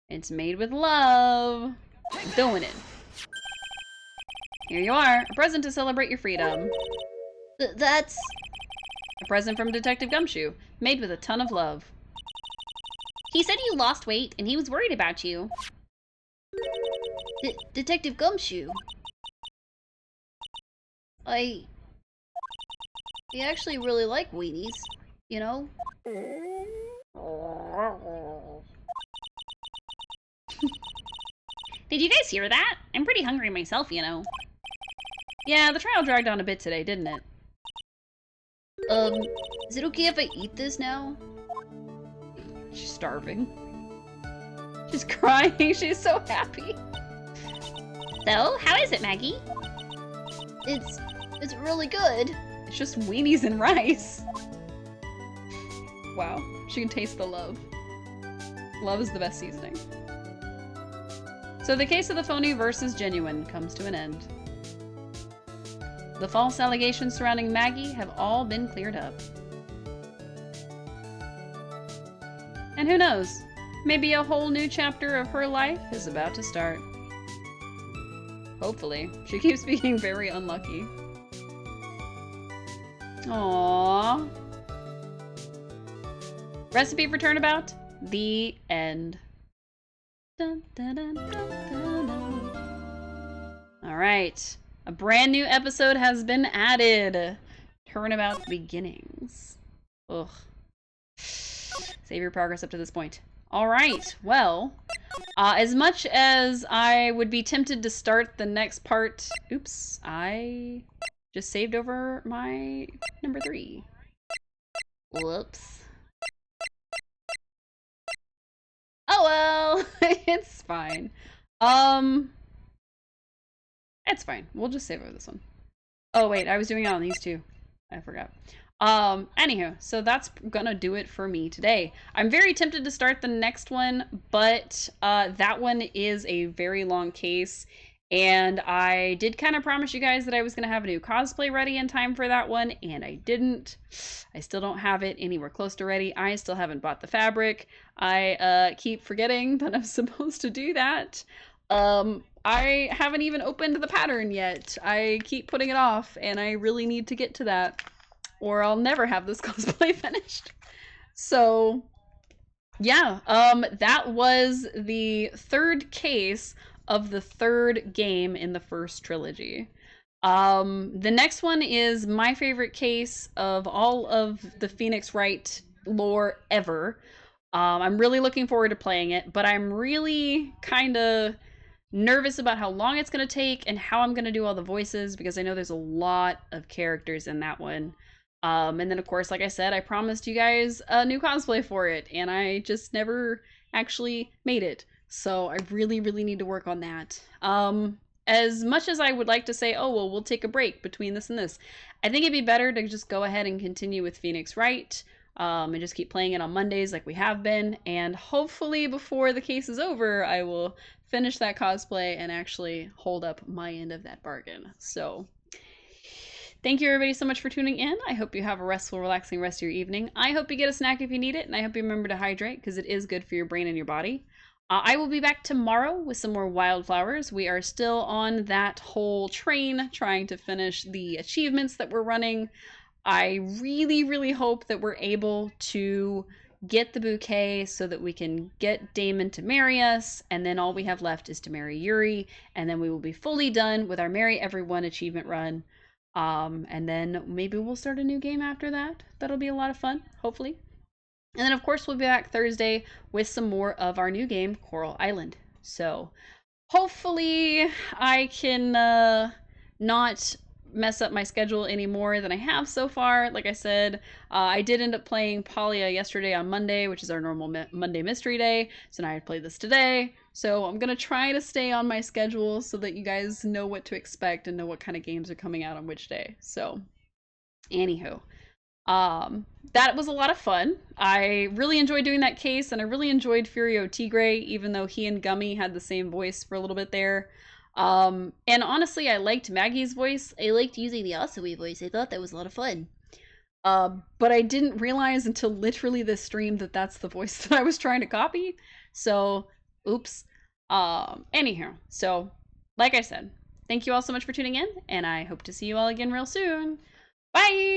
It's made with love. I'm doing it. Here you are. A present to celebrate your freedom. That's... A present from Detective Gumshoe. Made with a ton of love. He said you lost weight and he was worried about you. Detective Gumshoe. I actually really like weenies, you know? Did you guys hear that? I'm pretty hungry myself, you know. Yeah, the trial dragged on a bit today, didn't it? Is it okay if I eat this now? She's starving. She's crying. She's so happy. So, how is it, Maggie? It's really good. It's just weenies and rice. Wow, she can taste the love. Love is the best seasoning. So the case of the phony versus genuine comes to an end. The false allegations surrounding Maggie have all been cleared up. And who knows, maybe a whole new chapter of her life is about to start. Hopefully. She keeps being very unlucky. Aww. Recipe for Turnabout? The end. Dun, dun, dun, dun, dun, dun. All right. A brand new episode has been added. Turnabout Beginnings. Ugh. Save your progress up to this point. Alright, well, as much as I would be tempted to start the next part... Oops, I just saved over my number 3. Whoops. Oh well, it's fine. It's fine. We'll just save over this one. Oh wait, I was doing it on these two. I forgot. Anywho, so that's gonna do it for me today. I'm very tempted to start the next one, but that one is a very long case, and I did kind of promise you guys that I was gonna have a new cosplay ready in time for that one, and I didn't. I still don't have it anywhere close to ready. I still haven't bought the fabric. I keep forgetting that I'm supposed to do that. I haven't even opened the pattern yet. I keep putting it off, and I really need to get to that, or I'll never have this cosplay finished. So, yeah, that was the third case of the third game in the first trilogy. The next one is my favorite case of all of the Phoenix Wright lore ever. I'm really looking forward to playing it, but I'm really kind of nervous about how long it's going to take and how I'm going to do all the voices, because I know there's a lot of characters in that one. And then, of course, like I said, I promised you guys a new cosplay for it, and I just never actually made it. So I really, really need to work on that. As much as I would like to say, oh, well, we'll take a break between this and this, I think it'd be better to just go ahead and continue with Phoenix Wright, and just keep playing it on Mondays like we have been. And hopefully before the case is over, I will finish that cosplay and actually hold up my end of that bargain. So thank you everybody so much for tuning in. I hope you have a restful, relaxing rest of your evening. I hope you get a snack if you need it, and I hope you remember to hydrate, because it is good for your brain and your body. I will be back tomorrow with some more wildflowers. We are still on that whole train trying to finish the achievements that we're running. I really, really hope that we're able to get the bouquet so that we can get Damon to marry us, and then all we have left is to marry Yuri, and then we will be fully done with our Marry Everyone achievement run. And then maybe we'll start a new game after that. That'll be a lot of fun, hopefully. And then, of course, we'll be back Thursday with some more of our new game, Coral Island. So hopefully I can not mess up my schedule any more than I have so far. Like I said, I did end up playing Palia yesterday on Monday, which is our normal Monday mystery day. So now I played this today. So I'm going to try to stay on my schedule so that you guys know what to expect and know what kind of games are coming out on which day. So, anywho. That was a lot of fun. I really enjoyed doing that case, and I really enjoyed Furio Tigre, even though he and Gummy had the same voice for a little bit there. And honestly, I liked Maggie's voice. I liked using the Asui voice. I thought that was a lot of fun. But I didn't realize until literally this stream that that's the voice that I was trying to copy. So, oops. Anyhow, so, like I said, thank you all so much for tuning in, and I hope to see you all again real soon. Bye!